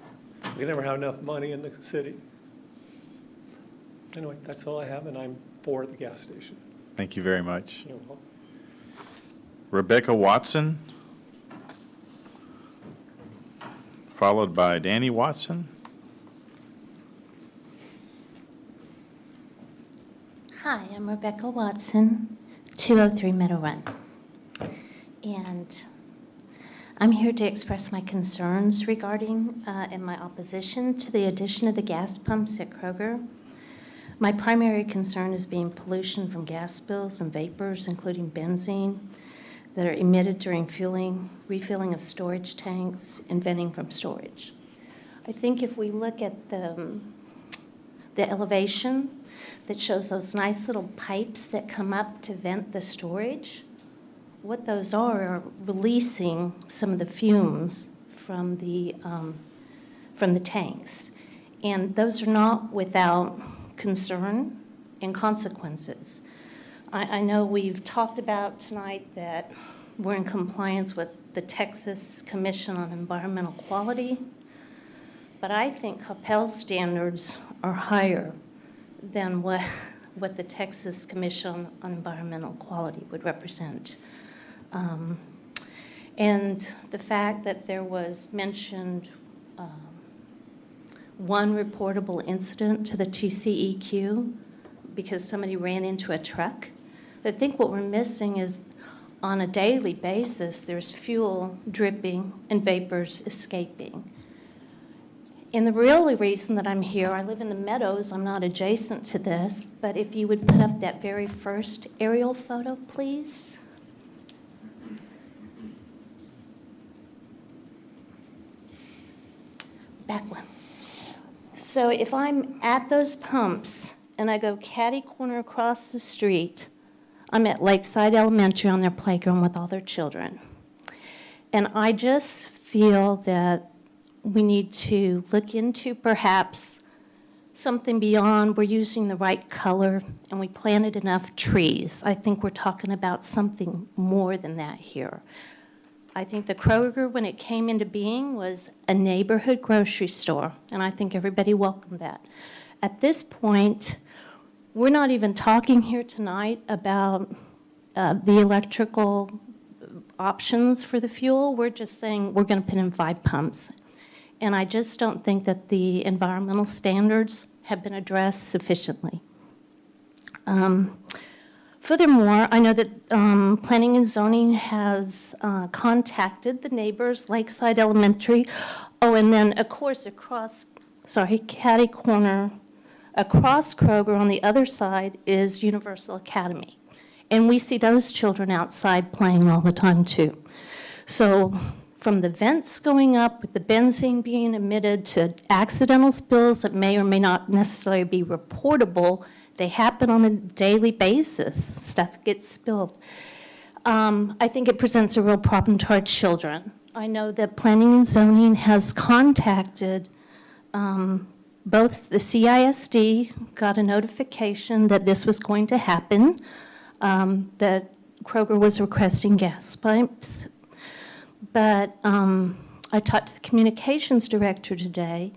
We never have enough money in the city. Anyway, that's all I have, and I'm for the gas station. Thank you very much. You're welcome. Rebecca Watson, followed by Danny Watson. Hi, I'm Rebecca Watson, 203 Meadow Run. And I'm here to express my concerns regarding and my opposition to the addition of the gas pumps at Kroger. My primary concern is being pollution from gas spills and vapors, including benzene, that are emitted during fueling, refilling of storage tanks, and venting from storage. I think if we look at the elevation that shows those nice little pipes that come up to vent the storage, what those are releasing some of the fumes from the tanks. And those are not without concern and consequences. I know we've talked about tonight that we're in compliance with the Texas Commission on Environmental Quality, but I think Coppell's standards are higher than what the Texas Commission on Environmental Quality would represent. And the fact that there was mentioned one reportable incident to the TCEQ because somebody ran into a truck. I think what we're missing is on a daily basis, there's fuel dripping and vapors escaping. And the real reason that I'm here, I live in the Meadows, I'm not adjacent to this, but if you would put up that very first aerial photo, please. Back one. So if I'm at those pumps and I go catty corner across the street, I'm at Lakeside Elementary on their playground with all their children. And I just feel that we need to look into perhaps something beyond we're using the right color and we planted enough trees. I think we're talking about something more than that here. I think the Kroger, when it came into being, was a neighborhood grocery store, and I think everybody welcomed that. At this point, we're not even talking here tonight about the electrical options for the fuel. We're just saying we're going to put in 5 pumps. And I just don't think that the environmental standards have been addressed sufficiently. Furthermore, I know that Planning and Zoning has contacted the neighbors, Lakeside Elementary. Oh, and then, of course, catty corner, across Kroger on the other side is Universal Academy. And we see those children outside playing all the time, too. So from the vents going up with the benzene being emitted to accidental spills that may or may not necessarily be reportable, they happen on a daily basis. Stuff gets spilled. I think it presents a real problem to our children. I know that Planning and Zoning has contacted both the CISD, got a notification that this was going to happen, that Kroger was requesting gas pipes. But I talked to the communications director today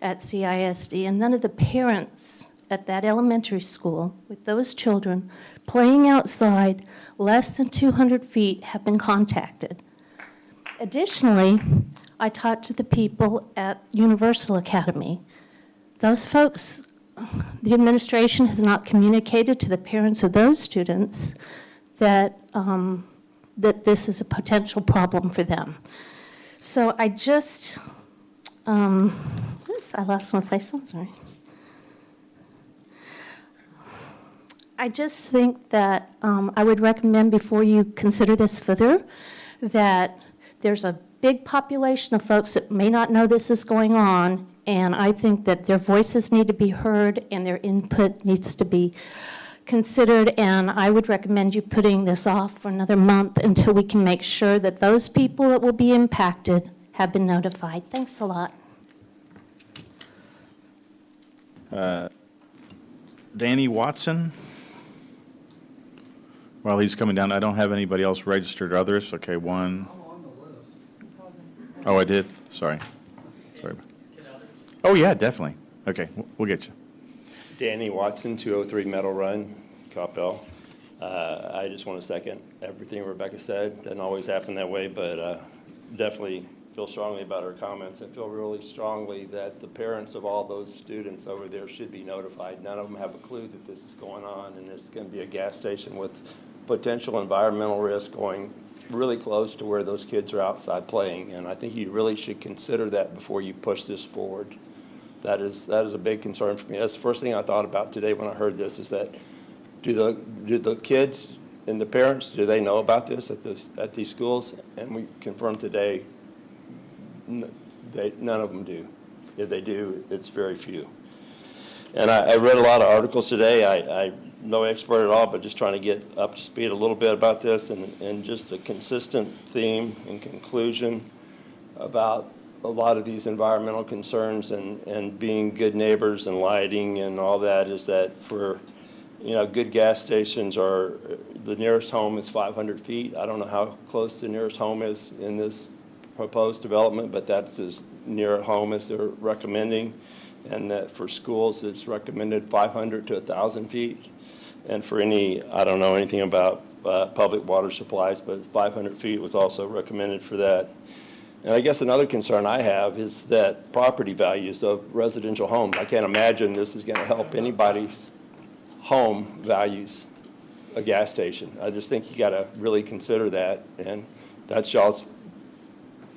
at CISD, and none of the parents at that elementary school with those children playing outside less than 200 feet have been contacted. Additionally, I talked to the people at Universal Academy. Those folks, the administration has not communicated to the parents of those students that, that this is a potential problem for them. So I just, oops, I lost my place, I'm sorry. I just think that I would recommend before you consider this further that there's a big population of folks that may not know this is going on, and I think that their voices need to be heard and their input needs to be considered, and I would recommend you putting this off for another month until we can make sure that those people that will be impacted have been notified. Thanks a lot. Danny Watson? While he's coming down, I don't have anybody else registered. Others? Okay, one. Oh, I did? Sorry. Sorry. Oh, yeah, definitely. Okay, we'll get you. Danny Watson, 203 Meadow Run, Coppell. I just want to second everything Rebecca said. Doesn't always happen that way, but definitely feel strongly about her comments. I feel really strongly that the parents of all those students over there should be notified. None of them have a clue that this is going on, and it's going to be a gas station with potential environmental risk going really close to where those kids are outside playing. And I think you really should consider that before you push this forward. That is a big concern for me. That's the first thing I thought about today when I heard this, is that do the kids and the parents, do they know about this at these schools? And we confirmed today none of them do. If they do, it's very few. And I read a lot of articles today. I'm no expert at all, but just trying to get up to speed a little bit about this, and just a consistent theme and conclusion about a lot of these environmental concerns and being good neighbors and lighting and all that, is that for, good gas stations are, the nearest home is 500 feet. I don't know how close the nearest home is in this proposed development, but that's as near at home as they're recommending. And that for schools, it's recommended 500 to 1,000 feet. And for any, I don't know anything about public water supplies, but 500 feet was also recommended for that. And I guess another concern I have is that property values of residential homes. I can't imagine this is going to help anybody's home values a gas station. I just think you got to really consider that, and that's y'all's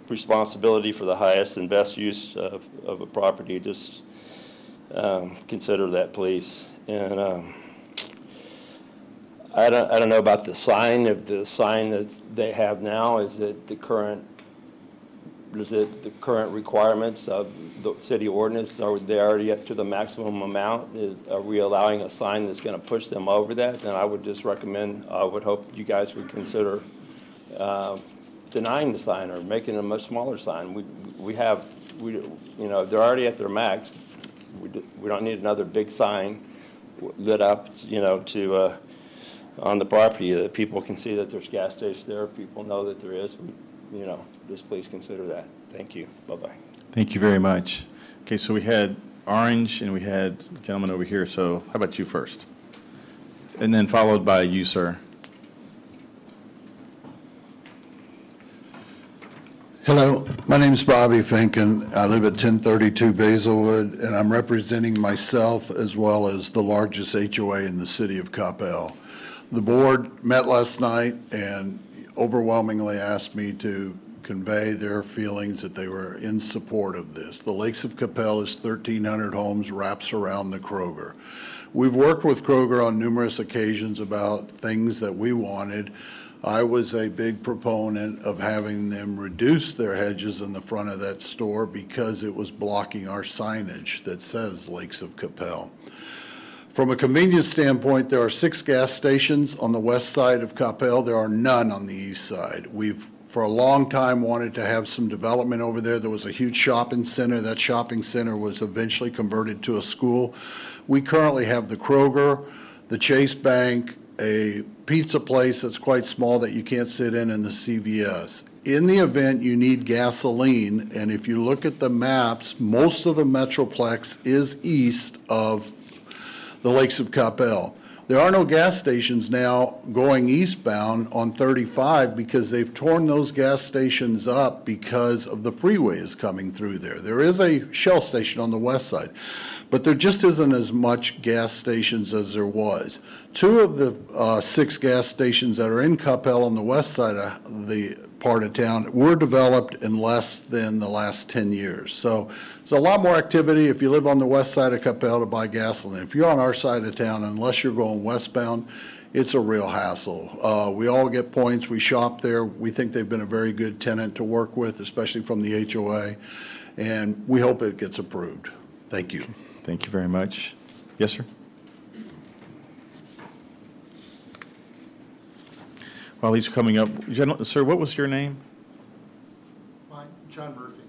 responsibility for the highest and best use of a property. Just consider that, please. And I don't know about the sign. If the sign that they have now, is it the current requirements of the city ordinance? Are they already up to the maximum amount? Are we allowing a sign that's going to push them over that? Then I would just recommend, I would hope you guys would consider denying the sign or making a much smaller sign. They're already at their max. We don't need another big sign lit up, on the property that people can see that there's gas station there. People know that there is. Just please consider that. Thank you. Bye-bye. Thank you very much. Okay, so we had Orange and we had the gentleman over here. So how about you first? And then followed by you, sir. Hello, my name is Bobby Finken. I live at 1032 Basilwood, and I'm representing myself as well as the largest HOA in the city of Coppell. The board met last night and overwhelmingly asked me to convey their feelings that they were in support of this. The Lakes of Coppell is 1,300 homes, wraps around the Kroger. We've worked with Kroger on numerous occasions about things that we wanted. I was a big proponent of having them reduce their hedges in the front of that store because it was blocking our signage that says Lakes of Coppell. From a convenience standpoint, there are 6 gas stations on the west side of Coppell. There are none on the east side. We've, for a long time, wanted to have some development over there. There was a huge shopping center. That shopping center was eventually converted to a school. We currently have the Kroger, the Chase Bank, a pizza place that's quite small that you can't sit in the CVS. In the event you need gasoline, and if you look at the maps, most of the Metroplex is east of the Lakes of Coppell. There are no gas stations now going eastbound on 35 because they've torn those gas stations up because of the freeway is coming through there. There is a Shell station on the west side, but there just isn't as much gas stations as there was. 2 of the 6 gas stations that are in Coppell on the west side of the part of town were developed in less than the last 10 years. So it's a lot more activity if you live on the west side of Coppell to buy gasoline. If you're on our side of town, unless you're going westbound, it's a real hassle. We all get points. We shop there. We think they've been a very good tenant to work with, especially from the HOA, and we hope it gets approved. Thank you. Thank you very much. Yes, sir? While he's coming up, sir, what was your name? John Murphy.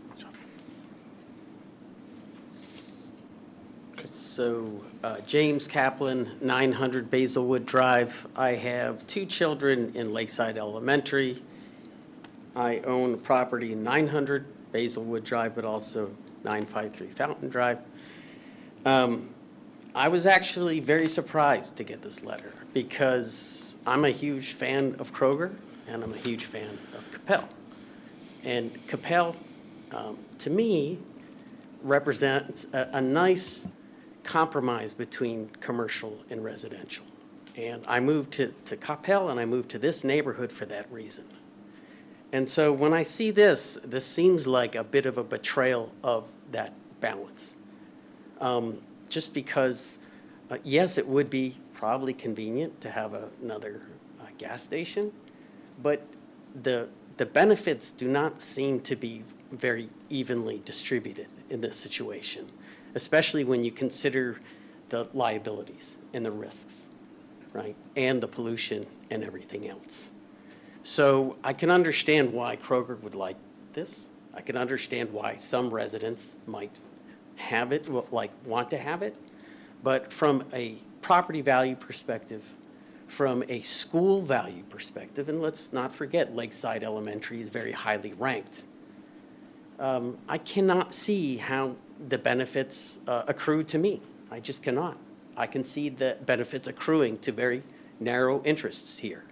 So, James Kaplan, 900 Basilwood Drive. I have 2 children in Lakeside Elementary. I own property in 900 Basilwood Drive, but also 953 Fountain Drive. I was actually very surprised to get this letter because I'm a huge fan of Kroger and I'm a huge fan of Coppell. And Coppell, to me, represents a nice compromise between commercial and residential. And I moved to Coppell and I moved to this neighborhood for that reason. And so when I see this seems like a bit of a betrayal of that balance. Just because, yes, it would be probably convenient to have another gas station, but the benefits do not seem to be very evenly distributed in this situation, especially when you consider the liabilities and the risks, right? And the pollution and everything else. So I can understand why Kroger would like this. I can understand why some residents might have it, want to have it. But from a property value perspective, from a school value perspective, and let's not forget Lakeside Elementary is very highly ranked, I cannot see how the benefits accrue to me. I just cannot. I can see the benefits accruing to very narrow interests here.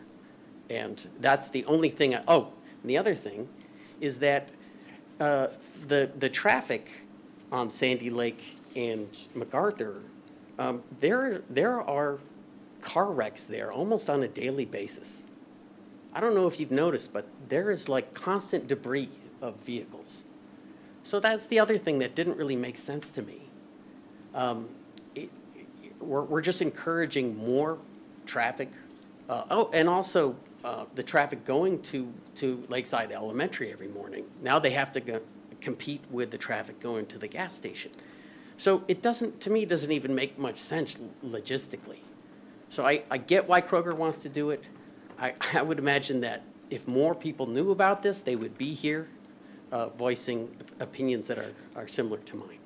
And that's the only thing. And the other thing is that the traffic on Sandy Lake and MacArthur, there are car wrecks there almost on a daily basis. I don't know if you've noticed, but there is like constant debris of vehicles. So that's the other thing that didn't really make sense to me. We're just encouraging more traffic. And also the traffic going to Lakeside Elementary every morning. Now they have to compete with the traffic going to the gas station. So it doesn't, to me, doesn't even make much sense logistically. So I get why Kroger wants to do it. I would imagine that if more people knew about this, they would be here voicing opinions that are similar to mine.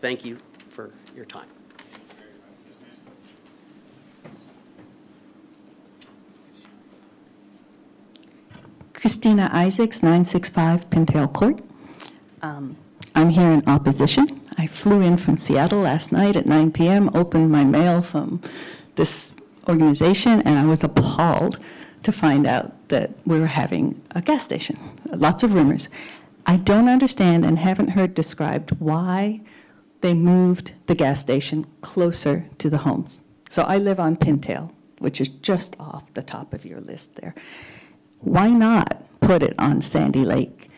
Thank you for your time. Christina Isaacs, 965 Pintail Court. I'm here in opposition. I flew in from Seattle last night at 9 p.m., opened my mail from this organization, and I was appalled to find out that we were having a gas station. Lots of rumors. I don't understand and haven't heard described why they moved the gas station closer to the homes. So I live on Pintail, which is just off the top of your list there. Why not put it on Sandy Lake,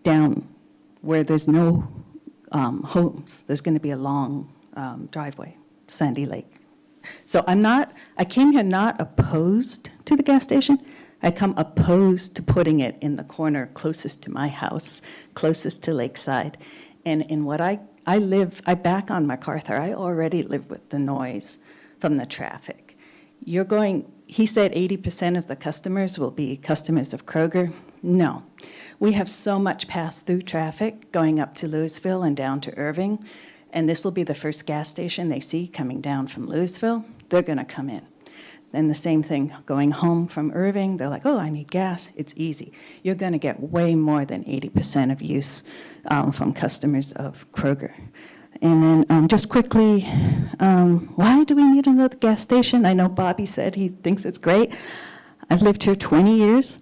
down where there's no homes? There's going to be a long driveway, Sandy Lake. So I came here not opposed to the gas station. I come opposed to putting it in the corner closest to my house, closest to Lakeside. And in what I back on MacArthur. I already live with the noise from the traffic. He said 80% of the customers will be customers of Kroger. No. We have so much pass-through traffic going up to Louisville and down to Irving, and this will be the first gas station they see coming down from Louisville. They're going to come in. And the same thing going home from Irving, they're like, oh, I need gas. It's easy. You're going to get way more than 80% of use from customers of Kroger. And then just quickly, why do we need another gas station? I know Bobby said he thinks it's great. I've lived here 20 years.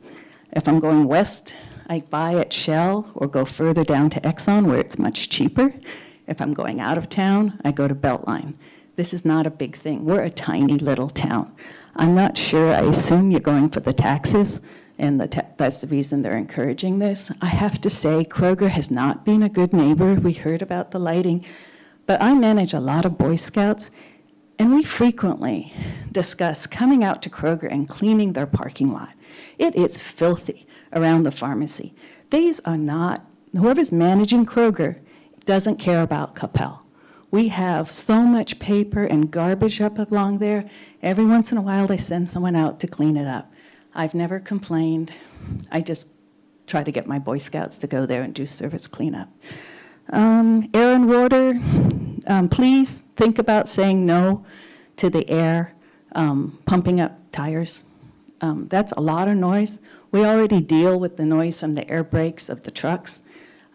If I'm going west, I buy at Shell or go further down to Exxon where it's much cheaper. If I'm going out of town, I go to Beltline. This is not a big thing. We're a tiny little town. I'm not sure. I assume you're going for the taxes, and that's the reason they're encouraging this. I have to say, Kroger has not been a good neighbor. We heard about the lighting, but I manage a lot of Boy Scouts, and we frequently discuss coming out to Kroger and cleaning their parking lot. It is filthy around the pharmacy. These are not, whoever's managing Kroger doesn't care about Coppell. We have so much paper and garbage up along there. Every once in a while, they send someone out to clean it up. I've never complained. I just try to get my Boy Scouts to go there and do service cleanup. Air and water, please think about saying no to the air pumping up tires. That's a lot of noise. We already deal with the noise from the air brakes of the trucks.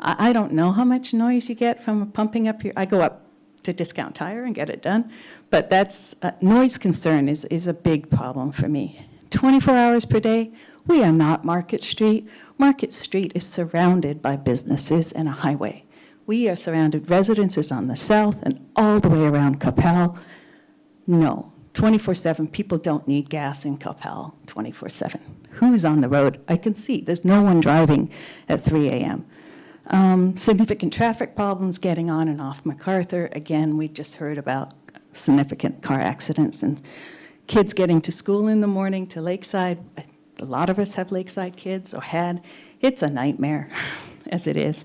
I don't know how much noise you get from pumping up your, I go up to Discount Tire and get it done. But that's, noise concern is a big problem for me. 24 hours per day, we are not Market Street. Market Street is surrounded by businesses and a highway. We are surrounded, residences on the south and all the way around Coppell. No, 24/7, people don't need gas in Coppell 24/7. Who's on the road? I can see, there's no one driving at 3 a.m. Significant traffic problems getting on and off MacArthur. Again, we just heard about significant car accidents and kids getting to school in the morning to Lakeside. A lot of us have Lakeside kids or had. It's a nightmare as it is.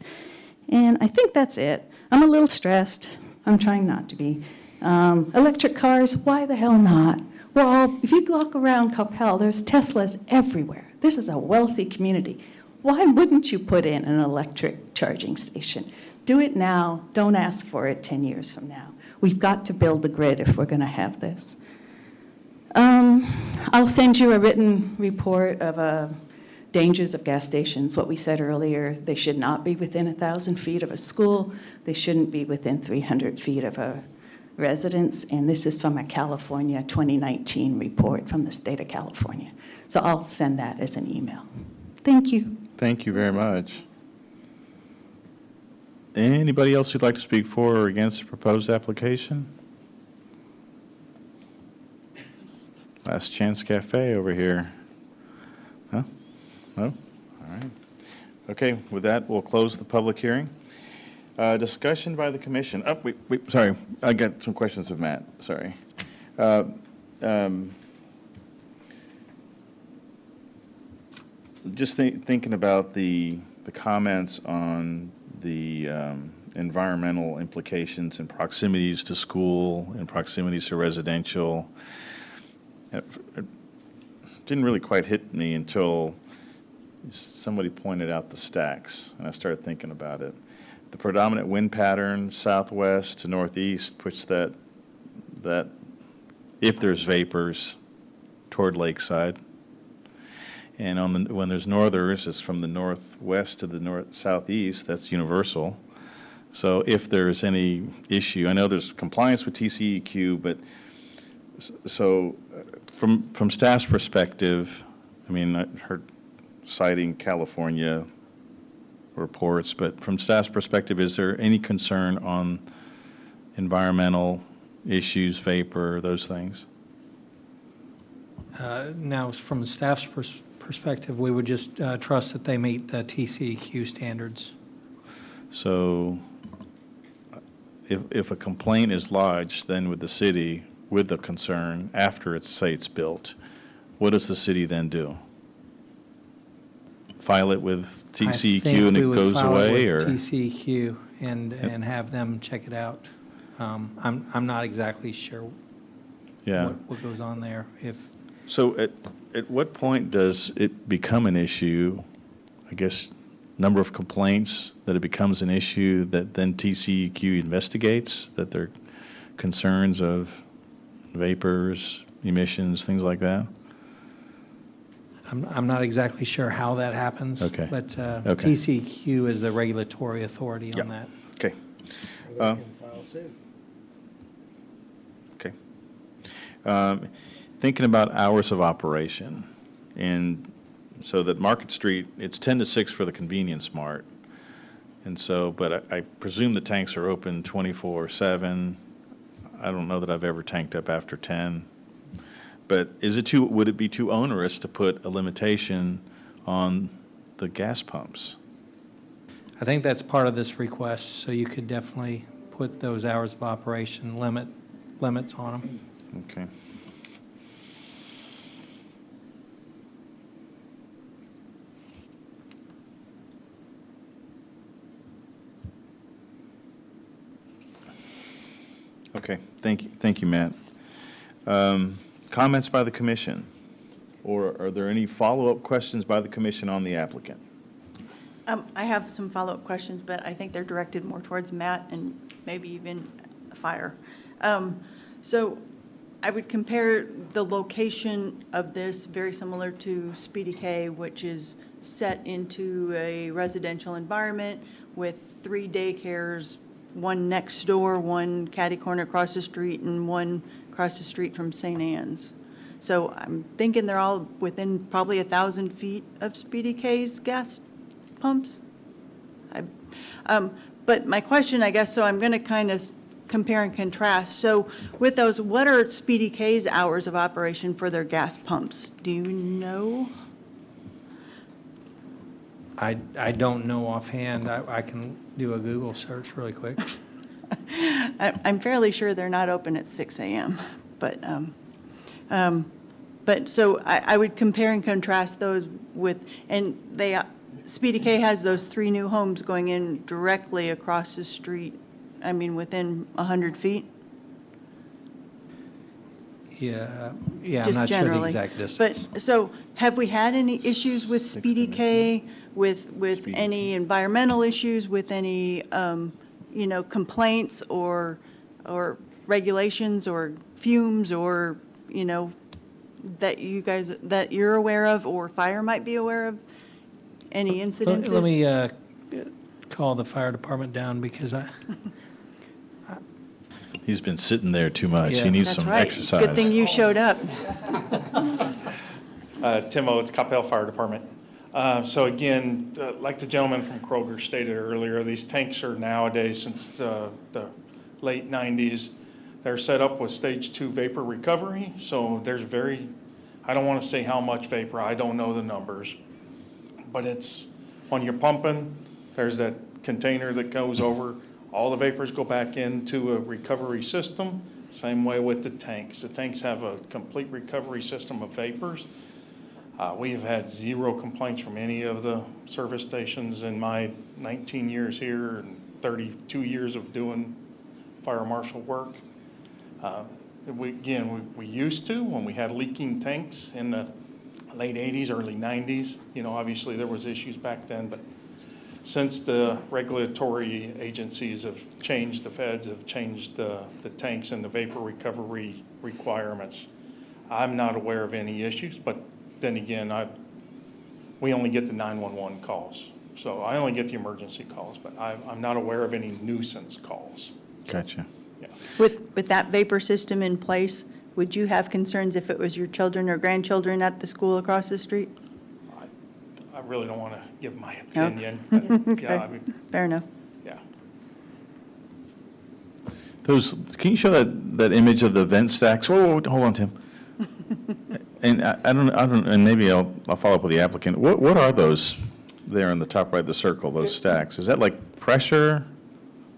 And I think that's it. I'm a little stressed. I'm trying not to be. Electric cars, why the hell not? Well, if you walk around Coppell, there's Teslas everywhere. This is a wealthy community. Why wouldn't you put in an electric charging station? Do it now. Don't ask for it 10 years from now. We've got to build the grid if we're going to have this. I'll send you a written report of dangers of gas stations. What we said earlier, they should not be within 1,000 feet of a school. They shouldn't be within 300 feet of a residence. And this is from a California 2019 report from the state of California. So I'll send that as an email. Thank you. Thank you very much. Anybody else who'd like to speak for or against the proposed application? Last Chance Cafe over here. Huh? No? All right. Okay, with that, we'll close the public hearing. Discussion by the commission. Oh, wait, sorry. I got some questions of Matt. Sorry. Just thinking about the comments on the environmental implications and proximities to school and proximities to residential. It didn't really quite hit me until somebody pointed out the stacks, and I started thinking about it. The predominant wind pattern, southwest to northeast, puts that if there's vapors, toward Lakeside. And when there's northers, it's from the northwest to the southeast. That's universal. So if there's any issue, I know there's compliance with TCEQ, but so from staff's perspective, I mean, I heard citing California reports, but from staff's perspective, is there any concern on environmental issues, vapor, those things? Now, from the staff's perspective, we would just trust that they meet the TCEQ standards. So if a complaint is lodged then with the city with the concern after its site's built, what does the city then do? File it with TCEQ and it goes away, or TCEQ and have them check it out. I'm not exactly sure. Yeah. What goes on there. So at what point does it become an issue? I guess number of complaints that it becomes an issue that then TCEQ investigates, that there are concerns of vapors, emissions, things like that? I'm not exactly sure how that happens. Okay. But Okay. TCEQ is the regulatory authority on that. Okay. They can file suit. Okay. Thinking about hours of operation, and so that Market Street, it's 10 to 6 for the convenience mart. And so, but I presume the tanks are open 24/7. I don't know that I've ever tanked up after 10. But would it be too onerous to put a limitation on the gas pumps? I think that's part of this request, so you could definitely put those hours of operation limits on them. Okay. Okay, thank you, Matt. Comments by the commission? Or are there any follow-up questions by the commission on the applicant? I have some follow-up questions, but I think they're directed more towards Matt and maybe even Fire. So I would compare the location of this very similar to Speedy K, which is set into a residential environment with 3 daycares, one next door, one catty corner across the street, and one across the street from St. Anne's. So I'm thinking they're all within probably 1,000 feet of Speedy K's gas pumps. But my question, I guess, so I'm going to kind of compare and contrast. So with those, what are Speedy K's hours of operation for their gas pumps? Do you know? I don't know offhand. I can do a Google search really quick. I'm fairly sure they're not open at 6 a.m. But so I would compare and contrast those with, and Speedy K has those 3 new homes going in directly across the street. I mean, within 100 feet. Yeah, I'm Just not sure the generally. exact distance. But, so have we had any issues with Speedy K, with any environmental issues, with any, complaints or regulations or fumes or, that you're aware of or Fire might be aware of? Any incidences? Let me call the fire department down because He's been sitting there too much. Yeah. He needs That's some right. exercise. Good thing you showed up. Tim Oates, Coppell Fire Department. So again, like the gentleman from Kroger stated earlier, these tanks are nowadays, since the late 90s, they're set up with stage 2 vapor recovery. So there's I don't want to say how much vapor, I don't know the numbers, but it's when you're pumping, there's that container that goes over, all the vapors go back into a recovery system. Same way with the tanks. The tanks have a complete recovery system of vapors. We've had 0 complaints from any of the service stations in my 19 years here and 32 years of doing fire marshal work. We used to, when we had leaking tanks in the late 80s, early 90s, obviously there was issues back then, but since the regulatory agencies have changed, the feds have changed the tanks and the vapor recovery requirements, I'm not aware of any issues, but then again, we only get the 911 calls. So I only get the emergency calls, but I'm not aware of any nuisance calls. Gotcha. Yeah. With that vapor system in place, would you have concerns if it was your children or grandchildren at the school across the street? I really don't want to give my No? opinion. But, Okay. yeah, Fair enough. yeah. Can you show that image of the vent stacks? Whoa, hold on, Tim. And I don't, and maybe I'll follow up with the applicant. What are those there in the top right of the circle, those stacks? Is that like pressure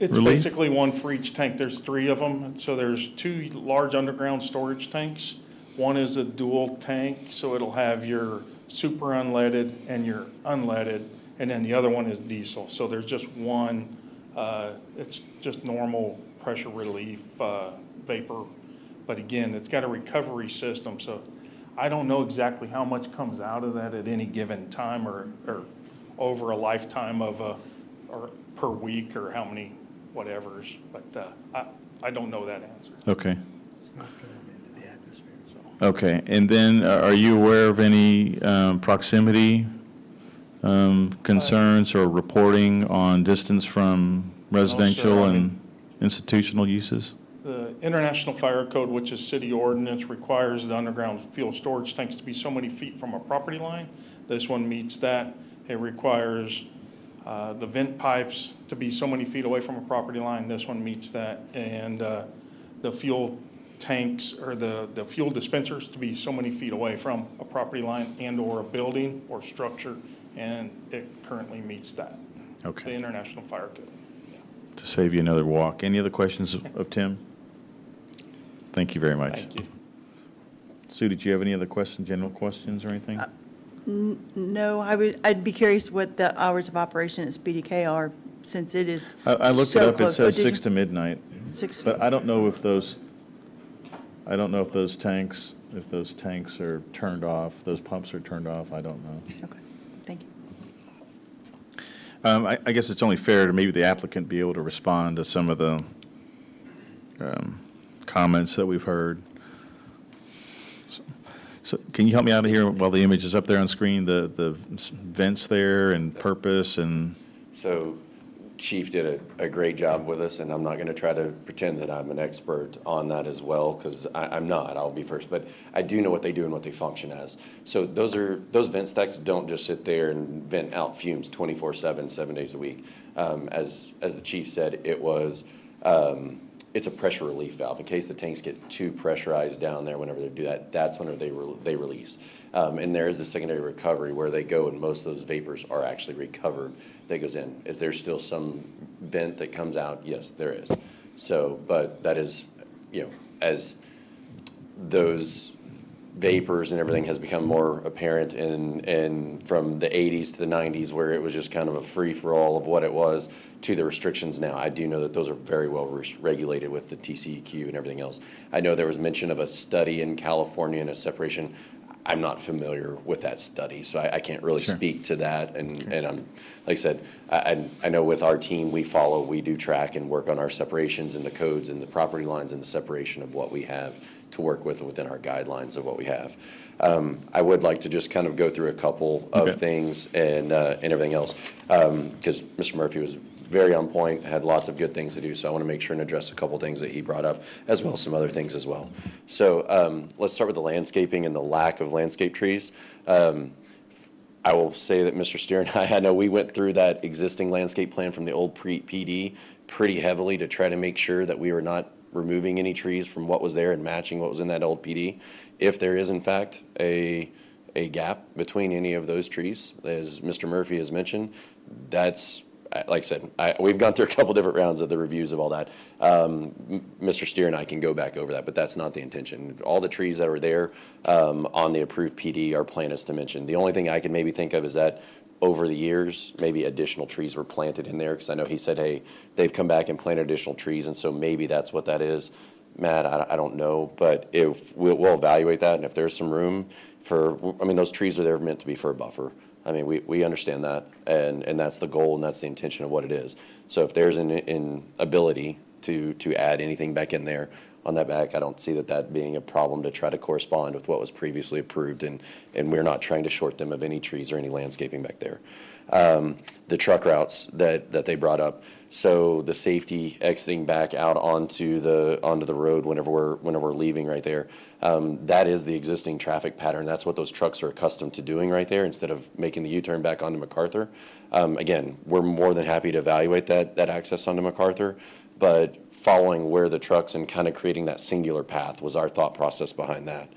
It's relief? basically one for each tank. There's 3 of them. So there's 2 large underground storage tanks. One is a dual tank, so it'll have your super unleaded and your unleaded, and then the other one is diesel. So there's just one, it's just normal pressure relief vapor. But again, it's got a recovery system, so I don't know exactly how much comes out of that at any given time or over a lifetime of or per week or how many whatevers, but I don't know that answer. Okay. It's not going into the atmosphere. Okay, and then are you aware of any proximity concerns or reporting on distance from residential I and mean- institutional uses? The International Fire Code, which is city ordinance, requires the underground fuel storage tanks to be so many feet from a property line. This one meets that. It requires the vent pipes to be so many feet away from a property line. This one meets that. And the fuel tanks or the fuel dispensers to be so many feet away from a property line and or a building or structure. And it currently meets that. Okay. The International Fire Code. To save you another walk. Any other questions of Tim? Thank you very much. Thank you. Sue, did you have any other questions, general questions or anything? No, I'd be curious what the hours of operation at SPDK are, since it is I looked it so up, it close. says did 6 you? to midnight. But I don't know if those tanks are turned off, those pumps are turned off, I don't know. Okay, thank you. I guess it's only fair to maybe the applicant be able to respond to some of the comments that we've heard. So can you help me out here while the image is up there on screen, the vents there and purpose and? So Chief did a great job with us, and I'm not going to try to pretend that I'm an expert on that as well, because I'm not, I'll be first, but I do know what they do and what they function as. So those vent stacks don't just sit there and vent out fumes 24/7, 7 days a week. As the Chief said, it's a pressure relief valve. In case the tanks get too pressurized down there, whenever they do that, that's whenever they release. And there is the secondary recovery where they go, and most of those vapors are actually recovered that goes in. Is there still some vent that comes out? Yes, there is. So, but that is, as those vapors and everything has become more apparent and from the 80s to the 90s, where it was just kind of a free-for-all of what it was, to the restrictions now. I do know that those are very well regulated with the TCEQ and everything else. I know there was mention of a study in California and a separation. I'm not familiar with that study, so I can't really speak to that. And I'm, like I said, I know with our team, we do track and work on our separations and the codes and the property lines and the separation of what we have to work with within our guidelines of what we have. I would like to just kind of go through a couple of things and everything else, because Mr. Murphy was very on point, had lots of good things to do, so I want to make sure and address a couple things that he brought up, as well as some other things as well. So let's start with the landscaping and the lack of landscape trees. I will say that Mr. Steer and I know we went through that existing landscape plan from the old PD pretty heavily to try to make sure that we were not removing any trees from what was there and matching what was in that old PD. If there is, in fact, a gap between any of those trees, as Mr. Murphy has mentioned, that's, like I said, we've gone through a couple different rounds of the reviews of all that. Mr. Steer and I can go back over that, but that's not the intention. All the trees that are there on the approved PD are plan as dimensioned. The only thing I can maybe think of is that over the years, maybe additional trees were planted in there, because I know he said, hey, they've come back and planted additional trees, and so maybe that's what that is. Matt, I don't know, but if we'll evaluate that, and if there's some room for, I mean, those trees are there meant to be for a buffer. I mean, we understand that, and that's the goal, and that's the intention of what it is. So if there's an ability to add anything back in there on that back, I don't see that being a problem to try to correspond with what was previously approved, and we're not trying to short them of any trees or any landscaping back there. The truck routes that they brought up, so the safety exiting back out onto the road whenever we're leaving right there, that is the existing traffic pattern. That's what those trucks are accustomed to doing right there, instead of making the U-turn back onto MacArthur. Again, we're more than happy to evaluate that access onto MacArthur, but following where the trucks and kind of creating that singular path was our thought process behind that.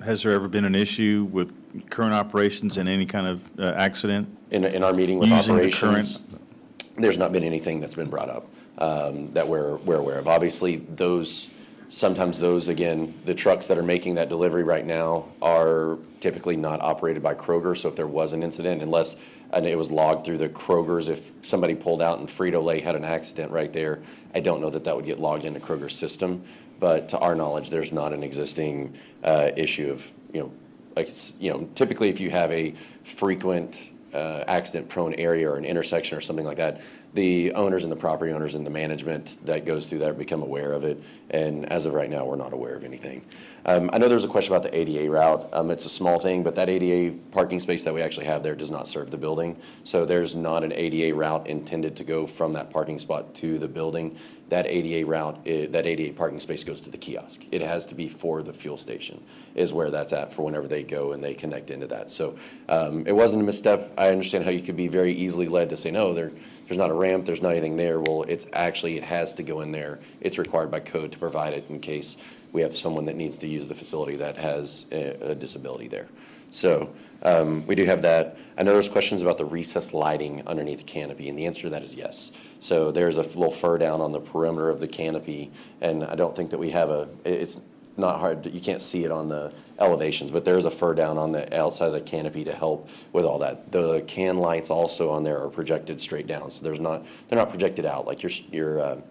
Has there ever been an issue with current operations and any kind of accident? In our meeting with using operations, there's not been anything that's been brought up that we're aware of. Obviously, sometimes those, again, the trucks that are making that delivery right now are typically not operated by Kroger, so if there was an incident, unless it was logged through the Kroger's, if somebody pulled out and Frito-Lay had an accident right there, I don't know that would get logged into Kroger's system. But to our knowledge, there's not an existing issue of, typically if you have a frequent accident-prone area or an intersection or something like that, the owners and the property owners and the management that goes through that become aware of it. And as of right now, we're not aware of anything. I know there's a question about the ADA route. It's a small thing, but that ADA parking space that we actually have there does not serve the building. So there's not an ADA route intended to go from that parking spot to the building. That ADA route, that ADA parking space goes to the kiosk. It has to be for the fuel station is where that's at for whenever they go and they connect into that. So it wasn't a misstep. I understand how you could be very easily led to say, no, there's not a ramp, there's not anything there. Well, it has to go in there. It's required by code to provide it in case we have someone that needs to use the facility that has a disability there. So we do have that. I know there's questions about the recessed lighting underneath the canopy, and the answer to that is yes. So there's a little fur down on the perimeter of the canopy, and I don't think that we have it's not hard, you can't see it on the elevations, but there's a fur down on the outside of the canopy to help with all that. The can lights also on there are projected straight down, so they're not projected out like your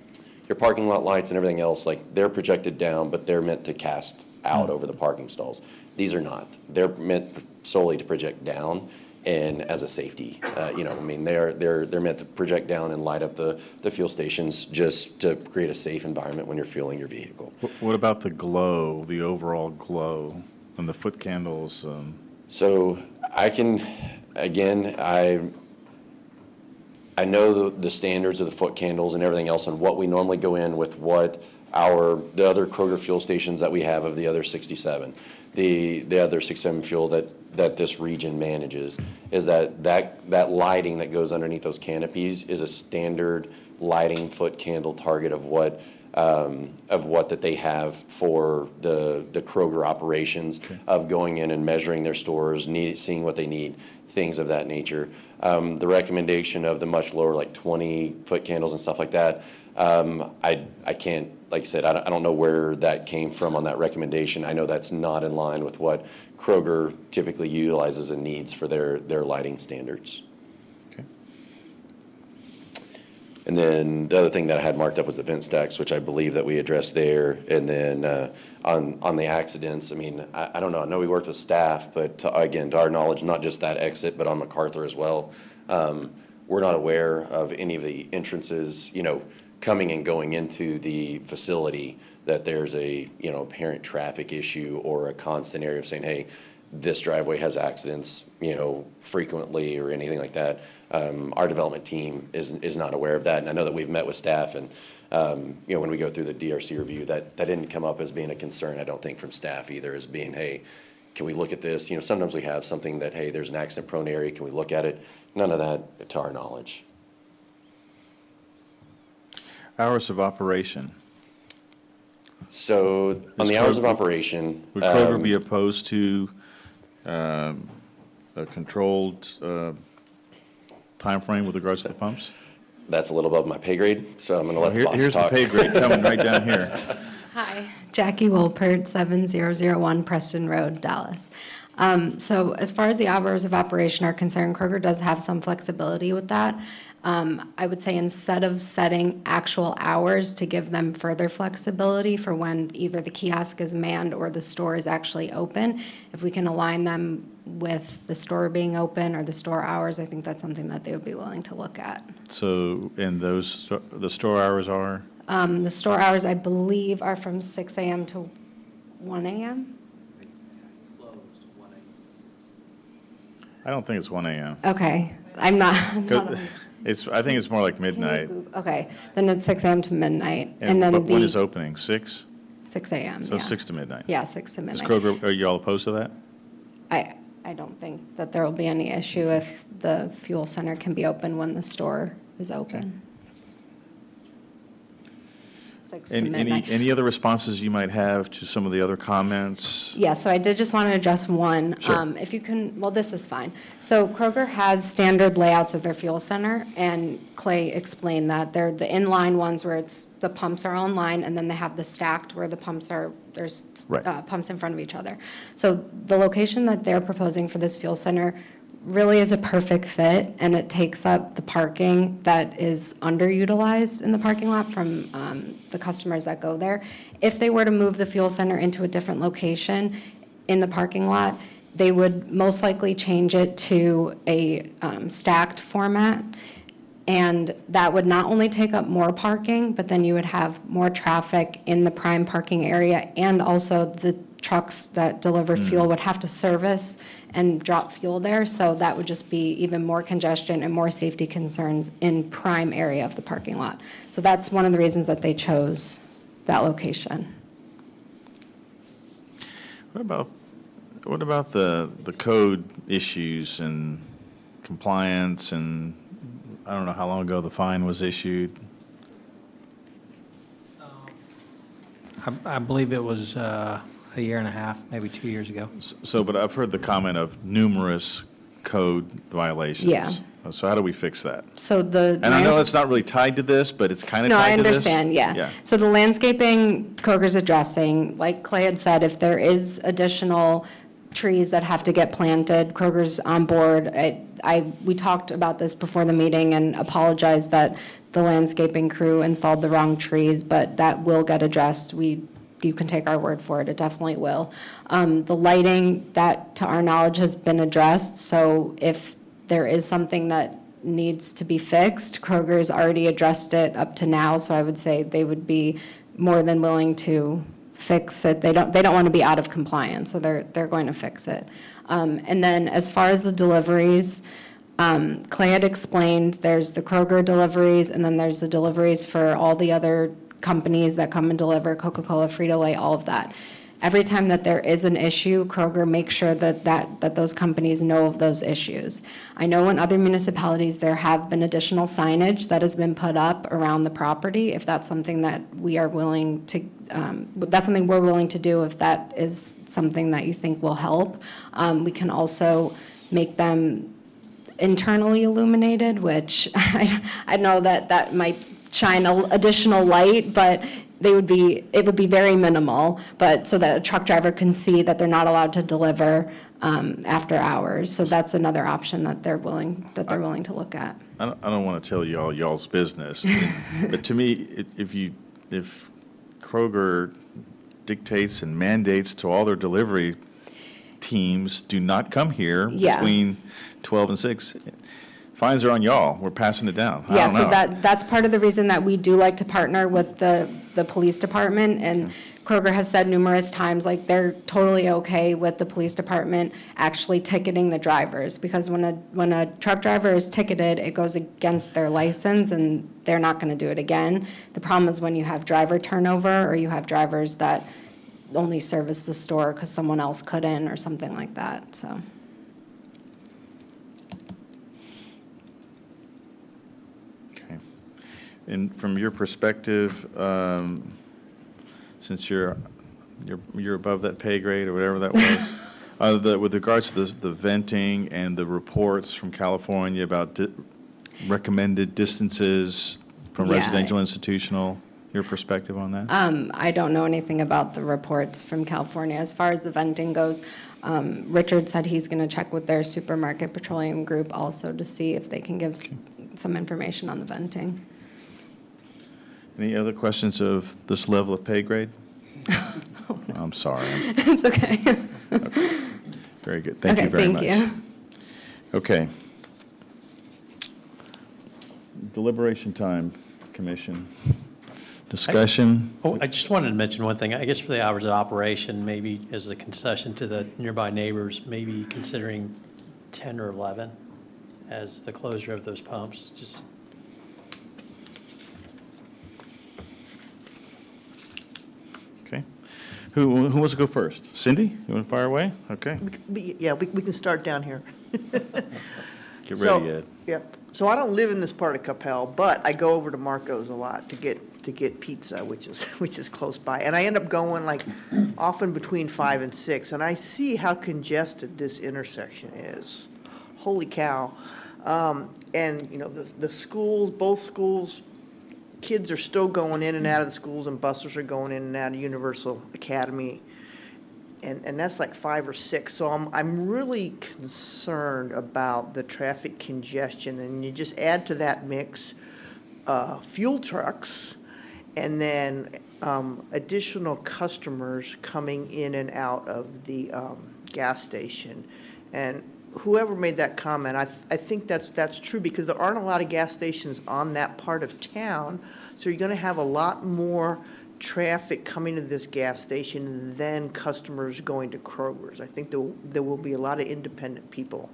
parking lot lights and everything else. Like they're projected down, but they're meant to cast out over the parking stalls. These are not. They're meant solely to project down and as a safety. They're meant to project down and light up the fuel stations just to create a safe environment when you're fueling your vehicle. What about the glow, the overall glow, and the foot candles? So I know the standards of the foot candles and everything else and what we normally go in with what the other Kroger fuel stations that we have of the other 67. The other 67 fuel that this region manages is that lighting that goes underneath those canopies is a standard lighting foot candle target of what that they have for the Kroger operations, of going in and measuring their stores, seeing what they need, things of that nature. The recommendation of the much lower, like 20-foot candles and stuff like that, I can't, like I said, I don't know where that came from on that recommendation. I know that's not in line with what Kroger typically utilizes and needs for their lighting standards. Okay. And then the other thing that I had marked up was the vent stacks, which I believe that we addressed there. And then on the accidents, I don't know. I know we worked with staff, but again, to our knowledge, not just that exit, but on MacArthur as well. We're not aware of any of the entrances, coming and going into the facility that there's a, apparent traffic issue or a constant area of saying, hey, this driveway has accidents, frequently or anything like that. Our development team is not aware of that. And I know that we've met with staff and, when we go through the DRC review, that didn't come up as being a concern, I don't think, from staff either, as being, hey, can we look at this? Sometimes we have something that, hey, there's an accident-prone area, can we look at it? None of that to our knowledge. Hours of operation. So on the hours of operation, would Kroger be opposed to a controlled time frame with regards to the pumps? That's a little above my pay grade, so I'm going to let the boss here's talk. the pay grade coming right down here. Hi, Jackie Wolpert, 7001 Preston Road, Dallas. So as far as the hours of operation are concerned, Kroger does have some flexibility with that. I would say instead of setting actual hours, to give them further flexibility for when either the kiosk is manned or the store is actually open, if we can align them with the store being open or the store hours, I think that's something that they would be willing to look at. So, and the store hours are? The store hours, I believe, are from 6 a.m. to 1 a.m. I don't think it's 1 a.m. Okay, I'm not I think it's more like midnight. Okay, then it's 6 a.m. to midnight, and then but when is opening? 6? 6 a.m. So yeah. 6 to midnight. Yeah, 6 to midnight. Is Kroger, are you all opposed to that? I don't think that there will be any issue if the fuel center can be open when the store is open. 6 to midnight. Any other responses you might have to some of the other comments? Yeah, so I did just want to address one. Sure. If you can, well, this is fine. So Kroger has standard layouts of their fuel center, and Clay explained that. They're the inline ones where the pumps are on line, and then they have the stacked where the pumps are, there's pumps in front of each other. So the location that they're proposing for this fuel center really is a perfect fit, and it takes up the parking that is underutilized in the parking lot from the customers that go there. If they were to move the fuel center into a different location in the parking lot, they would most likely change it to a stacked format, And that would not only take up more parking, but then you would have more traffic in the prime parking area, and also the trucks that deliver fuel would have to service and drop fuel there. So that would just be even more congestion and more safety concerns in prime area of the parking lot. So that's one of the reasons that they chose that location. What about the code issues and compliance, and I don't know how long ago the fine was issued? I believe it was a year and a half, maybe 2 years ago. So, but I've heard the comment of numerous code violations. Yeah. So how do we fix that? So And I know it's not really tied to this, but it's kind of No, tied I to this. understand, yeah. So the landscaping Kroger's addressing, like Clay had said, if there is additional trees that have to get planted, Kroger's on board. We talked about this before the meeting and apologized that the landscaping crew installed the wrong trees, but that will get addressed. You can take our word for it, it definitely will. The lighting, that to our knowledge has been addressed, so if there is something that needs to be fixed, Kroger's already addressed it up to now, so I would say they would be more than willing to fix it. They don't want to be out of compliance, so they're going to fix it. And then as far as the deliveries, Clay had explained there's the Kroger deliveries, and then there's the deliveries for all the other companies that come and deliver, Coca-Cola, Frito-Lay, all of that. Every time that there is an issue, Kroger makes sure that those companies know of those issues. I know in other municipalities there have been additional signage that has been put up around the property. If that's something that we are willing to, that's something we're willing to do. If that is something that you think will help, we can also make them internally illuminated, which I know that might shine additional light, but it would be very minimal, but so that a truck driver can see that they're not allowed to deliver after hours. So that's another option that they're willing to look at. I don't want to tell y'all's business, but to me, if Kroger dictates and mandates to all their delivery teams, do not come here between 12 and 6, fines are on y'all. We're passing it down. I don't know. So that's part of the reason that we do like to partner with the police department, and Kroger has said numerous times, like, they're totally okay with the police department actually ticketing the drivers, because when a truck driver is ticketed, it goes against their license, and they're not going to do it again. The problem is when you have driver turnover, or you have drivers that only service the store because someone else couldn't, or something like that, so. And from your perspective, since you're above that pay grade or whatever that was, with regards to the venting and the reports from California about recommended distances from residential, institutional, your perspective on that? I don't know anything about the reports from California. As far as the venting goes, Richard said he's going to check with their supermarket petroleum group also to see if they can give some information on the venting. Any other questions of this level of pay grade? Oh, no. I'm sorry. It's okay. Okay. Very good. Thank you very much. Thank you. Okay. Deliberation time, Commission. Discussion. I just wanted to mention one thing. I guess for the hours of operation, maybe as a concession to the nearby neighbors, maybe considering 10 or 11 as the closure of those pumps, just. Okay. Who wants to go first? Cindy, you want to fire away? Okay. Yeah, we can start down here. Get ready, Ed. Yep. So I don't live in this part of Coppell, but I go over to Marco's a lot to get pizza, which is close by. And I end up going like often between 5 and 6, and I see how congested this intersection is. Holy cow. And you know, the schools, both schools, kids are still going in and out of the schools, and buses are going in and out of Universal Academy. And that's like 5 or 6. So I'm really concerned about the traffic congestion. And you just add to that mix fuel trucks, and then additional customers coming in and out of the gas station. And whoever made that comment, I think that's true, because there aren't a lot of gas stations on that part of town, so you're going to have a lot more traffic coming to this gas station than customers going to Kroger's. I think there will be a lot of independent people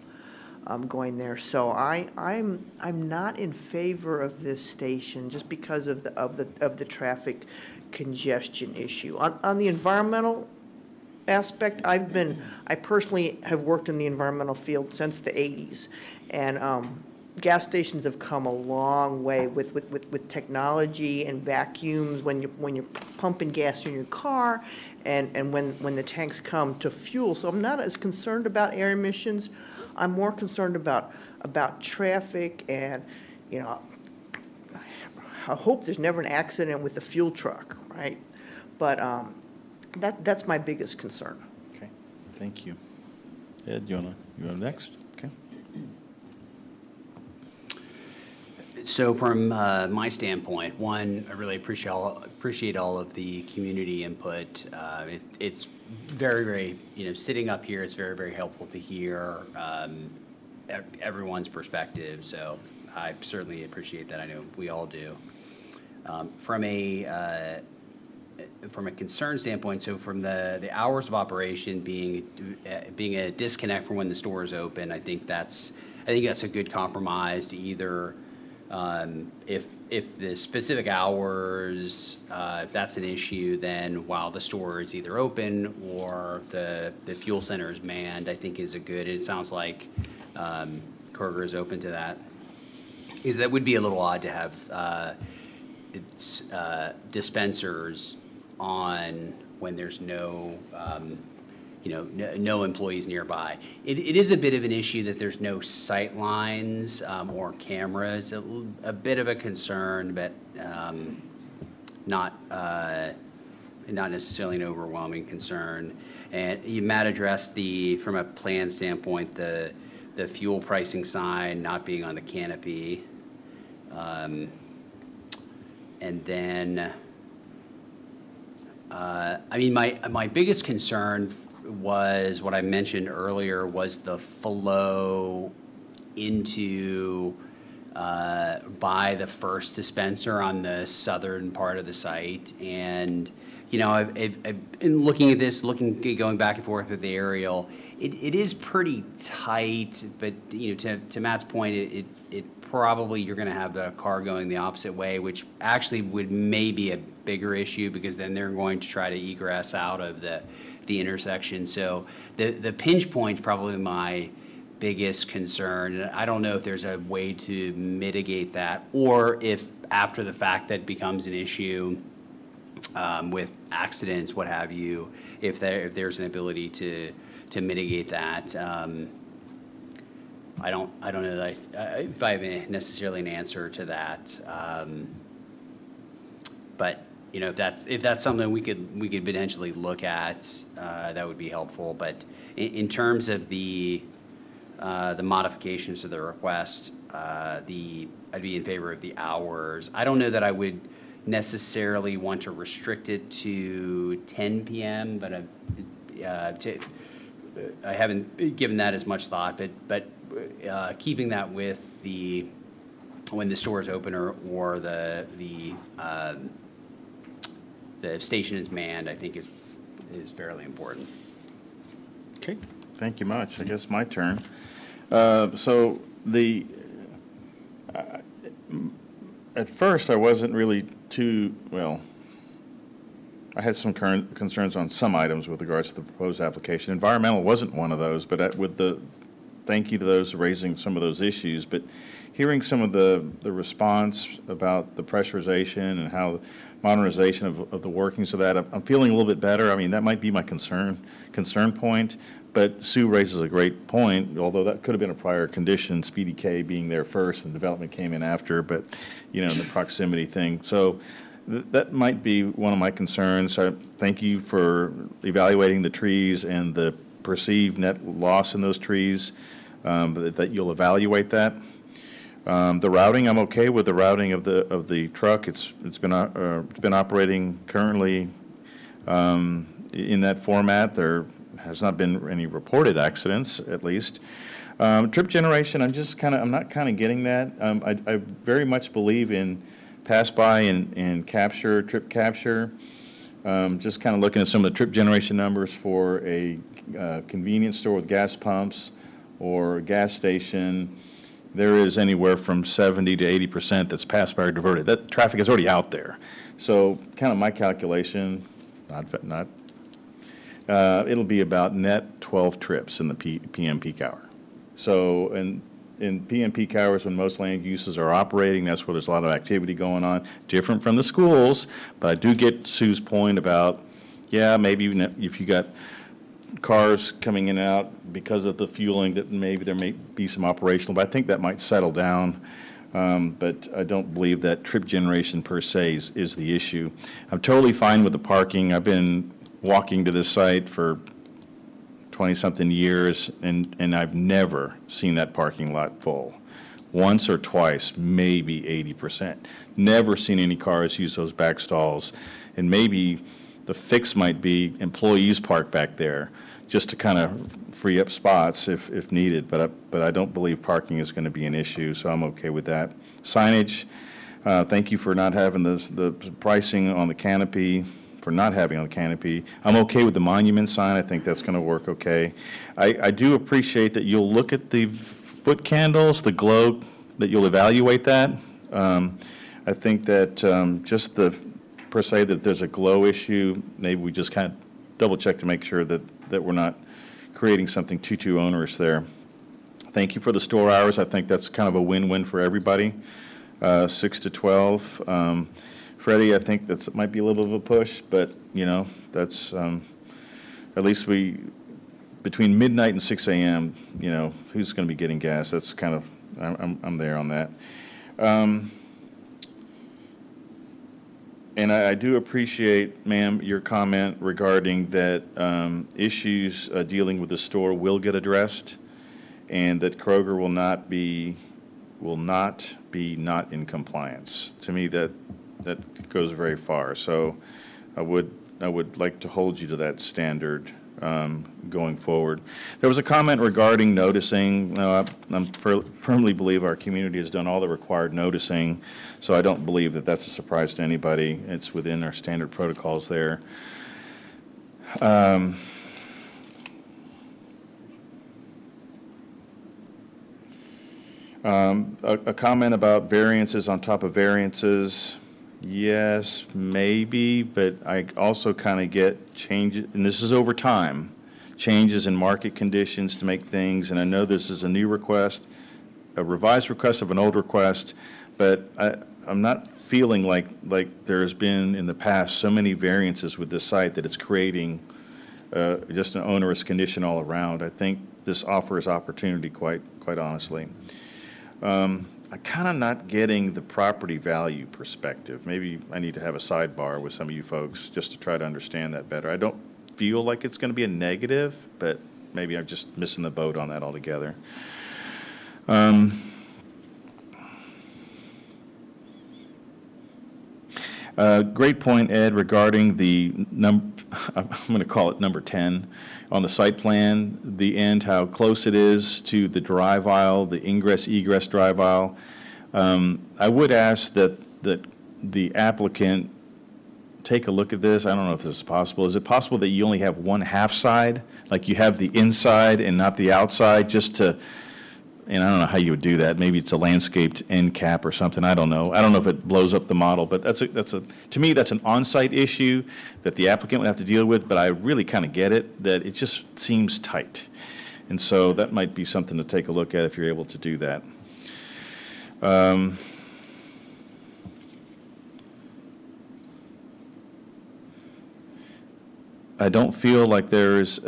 going there. So I'm not in favor of this station just because of the traffic congestion issue. On the environmental aspect, I personally have worked in the environmental field since the 80s, and gas stations have come a long way with technology and vacuums when you're pumping gas in your car, and when the tanks come to fuel. So I'm not as concerned about air emissions. I'm more concerned about traffic, and I hope there's never an accident with the fuel truck, right? But that's my biggest concern. Okay, thank you. Ed, you wanna next? Okay. So from my standpoint, one, I really appreciate all of the community input. It's very, very, sitting up here, it's very, very helpful to hear everyone's perspective. So I certainly appreciate that. I know we all do. From a concern standpoint, so from the hours of operation being a disconnect from when the store is open, I think that's a good compromise to either. If the specific hours, if that's an issue, then while the store is either open or the fuel center is manned, I think is a good. It sounds like Kroger is open to that. Because that would be a little odd to have dispensers on when there's no employees nearby. It is a bit of an issue that there's no sight lines or cameras. A bit of a concern, but not necessarily an overwhelming concern. And Matt addressed from a plan standpoint, the fuel pricing sign not being on the canopy. And then, my biggest concern was what I mentioned earlier, was the flow into by the first dispenser on the southern part of the site. And I've been looking at this, going back and forth with the aerial. It is pretty tight, but to Matt's point, it probably you're going to have the car going the opposite way, which actually would maybe a bigger issue, because then they're going to try to egress out of the intersection. So the pinch point is probably my biggest concern. And I don't know if there's a way to mitigate that, or if after the fact that becomes an issue with accidents, what have you, if there's an ability to mitigate that. I don't know that if I have necessarily an answer to that. But if that's something we could potentially look at, that would be helpful. But in terms of the modifications to the request, I'd be in favor of the hours. I don't know that I would necessarily want to restrict it to 10 p.m., but I haven't given that as much thought. But keeping that with when the store is open or the station is manned, I think is fairly important. Okay, thank you much. I guess my turn. So at first I wasn't really I had some current concerns on some items with regards to the proposed application. Environmental wasn't one of those, but thank you to those raising some of those issues. But hearing some of the response about the pressurization and how modernization of the workings of that, I'm feeling a little bit better. That might be my concern point, but Sue raises a great point, although that could have been a prior condition, Speedy K being there first and development came in after, but, the proximity thing. So that might be one of my concerns. So thank you for evaluating the trees and the perceived net loss in those trees, that you'll evaluate that. The routing, I'm okay with the routing of the truck. It's been operating currently in that format. There has not been any reported accidents, at least. Trip generation, I'm not kind of getting that. I very much believe in pass-by and capture, trip capture. Just kind of looking at some of the trip generation numbers for a convenience store with gas pumps or a gas station, there is anywhere from 70 to 80% that's pass-by or diverted. That traffic is already out there. So kind of my calculation, it'll be about net 12 trips in the PM peak hour. So in PM peak hours when most land uses are operating, that's where there's a lot of activity going on, different from the schools. But I do get Sue's point about, yeah, maybe if you got cars coming in and out because of the fueling, that maybe there may be some operational, but I think that might settle down. But I don't believe that trip generation per se is the issue. I'm totally fine with the parking. I've been walking to this site for 20-something years, and I've never seen that parking lot full. Once or twice, maybe 80%. Never seen any cars use those back stalls. And maybe the fix might be employees park back there just to kind of free up spots if needed. But I don't believe parking is going to be an issue, so I'm okay with that. Signage, thank you for not having the pricing on the canopy. For not having on the canopy. I'm okay with the monument sign. I think that's going to work okay. I do appreciate that you'll look at the foot candles, the glow, that you'll evaluate that. I think that just per se that there's a glow issue, maybe we just kind of double check to make sure that we're not creating something too onerous there. Thank you for the store hours. I think that's kind of a win-win for everybody. 6 to 12. Freddie, I think that might be a little bit of a push, but, that's, at least between midnight and 6 a.m., who's going to be getting gas? That's kind of, I'm there on that. And I do appreciate, ma'am, your comment regarding that issues dealing with the store will get addressed, and that Kroger will not be not in compliance. To me, that goes very far. So I would like to hold you to that standard going forward. There was a comment regarding noticing. I firmly believe our community has done all the required noticing, so I don't believe that that's a surprise to anybody. It's within our standard protocols there. A comment about variances on top of variances. Yes, maybe, but I also kind of get changes, and this is over time, changes in market conditions to make things, and I know this is a new request, a revised request of an old request, but I'm not feeling like there has been in the past so many variances with this site that it's creating just an onerous condition all around. I think this offers opportunity, quite honestly. I'm kind of not getting the property value perspective. Maybe I need to have a sidebar with some of you folks just to try to understand that better. I don't feel like it's going to be a negative, but maybe I'm just missing the boat on that altogether. Great point, Ed, regarding the I'm going to call it number 10 on the site plan, the end, how close it is to the drive aisle, the ingress-egress drive aisle. I would ask that the applicant take a look at this. I don't know if this is possible. Is it possible that you only have one half side, like you have the inside and not the outside, just to, and I don't know how you would do that. Maybe it's a landscaped end cap or something. I don't know. I don't know if it blows up the model, but to me, that's an on-site issue that the applicant would have to deal with, but I really kind of get it, that it just seems tight. And so that might be something to take a look at if you're able to do that. I don't feel like there's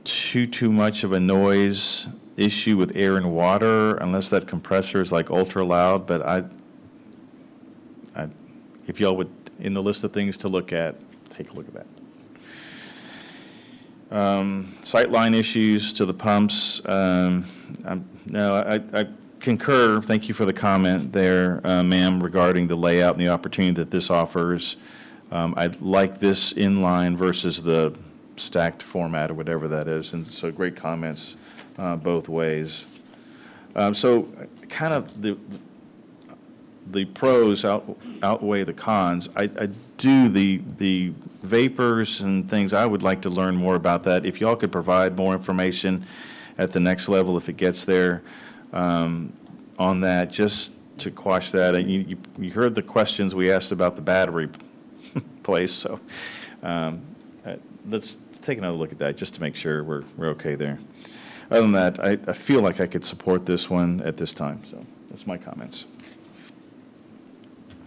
too much of a noise issue with air and water, unless that compressor is like ultra loud. But if y'all would, in the list of things to look at, take a look at that. Sightline issues to the pumps. I concur. Thank you for the comment there, ma'am, regarding the layout and the opportunity that this offers. I like this inline versus the stacked format or whatever that is, and so great comments both ways. So kind of the pros outweigh the cons. I do the vapors and things, I would like to learn more about that. If y'all could provide more information at the next level, if it gets there, on that, just to quash that. And you heard the questions we asked about the battery place, so let's take another look at that just to make sure we're okay there. Other than that, I feel like I could support this one at this time, so that's my comments.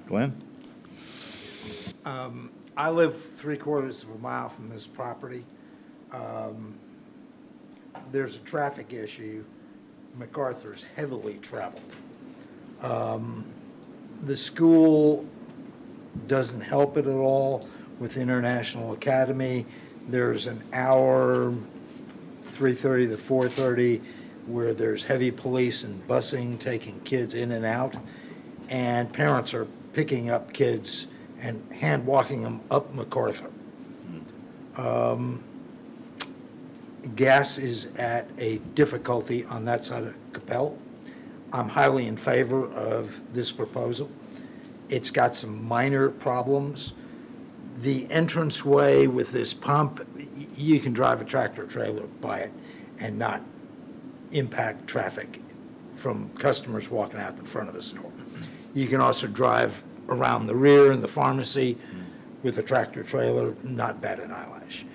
Glenn? I live 3/4 of a mile from this property. There's a traffic issue. MacArthur's heavily traveled. The school doesn't help it at all with International Academy. There's an hour, 3:30 to 4:30, where there's heavy police and busing taking kids in and out, and parents are picking up kids and hand walking them up MacArthur. Gas is at a difficulty on that side of Coppell. I'm highly in favor of this proposal. It's got some minor problems. The entranceway with this pump, you can drive a tractor trailer by it and not impact traffic from customers walking out the front of the store. You can also drive around the rear in the pharmacy with a tractor trailer, not bat an eyelash.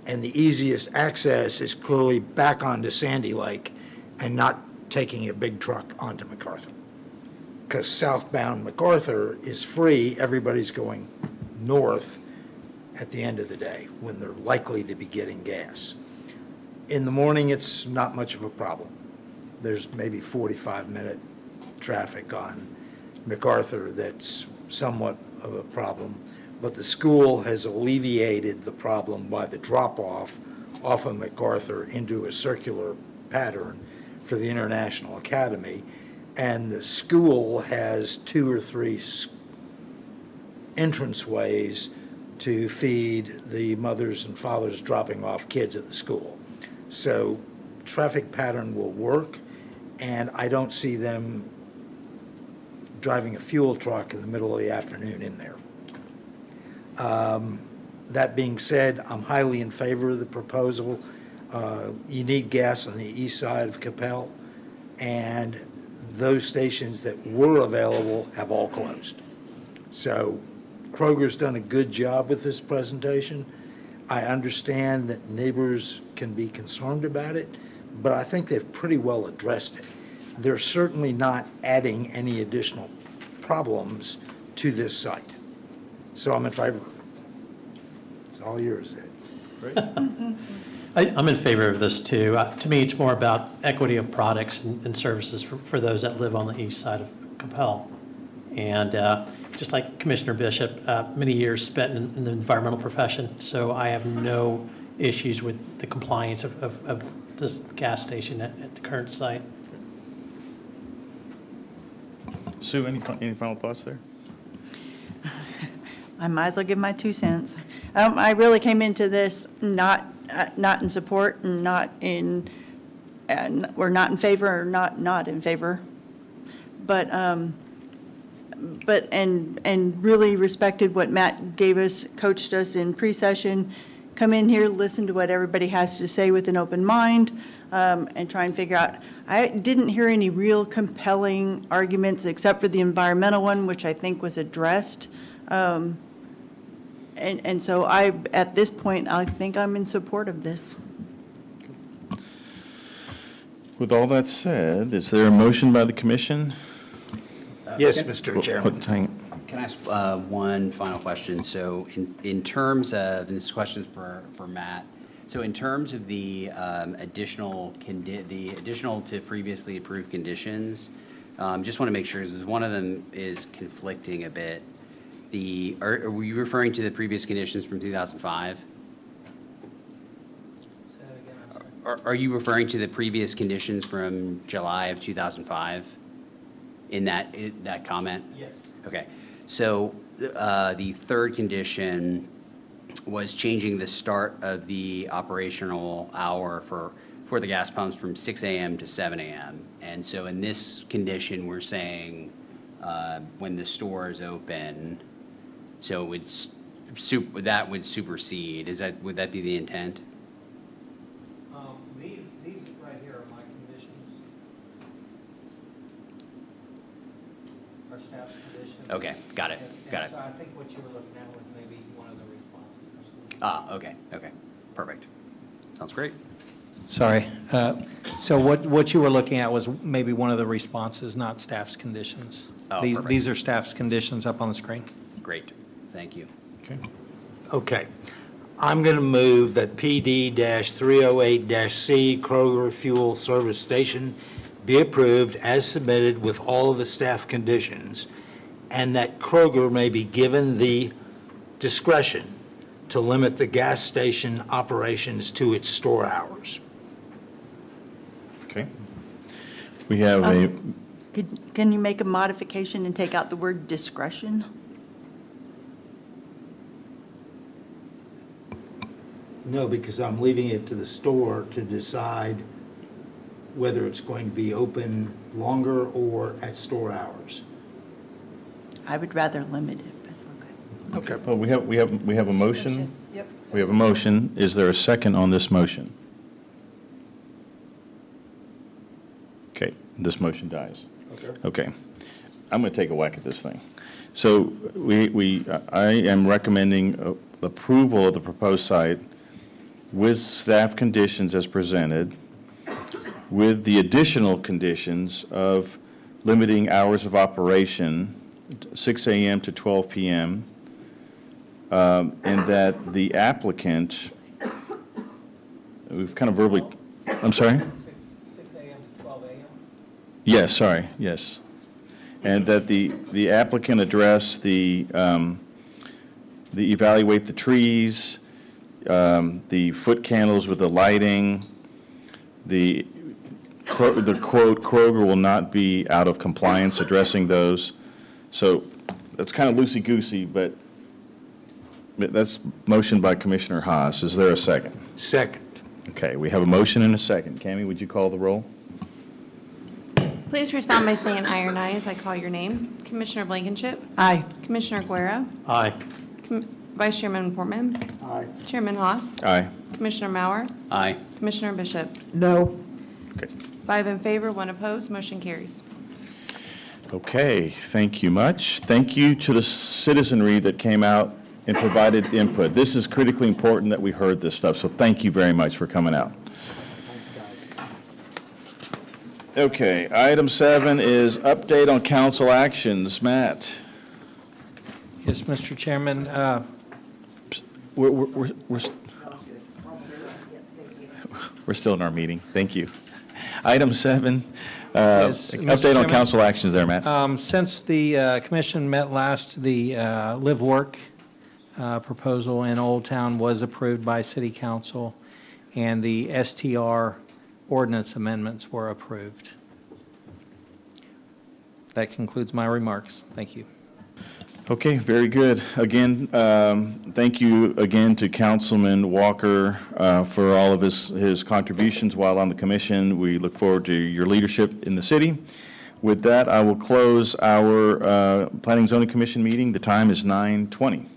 And the easiest access is clearly back onto Sandy Lake and not taking a big truck onto MacArthur. Because southbound MacArthur is free, everybody's going north at the end of the day when they're likely to be getting gas. In the morning, it's not much of a problem. There's maybe 45-minute traffic on MacArthur that's somewhat of a problem, but the school has alleviated the problem by the drop-off off of MacArthur into a circular pattern for the International Academy, and the school has 2 or 3 entranceways to feed the mothers and fathers dropping off kids at the school. So traffic pattern will work, and I don't see them driving a fuel truck in the middle of the afternoon in there. That being said, I'm highly in favor of the proposal. You need gas on the east side of Coppell, and those stations that were available have all closed. So Kroger's done a good job with this presentation. I understand that neighbors can be concerned about it, but I think they've pretty well addressed it. They're certainly not adding any additional problems to this site. So I'm in favor of it. It's all yours, Ed. Great. I'm in favor of this too. To me, it's more about equity of products and services for those that live on the east side of Coppell. And just like Commissioner Bishop, many years spent in the environmental profession, so I have no issues with the compliance of this gas station at the current site. Sue, any final thoughts there? I might as well give my 2 cents. I really came into this not in support and we're not in favor or not in favor. But really respected what Matt gave us, coached us in pre-session. Come in here, listen to what everybody has to say with an open mind, and try and figure out. I didn't hear any real compelling arguments except for the environmental one, which I think was addressed. And so at this point, I think I'm in support of this. With all that said, is there a motion by the commission? Yes, Mr. Chairman. Can I ask one final question? So in terms of, and this question is for Matt, so in terms of the additional to previously approved conditions, just want to make sure, because one of them is conflicting a bit. Are we referring to the previous conditions from 2005? Are you referring to the previous conditions from July of 2005 in that comment? Yes. Okay. So the third condition was changing the start of the operational hour for for the gas pumps from 6 a.m. to 7 a.m. And so in this condition, we're saying when the store is open, so it would that would supersede. Would that be the intent? These right here are my conditions. Our staff's conditions. Okay, got it, got it. So I think what you were looking at was maybe one of the responses. Okay, perfect. Sounds great. Sorry. So what you were looking at was maybe one of the responses, not staff's conditions. Oh, These perfect. These are staff's conditions up on the screen. Great, thank you. Okay. Okay. I'm going to move that PD-308-C Kroger Fuel Service Station be approved as submitted with all of the staff conditions, and that Kroger may be given the discretion to limit the gas station operations to its store hours. Okay. We have a, Can you make a modification and take out the word discretion? No, because I'm leaving it to the store to decide whether it's going to be open longer or at store hours. I would rather limit it, but okay. well, we have a motion. Yep. We have a motion. Is there a second on this motion? Okay, this motion dies. Okay. I'm going to take a whack at this thing. So I am recommending approval of the proposed site with staff conditions as presented, with the additional conditions of limiting hours of operation, 6 a.m. to 12 p.m., and that the applicant, we've kind of verbally, I'm sorry? 6 a.m. to 12 a.m.? Yes, sorry, yes. And that the applicant address the evaluate the trees, the foot candles with the lighting, the quote, Kroger will not be out of compliance addressing those. So that's kind of loosey-goosey, but that's motion by Commissioner Haas. Is there a second? Second. Okay, we have a motion and a second. Cammie, would you call the roll? Please respond by saying aye or nay as I call your name. Commissioner Blankenship. Aye. Commissioner Guerra. Aye. Vice Chairman Portman. Aye. Chairman Haas. Aye. Commissioner Mauer. Aye. Commissioner Bishop. No. Okay. 5 in favor, 1 opposed, motion carries. Okay, thank you much. Thank you to the citizenry that came out and provided input. This is critically important that we heard this stuff, so thank you very much for coming out. Okay, item 7 is update on council actions. Matt? Yes, Mr. Chairman, We're still in our meeting. Thank you. Item 7, Yes, Mr. update on Chairman. council actions there, Matt. since the commission met last, the live-work proposal in Old Town was approved by City Council, and the STR ordinance amendments were approved. That concludes my remarks. Thank you. Okay, very good. Again, thank you again to Councilman Walker for all of his contributions while on the commission. We look forward to your leadership in the city. With that, I will close our Planning and Zoning Commission meeting. The time is 9:20.